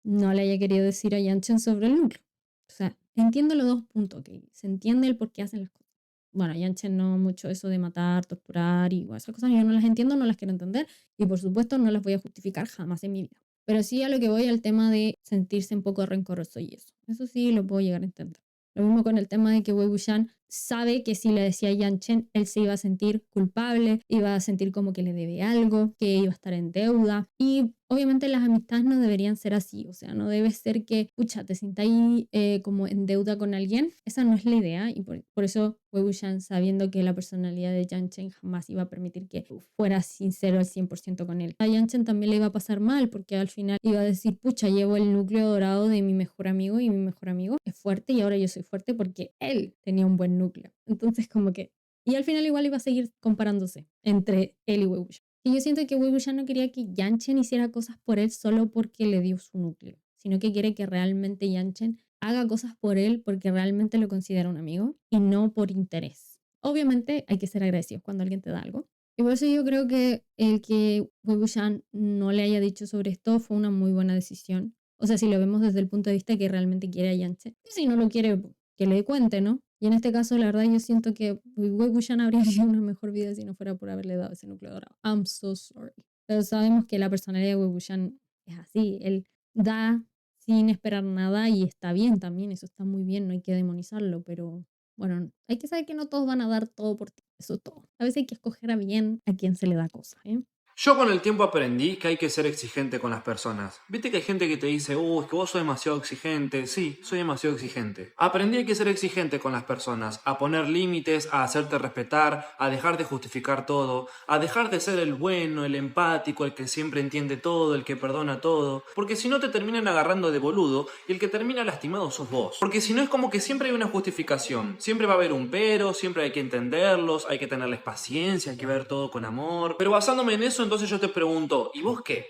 no le haya querido decir a Yanchen sobre el núcleo. O sea, entiendo los dos puntos, que se entiende el por qué hacen las cosas. Bueno, Yanchen no mucho eso de matar, torturar y bueno, esas cosas yo no las entiendo, no las quiero entender y por supuesto no las voy a justificar jamás en mi vida. Pero sí a lo que voy al tema de sentirse un poco rencoroso y eso. Eso sí lo puedo llegar a entender. Lo mismo con el tema de que Wei Wuxian sabe que si le decía a Yanchen, él se iba a sentir culpable, iba a sentir como que le debe algo, que iba a estar en deuda. Y obviamente las amistades no deberían ser así. O sea, no debe ser que, pucha, te sientas ahí como en deuda con alguien. Esa no es la idea. Y por eso Wei Wuxian, sabiendo que la personalidad de Yanchen jamás iba a permitir que fuera sincero al 100% con él. A Yanchen también le iba a pasar mal porque al final iba a decir, pucha, llevo el núcleo dorado de mi mejor amigo y mi mejor amigo es fuerte y ahora yo soy fuerte porque él tenía un buen núcleo. Entonces como que... Y al final igual iba a seguir comparándose entre él y Wei Wuxian. Y yo siento que Wei Wuxian no quería que Yanchen hiciera cosas por él solo porque le dio su núcleo, sino que quiere que realmente Yanchen haga cosas por él porque realmente lo considera un amigo y no por interés. Obviamente hay que ser agradecidos cuando alguien te da algo. Y por eso yo creo que el que Wei Wuxian no le haya dicho sobre esto fue una muy buena decisión. O sea, si lo vemos desde el punto de vista que realmente quiere a Yanchen. Y si no lo quiere, que le cuente, ¿no? Y en este caso, la verdad, yo siento que Wei Wuxian habría vivido una mejor vida si no fuera por haberle dado ese núcleo dorado. I'm so sorry. Pero sabemos que la personalidad de Wei Wuxian es así. Él da sin esperar nada y está bien también. Eso está muy bien, no hay que demonizarlo. Pero bueno, hay que saber que no todos van a dar todo por ti. Eso es todo. A veces hay que escoger a bien a quien se le da cosas, ¿eh? Yo con el tiempo aprendí que hay que ser exigente con las personas. Viste que hay gente que te dice, es que vos sos demasiado exigente. Sí, soy demasiado exigente. Aprendí que ser exigente con las personas, a poner límites, a hacerte respetar, a dejar de justificar todo, a dejar de ser el bueno, el empático, el que siempre entiende todo, el que perdona todo. Porque si no te terminan agarrando de boludo y el que termina lastimado sos vos. Porque si no es como que siempre hay una justificación. Siempre va a haber un pero, siempre hay que entenderlos, hay que tenerles paciencia, hay que ver todo con amor. Pero basándome en eso, entonces yo te pregunto, ¿y vos qué?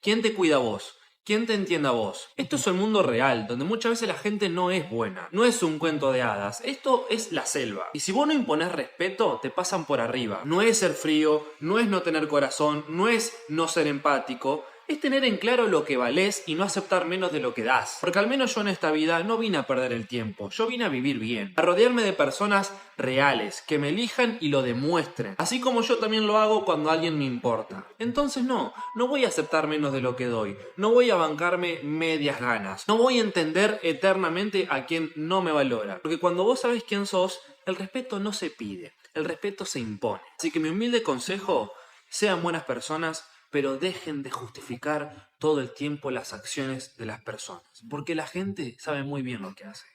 ¿Quién te cuida a vos? ¿Quién te entiende a vos? Esto es el mundo real, donde muchas veces la gente no es buena. No es un cuento de hadas, esto es la selva. Y si vos no imponés respeto, te pasan por arriba. No es ser frío, no es no tener corazón, no es no ser empático. Es tener en claro lo que valés y no aceptar menos de lo que das. Porque al menos yo en esta vida no vine a perder el tiempo, yo vine a vivir bien. A rodearme de personas reales, que me elijan y lo demuestren. Así como yo también lo hago cuando alguien me importa. Entonces no voy a aceptar menos de lo que doy. No voy a bancarme medias ganas. No voy a entender eternamente a quien no me valora. Porque cuando vos sabés quién sos, el respeto no se pide, el respeto se impone. Así que mi humilde consejo, sean buenas personas, pero dejen de justificar todo el tiempo las acciones de las personas, porque la gente sabe muy bien lo que hace.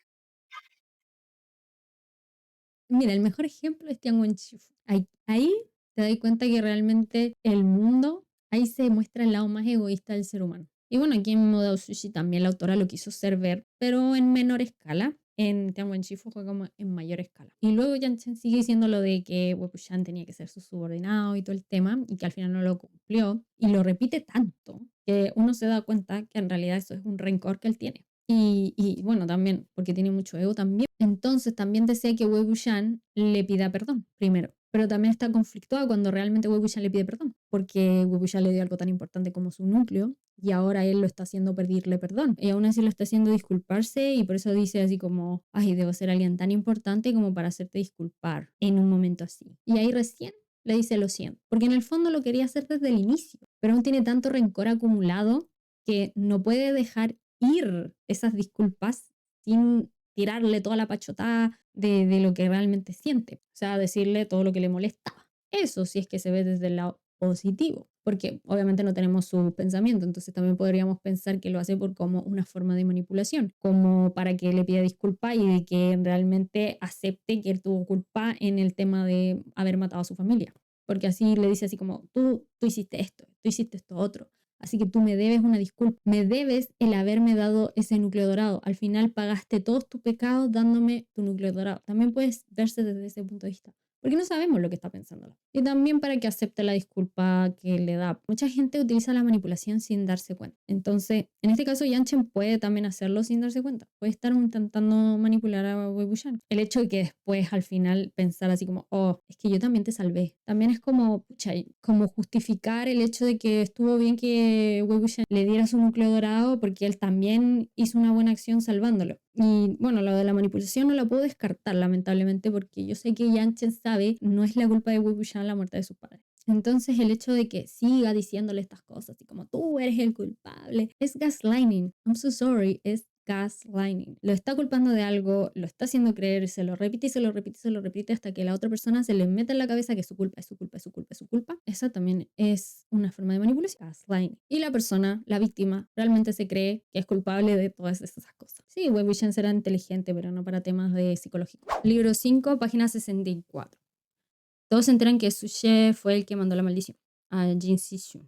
Mira, el mejor ejemplo es Tian Wen-Chifu. Ahí te das cuenta que realmente el mundo, ahí se muestra el lado más egoísta del ser humano. Y bueno, aquí en Modao Sushi también la autora lo quiso hacer ver, pero en menor escala. En Tian Wen-Chifu fue como en mayor escala. Y luego Yanchen sigue diciendo lo de que Wei Wuxian tenía que ser su subordinado y todo el tema, y que al final no lo cumplió. Y lo repite tanto que uno se da cuenta que en realidad eso es un rencor que él tiene. Y bueno, también, porque tiene mucho ego también. Entonces también desea que Wei Wuxian le pida perdón, primero. Pero también está conflictuado cuando realmente Wei Wuxian le pide perdón. porque Wei le dio algo tan importante como su núcleo y ahora él lo está haciendo pedirle perdón y aún así lo está haciendo disculparse y por eso dice así como, ay, debo ser alguien tan importante como para hacerte disculpar en un momento así. Y ahí recién le dice lo siento, porque en el fondo lo quería hacer desde el inicio, pero aún tiene tanto rencor acumulado que no puede dejar ir esas disculpas sin tirarle toda la pachotada de lo que realmente siente, o sea, decirle todo lo que le molestaba. Eso sí es que se ve desde el lado positivo, porque obviamente no tenemos su pensamiento, entonces también podríamos pensar que lo hace por como una forma de manipulación, como para que le pida disculpas y de que realmente acepte que él tuvo culpa en el tema de haber matado a su familia, porque así le dice así como, tú hiciste esto, tú hiciste esto otro, así que tú me debes una disculpa, me debes el haberme dado ese núcleo dorado, al final pagaste todos tus pecados dándome tu núcleo dorado. También puedes verse desde ese punto de vista, porque no sabemos lo que está pensando. Y también para que acepte la disculpa que le da. Mucha gente utiliza la manipulación sin darse cuenta. Entonces, en este caso, Yanchen puede también hacerlo sin darse cuenta. Puede estar intentando manipular a Wei Wuxian. El hecho de que después, al final, pensar así como, oh, es que yo también te salvé. También es como, pucha, como justificar el hecho de que estuvo bien que Wei Wuxian le diera su núcleo dorado porque él también hizo una buena acción salvándolo. Y bueno, lo de la manipulación no la puedo descartar, lamentablemente, porque yo sé que Yanchen sabe, no es la culpa de Wei Wuxian la muerte de sus padres. Entonces el hecho de que siga diciéndole estas cosas, y como tú eres el culpable, es gaslighting. I'm so sorry, es gaslighting. Lo está culpando de algo, lo está haciendo creer, se lo repite y se lo repite y se lo repite hasta que la otra persona se le mete en la cabeza que es su culpa, es su culpa, es su culpa, es su culpa. Esa también es una forma de manipulación. Gaslighting. Y la persona, la víctima, realmente se cree que es culpable de todas esas cosas. Sí, Wei Wuxian será inteligente, pero no para temas de psicológico. Libro 5, página 64. Todos se enteran que Suche fue el que mandó la maldición a Jin Si-shun.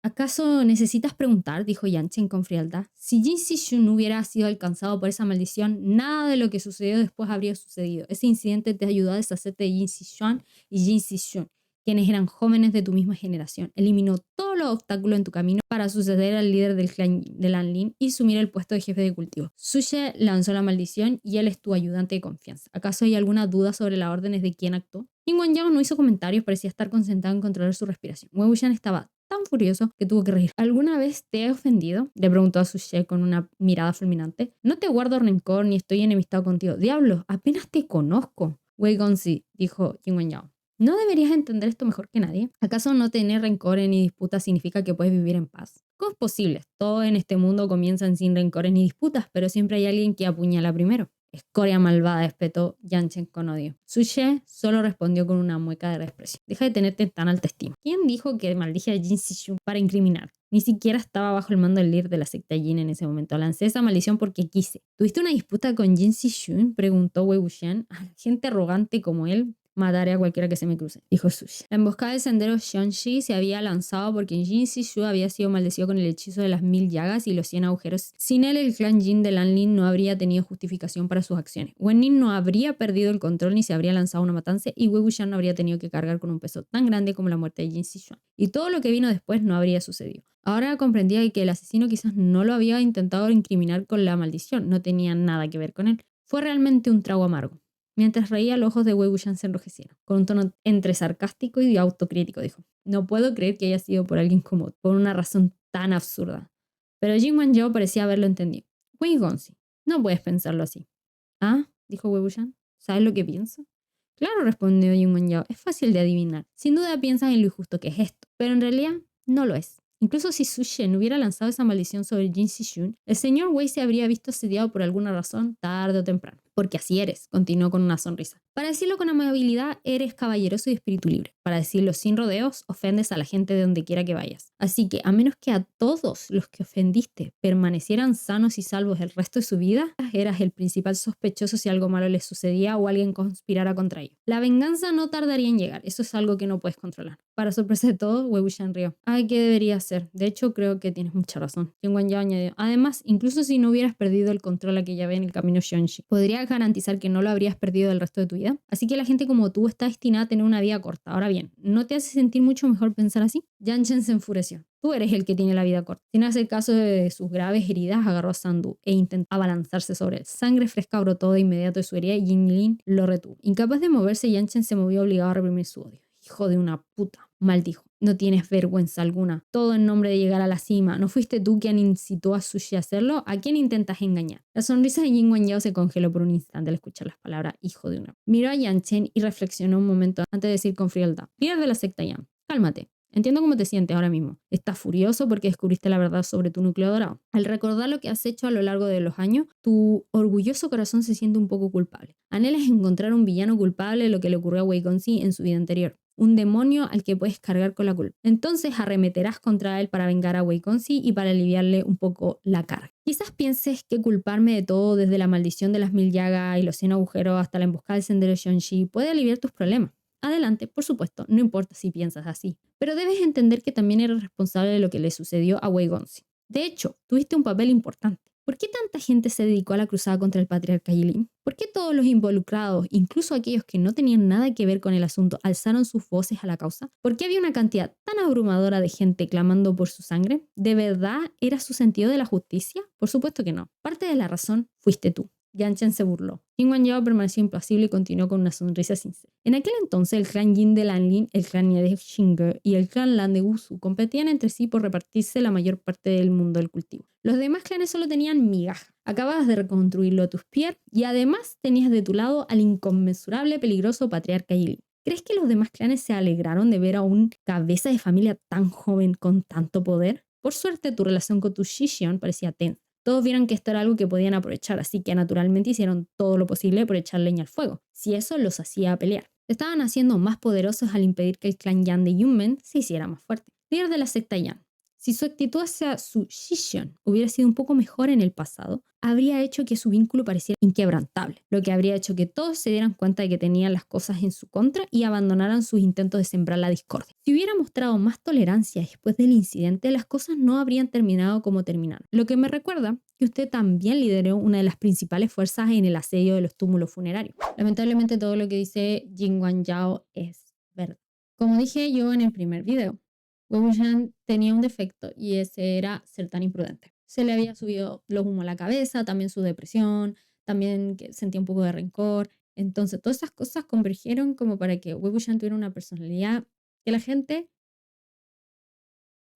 ¿Acaso necesitas preguntar? Dijo Yanchen con frialdad. Si Jin Si-shun no hubiera sido alcanzado por esa maldición, nada de lo que sucedió después habría sucedido. Ese incidente te ayudó a deshacerte de Jin Si-shun y Jin Si-shun, quienes eran jóvenes de tu misma generación. Eliminó todos los obstáculos en tu camino para suceder al líder del clan de Lanlin y asumir el puesto de jefe de cultivo. Suche lanzó la maldición y él es tu ayudante de confianza. ¿Acaso hay alguna duda sobre las órdenes de quién actuó? Yin Wenjao no hizo comentarios, parecía estar concentrado en controlar su respiración. Wei Wuxian estaba tan furioso que tuvo que reír. ¿Alguna vez te he ofendido?, le preguntó a Suche con una mirada fulminante. No te guardo rencor ni estoy enemistado contigo. Diablo, apenas te conozco. Wei Gongzi, dijo Yin Wenjao. ¿No deberías entender esto mejor que nadie? ¿Acaso no tener rencores ni disputas significa que puedes vivir en paz? ¿Cómo es posible? Todo en este mundo comienzan sin rencores ni disputas, pero siempre hay alguien que apuñala primero. Escoria malvada, espetó Yanchen con odio. Suche solo respondió con una mueca de desprecio. Deja de tenerte tan alta estima. ¿Quién dijo que maldije a Jin Si-shun para incriminar? Ni siquiera estaba bajo el mando del líder de la secta Jin en ese momento. Lancé esa maldición porque quise. ¿Tuviste una disputa con Jin Si-shun?, preguntó Wei Wuxian. A la gente arrogante como él mataré a cualquiera que se me cruce, dijo Sushi. La emboscada del sendero Xiongxi se había lanzado porque Jin Si-shun había sido maldecido con el hechizo de las 1000 llagas y los 100 agujeros. Sin él, el clan Jin de Lanlin no habría tenido justificación para sus acciones. Wen Nin no habría perdido el control ni se habría lanzado una matanza y Wei Wuxian no habría tenido que cargar con un peso tan grande como la muerte de Jin Si-shun. Y todo lo que vino después no habría sucedido. Ahora comprendía que el asesino quizás no lo había intentado incriminar con la maldición, no tenía nada que ver con él. Fue realmente un trago amargo. Mientras reía, los ojos de Wei Wuxian se enrojecieron. Con un tono entre sarcástico y autocrítico dijo: no puedo creer que haya sido por alguien como por una razón tan absurda. Pero Yin Wenjao parecía haberlo entendido. Wei Gongzi, no puedes pensarlo así. ¿Ah?, dijo Wei Wuxian. ¿Sabes lo que pienso? Claro, respondió Yin Wenjao. Es fácil de adivinar. Sin duda piensas en lo injusto que es esto, pero en realidad no lo es. Incluso si Su Shen hubiera lanzado esa maldición sobre Jin Si-shun, el señor Wei se habría visto asediado por alguna razón tarde o temprano. Porque así eres, continuó con una sonrisa. Para decirlo con amabilidad, eres caballeroso y espíritu libre. Para decirlo sin rodeos, ofendes a la gente de donde quiera que vayas. Así que, a menos que a todos los que ofendiste permanecieran sanos y salvos el resto de su vida, eras el principal sospechoso si algo malo les sucedía o alguien conspirara contra ellos. La venganza no tardaría en llegar, eso es algo que no puedes controlar. Para sorpresa de todos, Wei Wuxian rió. Ay, ¿qué debería hacer? De hecho, creo que tienes mucha razón. Yin Wenjao añadió. Además, incluso si no hubieras perdido el control aquella vez en el camino Xiongxi, podría garantizar que no lo habrías perdido el resto de tu vida. Así que la gente como tú está destinada a tener una vida corta. Ahora bien, ¿no te hace sentir mucho mejor pensar así? Yanchen se enfureció. Tú eres el que tiene la vida corta. Sin hacer caso de sus graves heridas, agarró a Sandu e intentó abalanzarse sobre él. Sangre fresca brotó de inmediato de su herida y Yinlin lo retuvo. Incapaz de moverse, Yanchen se movió obligado a reprimir su odio. Hijo de una puta, maldijo. No tienes vergüenza alguna. Todo en nombre de llegar a la cima. ¿No fuiste tú quien incitó a Sushi a hacerlo? ¿A quién intentas engañar? La sonrisa de Jin Wan-yao se congeló por un instante al escuchar las palabras hijo de una. Miró a Yang Chen y reflexionó un momento antes de decir con frialdad: líder de la secta Yang, cálmate. Entiendo cómo te sientes ahora mismo. Estás furioso porque descubriste la verdad sobre tu núcleo dorado. Al recordar lo que has hecho a lo largo de los años, tu orgulloso corazón se siente un poco culpable. Anhelas encontrar un villano culpable de lo que le ocurrió a Wei Gongxi en su vida anterior. Un demonio al que puedes cargar con la culpa. Entonces arremeterás contra él para vengar a Wei Gongxi y para aliviarle un poco la carga. Quizás pienses que culparme de todo, desde la maldición de las 1000 llagas y los 100 agujeros hasta la emboscada del sendero Shonshi, puede aliviar tus problemas. Adelante, por supuesto, no importa si piensas así. Pero debes entender que también eres responsable de lo que le sucedió a Wei Gongxi. De hecho, tuviste un papel importante. ¿Por qué tanta gente se dedicó a la cruzada contra el patriarca Yilin? ¿Por qué todos los involucrados, incluso aquellos que no tenían nada que ver con el asunto, alzaron sus voces a la causa? ¿Por qué había una cantidad tan abrumadora de gente clamando por su sangre? ¿De verdad era su sentido de la justicia? Por supuesto que no. Parte de la razón fuiste tú. Yang Chen se burló. Jin Wan-yao permaneció impasible y continuó con una sonrisa sincera. En aquel entonces, el clan Yin de Lanlin, el clan Nie de Xinge y el clan Lan de Wusu competían entre sí por repartirse la mayor parte del mundo del cultivo. Los demás clanes solo tenían migaja. Acababas de reconstruirlo a tus pies y además tenías de tu lado al inconmensurable, peligroso patriarca Yilin. ¿Crees que los demás clanes se alegraron de ver a un cabeza de familia tan joven con tanto poder? Por suerte, tu relación con tu Shixion parecía tensa. Todos vieron que esto era algo que podían aprovechar, así que naturalmente hicieron todo lo posible por echar leña al fuego, si eso los hacía pelear. Estaban haciendo más poderosos al impedir que el clan Yan de Yunmen se hiciera más fuerte. Líder de la secta Yan. Si su actitud hacia su Shixion hubiera sido un poco mejor en el pasado, habría hecho que su vínculo pareciera inquebrantable, lo que habría hecho que todos se dieran cuenta de que tenían las cosas en su contra y abandonaran sus intentos de sembrar la discordia. Si hubiera mostrado más tolerancia después del incidente, las cosas no habrían terminado como terminaron. Lo que me recuerda que usted también lideró una de las principales fuerzas en el asedio de los túmulos funerarios. Lamentablemente todo lo que dice Jin Wan-yao es verdad. Como dije yo en el primer video, Wei Wuxian tenía un defecto y ese era ser tan imprudente. Se le había subido los humos a la cabeza, también su depresión, también que sentía un poco de rencor. Entonces todas esas cosas convergieron como para que Wei Wuxian tuviera una personalidad que la gente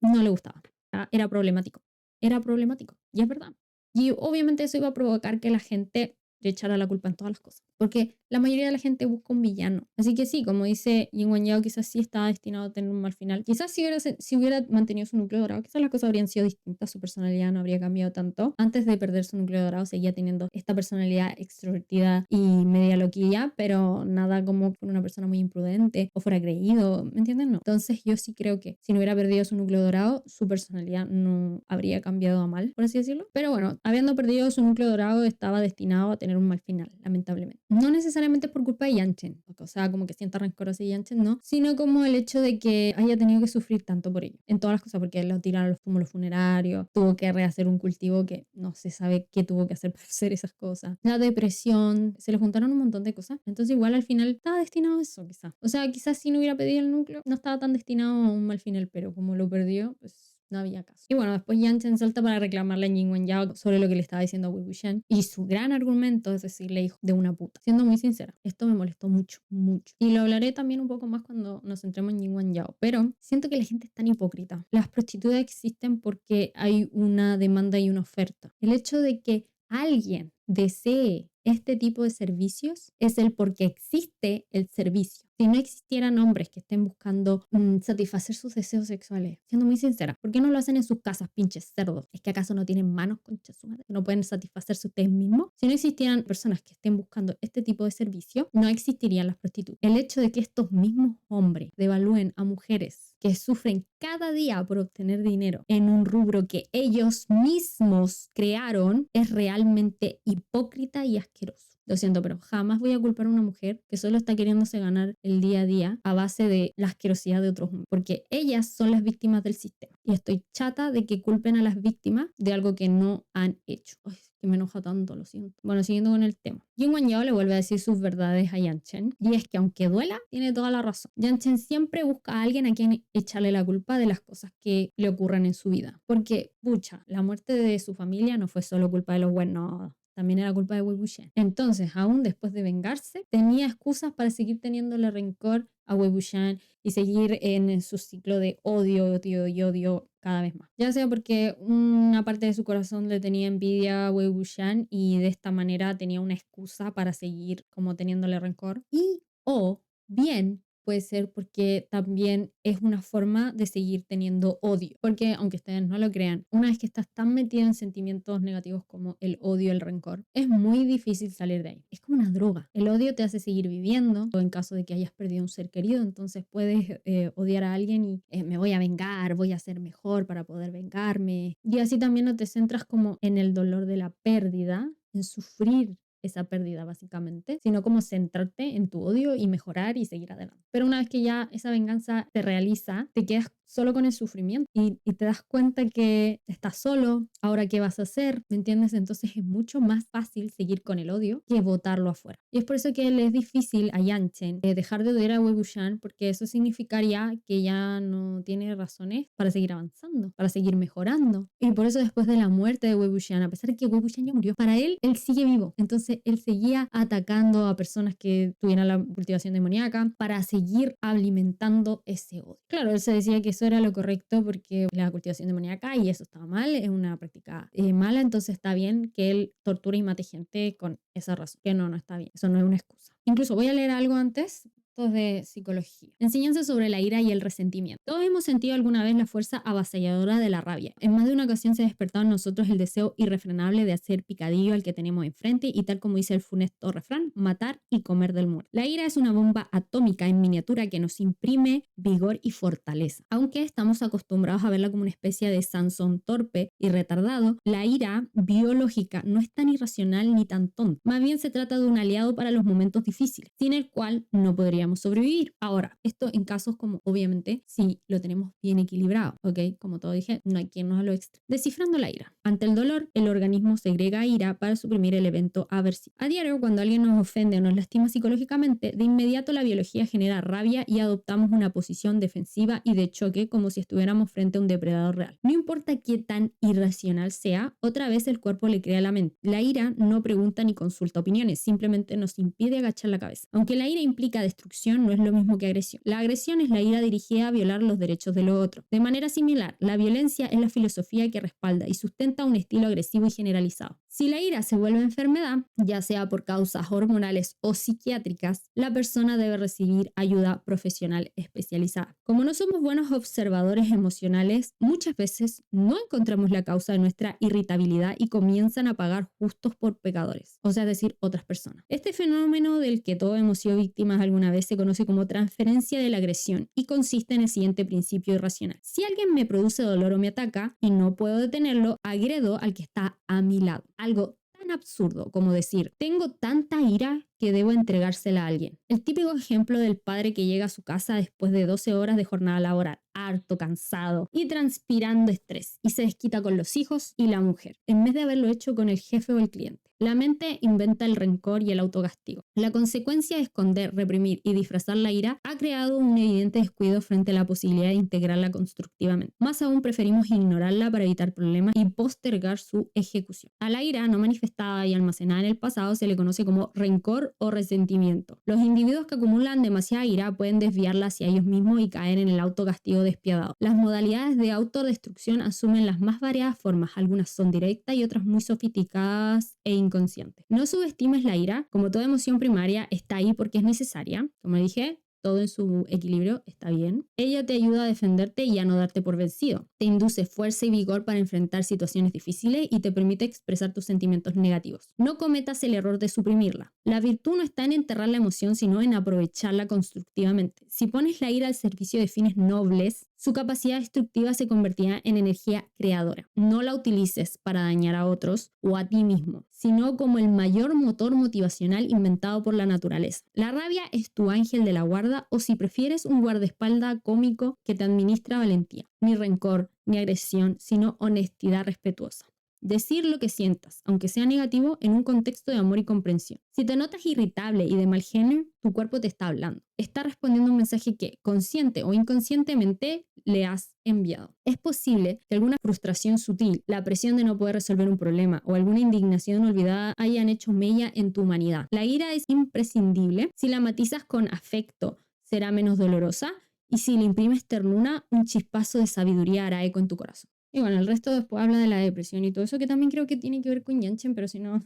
no le gustaba. Era problemático. Era problemático. Y es verdad. Y obviamente eso iba a provocar que la gente le echara la culpa en todas las cosas. Porque la mayoría de la gente busca un villano. Así que sí, como dice Jin Wan-yao, quizás sí estaba destinado a tener un mal final. Quizás si hubiera mantenido su núcleo dorado, quizás las cosas habrían sido distintas. Su personalidad no habría cambiado tanto. Antes de perder su núcleo dorado, seguía teniendo esta personalidad extrovertida y media loquilla, pero nada como una persona muy imprudente o fuera creído. ¿Me entienden? No. Entonces yo sí creo que si no hubiera perdido su núcleo dorado, su personalidad no habría cambiado a mal, por así decirlo. Pero bueno, habiendo perdido su núcleo dorado, estaba destinado a tener un mal final, lamentablemente. No necesariamente por culpa de Yang Chen, o sea, como que sienta rencor hacia Yang Chen, no, sino como el hecho de que haya tenido que sufrir tanto por ello, en todas las cosas, porque lo tiraron a los túmulos funerarios, tuvo que rehacer un cultivo que no se sabe qué tuvo que hacer para hacer esas cosas, la depresión, se le juntaron un montón de cosas, entonces igual al final estaba destinado a eso, quizás. O sea, quizás si no hubiera pedido el núcleo, no estaba tan destinado a un mal final, pero como lo perdió, pues no había caso. Y bueno, después Yang Chen salta para reclamarle a Jin Wan-yao sobre lo que le estaba diciendo a Wei Wuxian. Y su gran argumento es decirle hijo de una puta. Siendo muy sincera, esto me molestó mucho, mucho. Y lo hablaré también un poco más cuando nos centremos en Jin Wan-yao. Pero siento que la gente es tan hipócrita. Las prostitutas existen porque hay una demanda y una oferta. El hecho de que alguien desee este tipo de servicios es el porque existe el servicio. Si no existieran hombres que estén buscando satisfacer sus deseos sexuales, siendo muy sincera, ¿por qué no lo hacen en sus casas, pinches cerdos? ¿Es que acaso no tienen manos, concha su madre? ¿No pueden satisfacerse ustedes mismos? Si no existieran personas que estén buscando este tipo de servicio, no existirían las prostitutas. El hecho de que estos mismos hombres devalúen a mujeres que sufren cada día por obtener dinero en un rubro que ellos mismos crearon es realmente hipócrita y asqueroso. Lo siento, pero jamás voy a culpar a una mujer que solo está queriéndose ganar el día a día a base de la asquerosidad de otros hombres, porque ellas son las víctimas del sistema. Y estoy chata de que culpen a las víctimas de algo que no han hecho. Ay, que me enoja tanto, lo siento. Bueno, siguiendo con el tema. Jin Wan-yao le vuelve a decir sus verdades a Yang Chen, y es que aunque duela, tiene toda la razón. Yang Chen siempre busca a alguien a quien echarle la culpa de las cosas que le ocurren en su vida. Porque, pucha, la muerte de su familia no fue solo culpa de los buenos. también era culpa de Wei Wuxian. Entonces, aún después de vengarse, tenía excusas para seguir teniéndole rencor a Wei Wuxian y seguir en su ciclo de odio, odio y odio cada vez más. Ya sea porque una parte de su corazón le tenía envidia a Wei Wuxian y de esta manera tenía una excusa para seguir como teniéndole rencor, y o bien puede ser porque también es una forma de seguir teniendo odio. Porque, aunque ustedes no lo crean, una vez que estás tan metido en sentimientos negativos como el odio, el rencor, es muy difícil salir de ahí. Es como una droga. El odio te hace seguir viviendo, o en caso de que hayas perdido un ser querido, entonces puedes odiar a alguien y me voy a vengar, voy a ser mejor para poder vengarme. Y así también no te centras como en el dolor de la pérdida, en sufrir esa pérdida básicamente, sino como centrarte en tu odio y mejorar y seguir adelante. Pero una vez que ya esa venganza se realiza, te quedas solo con el sufrimiento y te das cuenta que estás solo, ahora qué vas a hacer, ¿me entiendes? Entonces es mucho más fácil seguir con el odio que botarlo afuera. Y es por eso que le es difícil a Yanchen dejar de odiar a Wei Wuxian, porque eso significaría que ya no tiene razones para seguir avanzando, para seguir mejorando. Y por eso después de la muerte de Wei Wuxian, a pesar de que Wei Wuxian ya murió, para él sigue vivo. Entonces él seguía atacando a personas que tuvieran la cultivación demoníaca para seguir alimentando ese odio. Claro, él se decía que eso era lo correcto porque la cultivación demoníaca y eso estaba mal, es una práctica mala, entonces está bien que él torture y mate gente con esa razón, que no está bien, eso no es una excusa. Incluso voy a leer algo antes de psicología. Enseñanza sobre la ira y el resentimiento. Todos hemos sentido alguna vez la fuerza avasalladora de la rabia. En más de una ocasión se ha despertado en nosotros el deseo irrefrenable de hacer picadillo al que tenemos enfrente y, tal como dice el funesto refrán, matar y comer del muerto. La ira es una bomba atómica en miniatura que nos imprime vigor y fortaleza. Aunque estamos acostumbrados a verla como una especie de Sansón torpe y retardado, la ira biológica no es tan irracional ni tan tonta. Más bien se trata de un aliado para los momentos difíciles, sin el cual no podríamos sobrevivir. Ahora, esto en casos como, obviamente, si lo tenemos bien equilibrado, ¿ok? Como todo dije, no hay quien nos lo extra. Descifrando la ira. Ante el dolor, el organismo segrega ira para suprimir el evento aversivo. A diario, cuando alguien nos ofende o nos lastima psicológicamente, de inmediato la biología genera rabia y adoptamos una posición defensiva y de choque como si estuviéramos frente a un depredador real. No importa qué tan irracional sea, otra vez el cuerpo le crea la mente. La ira no pregunta ni consulta opiniones, simplemente nos impide agachar la cabeza. Aunque la ira implica destrucción, no es lo mismo que agresión. La agresión es la ira dirigida a violar los derechos de los otros. De manera similar, la violencia es la filosofía que respalda y sustenta un estilo agresivo y generalizado. Si la ira se vuelve enfermedad, ya sea por causas hormonales o psiquiátricas, la persona debe recibir ayuda profesional especializada. Como no somos buenos observadores emocionales, muchas veces no encontramos la causa de nuestra irritabilidad y comienzan a pagar justos por pecadores, o sea, es decir, otras personas. Este fenómeno del que todos hemos sido víctimas alguna vez se conoce como transferencia de la agresión y consiste en el siguiente principio irracional. Si alguien me produce dolor o me ataca y no puedo detenerlo, agredo al que está a mi lado. Algo tan absurdo como decir, tengo tanta ira que debo entregársela a alguien. El típico ejemplo del padre que llega a su casa después de 12 horas de jornada laboral, harto, cansado y transpirando estrés, y se desquita con los hijos y la mujer, en vez de haberlo hecho con el jefe o el cliente. La mente inventa el rencor y el autocastigo. La consecuencia de esconder, reprimir y disfrazar la ira ha creado un evidente descuido frente a la posibilidad de integrarla constructivamente. Más aún, preferimos ignorarla para evitar problemas y postergar su ejecución. A la ira no manifestada y almacenada en el pasado se le conoce como rencor o resentimiento. Los individuos que acumulan demasiada ira pueden desviarla hacia ellos mismos y caer en el autocastigo despiadado. Las modalidades de autodestrucción asumen las más variadas formas, algunas son directas y otras muy sofisticadas e inconscientes. No subestimes la ira, como toda emoción primaria, está ahí porque es necesaria. Como dije, todo en su equilibrio está bien. Ella te ayuda a defenderte y a no darte por vencido. Te induce fuerza y vigor para enfrentar situaciones difíciles y te permite expresar tus sentimientos negativos. No cometas el error de suprimirla. La virtud no está en enterrar la emoción, sino en aprovecharla constructivamente. Si pones la ira al servicio de fines nobles, su capacidad destructiva se convertirá en energía creadora. No la utilices para dañar a otros o a ti mismo, sino como el mayor motor motivacional inventado por la naturaleza. La rabia es tu ángel de la guarda, o si prefieres, un guardaespaldas cómico que te administra valentía. Ni rencor, ni agresión, sino honestidad respetuosa. Decir lo que sientas, aunque sea negativo, en un contexto de amor y comprensión. Si te notas irritable y de mal genio, tu cuerpo te está hablando. Está respondiendo un mensaje que, consciente o inconscientemente, le has enviado. Es posible que alguna frustración sutil, la presión de no poder resolver un problema o alguna indignación olvidada hayan hecho mella en tu humanidad. La ira es imprescindible. Si la matizas con afecto, será menos dolorosa. Y si le imprimes ternura, un chispazo de sabiduría hará eco en tu corazón. Y bueno, el resto después habla de la depresión y todo eso, que también creo que tiene que ver con Yanchen, pero si no,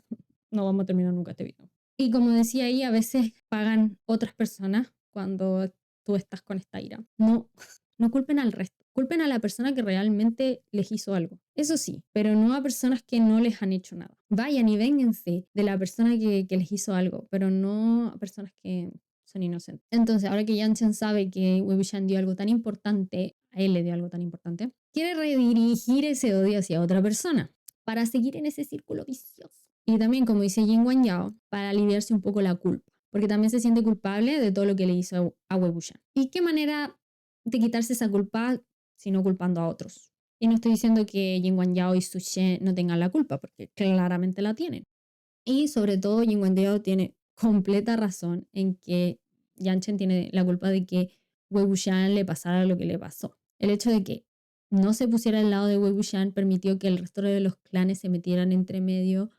no vamos a terminar nunca este video. Y como decía ahí, a veces pagan otras personas cuando tú estás con esta ira. No culpen al resto, culpen a la persona que realmente les hizo algo. Eso sí, pero no a personas que no les han hecho nada. Vayan y vénganse de la persona que les hizo algo, pero no a personas que son inocentes. Entonces, ahora que Yanchen sabe que Wei Wuxian dio algo tan importante, a él le dio algo tan importante, quiere redirigir ese odio hacia otra persona para seguir en ese círculo vicioso. Y también, como dice Yin Wangyao, para aliviarse un poco la culpa, porque también se siente culpable de todo lo que le hizo a Wei Wuxian. ¿Y qué manera de quitarse esa culpa sino culpando a otros? Y no estoy diciendo que Yin Wangyao y Su She no tengan la culpa, porque claramente la tienen. Y sobre todo, Yin Wangyao tiene completa razón en que Yanchen tiene la culpa de que Wei Wuxian le pasara lo que le pasó. El hecho de que no se pusiera al lado de Wei Wuxian permitió que el resto de los clanes se metieran entre medio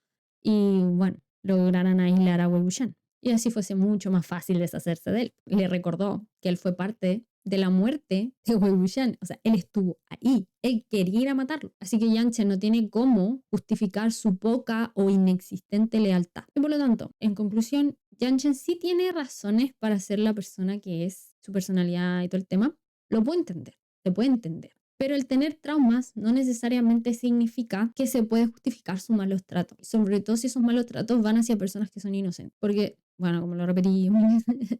y, bueno, lograran aislar a Wei Wuxian. Y así fuese mucho más fácil deshacerse de él. Le recordó que él fue parte de la muerte de Wei Wuxian. O sea, él estuvo ahí. Él quería ir a matarlo. Así que Yanchen no tiene cómo justificar su poca o inexistente lealtad. Y por lo tanto, en conclusión, Yanchen sí tiene razones para ser la persona que es, su personalidad y todo el tema. Lo puedo entender, se puede entender. Pero el tener traumas no necesariamente significa que se puede justificar sus malos tratos. Sobre todo si esos malos tratos van hacia personas que son inocentes. Porque, bueno, como lo repetí,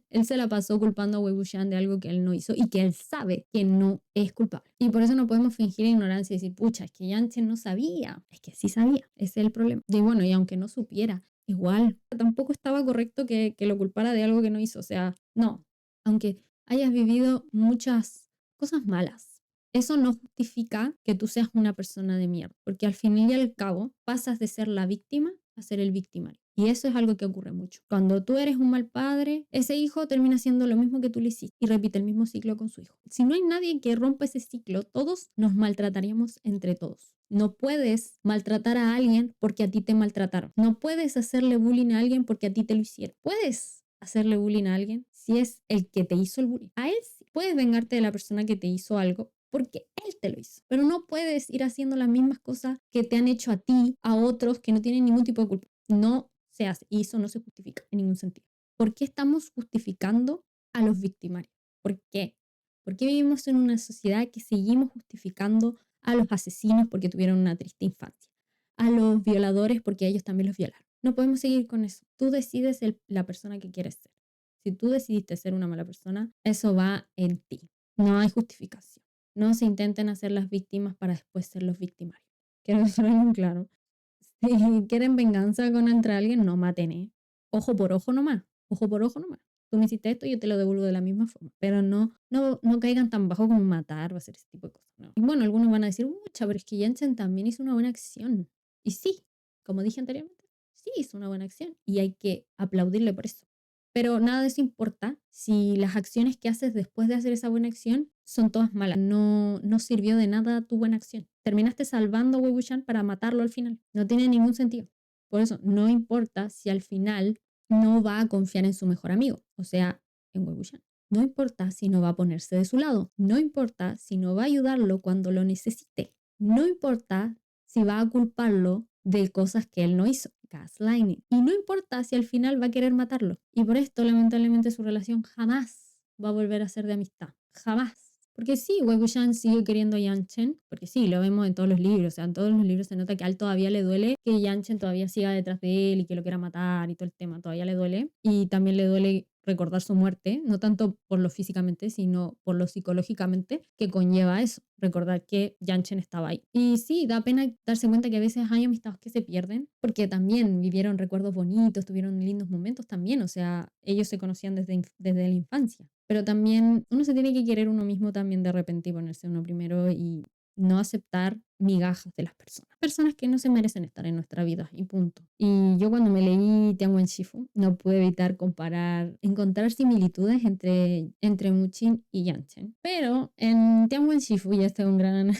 él se la pasó culpando a Wei Wuxian de algo que él no hizo y que él sabe que no es culpable. Y por eso no podemos fingir ignorancia y decir, pucha, es que Yanchen no sabía. Es que sí sabía, ese es el problema. Y bueno, y aunque no supiera, igual, tampoco estaba correcto que lo culpara de algo que no hizo. O sea, no, aunque hayas vivido muchas cosas malas, eso no justifica que tú seas una persona de mierda, porque al fin y al cabo pasas de ser la víctima a ser el victimario. Y eso es algo que ocurre mucho. Cuando tú eres un mal padre, ese hijo termina haciendo lo mismo que tú le hiciste y repite el mismo ciclo con su hijo. Si no hay nadie que rompa ese ciclo, todos nos maltrataríamos entre todos. No puedes maltratar a alguien porque a ti te maltrataron. No puedes hacerle bullying a alguien porque a ti te lo hicieron. Puedes hacerle bullying a alguien si es el que te hizo el bullying. A él sí. Puedes vengarte de la persona que te hizo algo porque él te lo hizo. Pero no puedes ir haciendo las mismas cosas que te han hecho a ti, a otros que no tienen ningún tipo de culpa. No se hace y eso no se justifica en ningún sentido. ¿Por qué estamos justificando a los victimarios? ¿Por qué? ¿Por qué vivimos en una sociedad que seguimos justificando a los asesinos porque tuvieron una triste infancia? A los violadores porque ellos también los violaron. No podemos seguir con eso. Tú decides la persona que quieres ser. Si tú decidiste ser una mala persona, eso va en ti. No hay justificación. No se intenten hacer las víctimas para después ser los victimarios. Quiero dejar bien claro. Si quieren venganza contra alguien, no maten, ¿eh? Ojo por ojo nomás. Ojo por ojo nomás. Tú me hiciste esto, yo te lo devuelvo de la misma forma. Pero no caigan tan bajo como matar o hacer ese tipo de cosas. No. Y bueno, algunos van a decir, mucha, pero es que Jensen también hizo una buena acción. Y sí, como dije anteriormente, sí hizo una buena acción. Y hay que aplaudirle por eso. Pero nada de eso importa si las acciones que haces después de hacer esa buena acción son todas malas. No sirvió de nada tu buena acción. Terminaste salvando a Wei Wuxian para matarlo al final. No tiene ningún sentido. Por eso, no importa si al final no va a confiar en su mejor amigo, o sea, en Wei Wuxian. No importa si no va a ponerse de su lado. No importa si no va a ayudarlo cuando lo necesite. No importa si va a culparlo de cosas que él no hizo. Gaslighting. Y no importa si al final va a querer matarlo. Y por esto, lamentablemente, su relación jamás va a volver a ser de amistad. Jamás. Porque sí, Wei Wuxian sigue queriendo a Yanchen, porque sí, lo vemos en todos los libros, o sea, en todos los libros se nota que a él todavía le duele que Yanchen todavía siga detrás de él y que lo quiera matar y todo el tema, todavía le duele. Y también le duele recordar su muerte, no tanto por lo físicamente, sino por lo psicológicamente que conlleva eso, recordar que Yanchen estaba ahí. Y sí, da pena darse cuenta que a veces hay amistades que se pierden, porque también vivieron recuerdos bonitos, tuvieron lindos momentos también, o sea, ellos se conocían desde la infancia. Pero también uno se tiene que querer uno mismo también de repente y ponerse uno primero y no aceptar migajas de las personas. Personas que no se merecen estar en nuestra vida y punto. Y yo cuando me leí Tianwen Shifu no pude evitar encontrar similitudes entre Muchin y Yanchen. Pero en Tianwen Shifu, ya está un gran...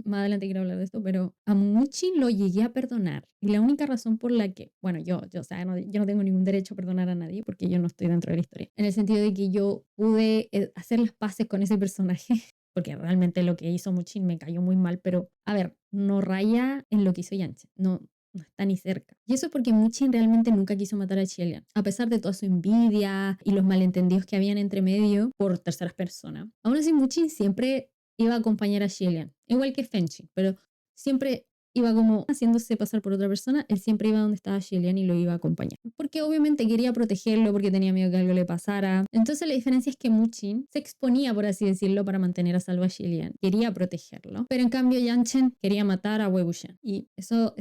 Más adelante quiero hablar de esto, pero a Muchin lo llegué a perdonar. Y la única razón por la que, bueno, o sea, yo no tengo ningún derecho a perdonar a nadie porque yo no estoy dentro de la historia. En el sentido de que yo pude hacer las paces con ese personaje porque realmente lo que hizo Muchin me cayó muy mal, pero a ver, no raya en lo que hizo Yanchen, no está ni cerca. Y eso es porque Muchin realmente nunca quiso matar a Chilean, a pesar de toda su envidia y los malentendidos que habían entre medio por terceras personas. Aún así, Muchin siempre iba a acompañar a Chilean, igual que Fenching, pero siempre iba como haciéndose pasar por otra persona, él siempre iba donde estaba Chilean y lo iba a acompañar. Porque obviamente quería protegerlo, porque tenía miedo que algo le pasara. Entonces la diferencia es que Muchin se exponía, por así decirlo, para mantener a salvo a Chilean. Quería protegerlo. Pero en cambio Yanchen quería matar a Wei Wuxian. Y eso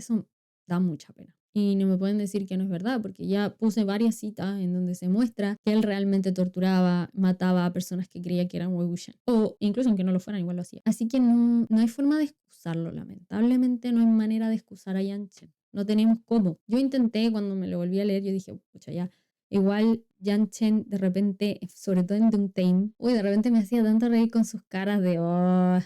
da mucha pena. Y no me pueden decir que no es verdad, porque ya puse varias citas en donde se muestra que él realmente torturaba, mataba a personas que creía que eran Wei Wuxian. O incluso aunque no lo fueran, igual lo hacía. Así que no hay forma de excusarlo, lamentablemente no hay manera de excusar a Yanchen. No tenemos cómo. Yo intenté, cuando me lo volví a leer, yo dije, pucha, ya, igual Yanchen de repente, sobre todo en Doom Tame, de repente me hacía tanto reír con sus caras de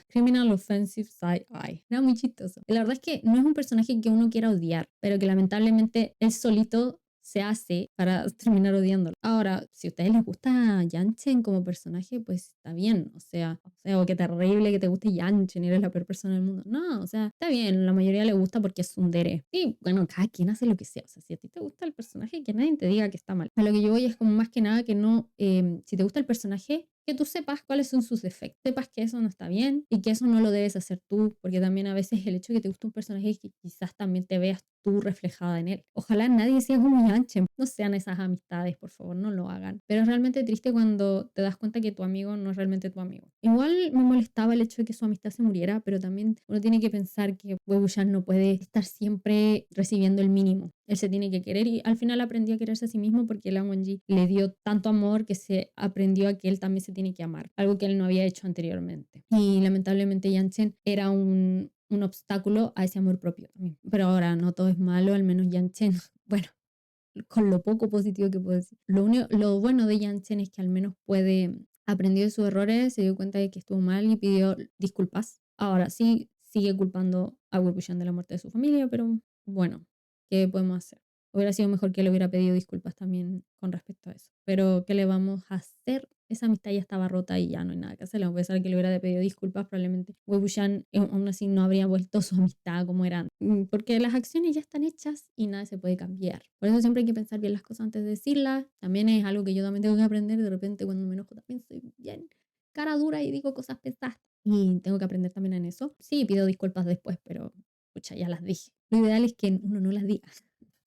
Criminal Offensive Side Eye. Era muy chistoso. Y la verdad es que no es un personaje que uno quiera odiar, pero que lamentablemente él solito se hace para terminar odiándolo. Ahora, si a ustedes les gusta Yanchen como personaje, pues está bien. O sea, qué terrible que te guste Yanchen, eres la peor persona del mundo. No, o sea, está bien, la mayoría le gusta porque es un dere. Y bueno, cada quien hace lo que sea. O sea, si a ti te gusta el personaje, que nadie te diga que está mal. A lo que yo voy es como más que nada que no, si te gusta el personaje, que tú sepas cuáles son sus defectos, sepas que eso no está bien y que eso no lo debes hacer tú, porque también a veces el hecho de que te guste un personaje es que quizás también te veas tú reflejada en él. Ojalá nadie sea como Yanchen, no sean esas amistades, por favor, no lo hagan. Pero es realmente triste cuando te das cuenta que tu amigo no es realmente tu amigo. Igual me molestaba el hecho de que su amistad se muriera, pero también uno tiene que pensar que Wei Wuxian no puede estar siempre recibiendo el mínimo. Él se tiene que querer y al final aprendió a quererse a sí mismo porque Lan Wangji le dio tanto amor que se aprendió a que él también se tiene que amar, algo que él no había hecho anteriormente. Y lamentablemente Yanchen era un obstáculo a ese amor propio también. Pero ahora no todo es malo, al menos Yanchen, bueno, con lo poco positivo que puedo decir. Lo bueno de Yanchen es que al menos aprendió de sus errores, se dio cuenta de que estuvo mal y pidió disculpas. Ahora sí, sigue culpando a Wei Wuxian de la muerte de su familia, pero bueno, ¿qué podemos hacer? Hubiera sido mejor que le hubiera pedido disculpas también con respecto a eso. Pero, ¿qué le vamos a hacer? Esa amistad ya estaba rota y ya no hay nada que hacer. A pesar de que le hubiera pedido disculpas, probablemente Wei Wuxian aún así no habría vuelto su amistad como era antes. Porque las acciones ya están hechas y nada se puede cambiar. Por eso siempre hay que pensar bien las cosas antes de decirlas. También es algo que yo también tengo que aprender. De repente cuando me enojo también soy bien cara dura y digo cosas pesadas. Y tengo que aprender también en eso. Sí, pido disculpas después, pero pucha, ya las dije. Lo ideal es que uno no las diga.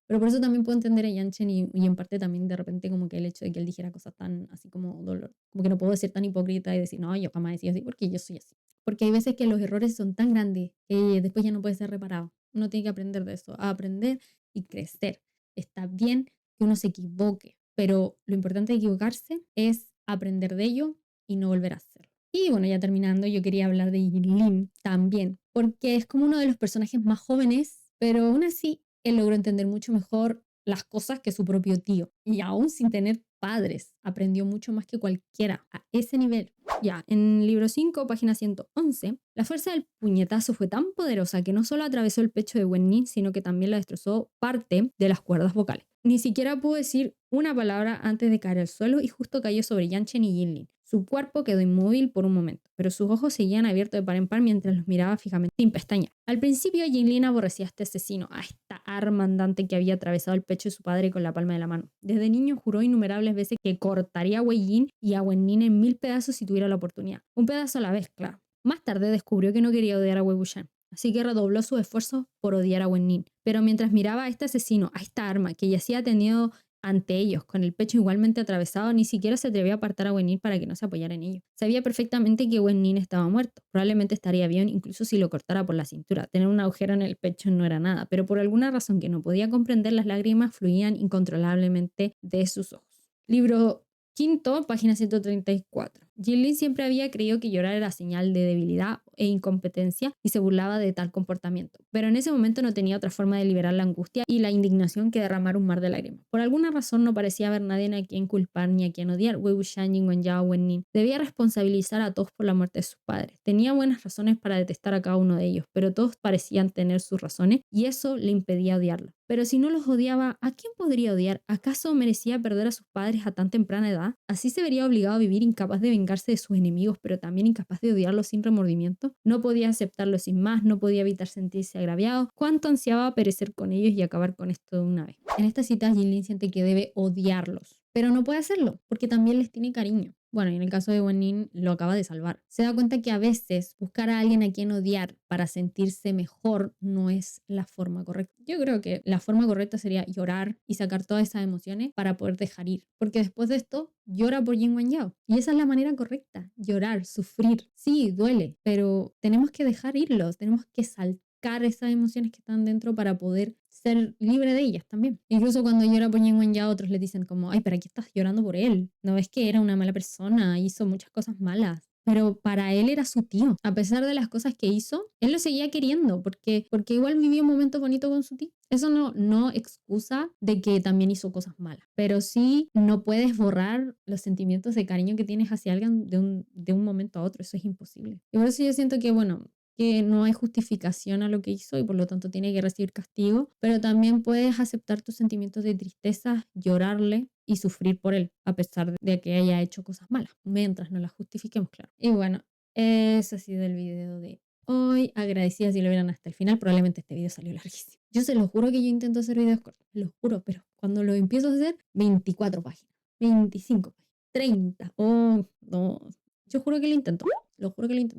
Pero por eso también puedo entender a Yanchen y en parte también de repente como que el hecho de que él dijera cosas tan así como dolor, como que no puedo ser tan hipócrita y decir, no, yo jamás decía así porque yo soy así. Porque hay veces que los errores son tan grandes que después ya no puede ser reparado. Uno tiene que aprender de eso, a aprender y crecer. Está bien que uno se equivoque, pero lo importante de equivocarse es aprender de ello y no volver a hacerlo. Y bueno, ya terminando, yo quería hablar de Yin también, porque es como uno de los personajes más jóvenes, pero aún así él logró entender mucho mejor las cosas que su propio tío. Y aún sin tener padres, aprendió mucho más que cualquiera a ese nivel. Ya, en libro 5, página 111, la fuerza del puñetazo fue tan poderosa que no solo atravesó el pecho de Wen Nin, sino que también la destrozó parte de las cuerdas vocales. Ni siquiera pudo decir una palabra antes de caer al suelo y justo cayó sobre Yanchen y Yinlin. Su cuerpo quedó inmóvil por un momento, pero sus ojos seguían abiertos de par en par mientras los miraba fijamente sin pestañear. Al principio, Yinlin aborrecía a este asesino, a esta arma andante que había atravesado el pecho de su padre con la palma de la mano. Desde niño juró innumerables veces que cortaría a Wei Yin y a Wen Nin en 1000 pedazos si tuviera la oportunidad. Un pedazo a la vez, claro. Más tarde descubrió que no quería odiar a Wei Wuxian, así que redobló sus esfuerzos por odiar a Wen Nin. Pero mientras miraba a este asesino, a esta arma que yacía tendido ante ellos, con el pecho igualmente atravesado, ni siquiera se atrevió a apartar a Wen Nin para que no se apoyara en ello. Sabía perfectamente que Wen Nin estaba muerto. Probablemente estaría bien incluso si lo cortara por la cintura. Tener un agujero en el pecho no era nada, pero por alguna razón que no podía comprender, las lágrimas fluían incontrolablemente de sus ojos. Libro Quinto, página 134. Jilin siempre había creído que llorar era señal de debilidad e incompetencia y se burlaba de tal comportamiento, pero en ese momento no tenía otra forma de liberar la angustia y la indignación que derramar un mar de lágrimas. Por alguna razón no parecía haber nadie a quien culpar ni a quien odiar. Wei Wuxian, Jin Wenyao, Wen Nin debía responsabilizar a todos por la muerte de sus padres. Tenía buenas razones para detestar a cada uno de ellos, pero todos parecían tener sus razones y eso le impedía odiarlos. Pero si no los odiaba, ¿a quién podría odiar? ¿Acaso merecía perder a sus padres a tan temprana edad? ¿Así se vería obligado a vivir incapaz de vengarse de sus enemigos, pero también incapaz de odiarlos sin remordimiento? No podía aceptarlo sin más, no podía evitar sentirse agraviado. ¿Cuánto ansiaba perecer con ellos y acabar con esto de una vez? En esta cita, Jilin siente que debe odiarlos, pero no puede hacerlo, porque también les tiene cariño. Bueno, y en el caso de Wen Nin lo acaba de salvar. Se da cuenta que a veces buscar a alguien a quien odiar para sentirse mejor no es la forma correcta. Yo creo que la forma correcta sería llorar y sacar todas esas emociones para poder dejar ir. Porque después de esto, llora por Jin Wenyao. Y esa es la manera correcta. Llorar, sufrir. Sí, duele, pero tenemos que dejar irlos. Tenemos que sacar esas emociones que están dentro para poder ser libre de ellas también. Incluso cuando llora por Jin Wenyao, otros le dicen como, ay, ¿para qué estás llorando por él? ¿No ves que era una mala persona? Hizo muchas cosas malas. Pero para él era su tío. A pesar de las cosas que hizo, él lo seguía queriendo porque igual vivió un momento bonito con su tío. Eso no excusa de que también hizo cosas malas, pero sí no puedes borrar los sentimientos de cariño que tienes hacia alguien de un momento a otro. Eso es imposible. Y por eso yo siento que, bueno, que no hay justificación a lo que hizo y por lo tanto tiene que recibir castigo, pero también puedes aceptar tus sentimientos de tristeza, llorarle y sufrir por él, a pesar de que haya hecho cosas malas, mientras no las justifiquemos, claro. Y bueno, eso ha sido el video de hoy. Agradecida si lo vieron hasta el final, probablemente este video salió larguísimo. Yo se lo juro que yo intento hacer videos cortos, lo juro, pero cuando lo empiezo a hacer, 24 páginas, 25 páginas, 30, oh, no. Yo juro que lo intento,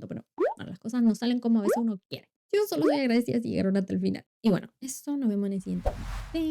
pero bueno, las cosas no salen como a veces uno quiere. Yo solo soy agradecida si llegaron hasta el final. Y bueno, eso nos vemos en el siguiente video.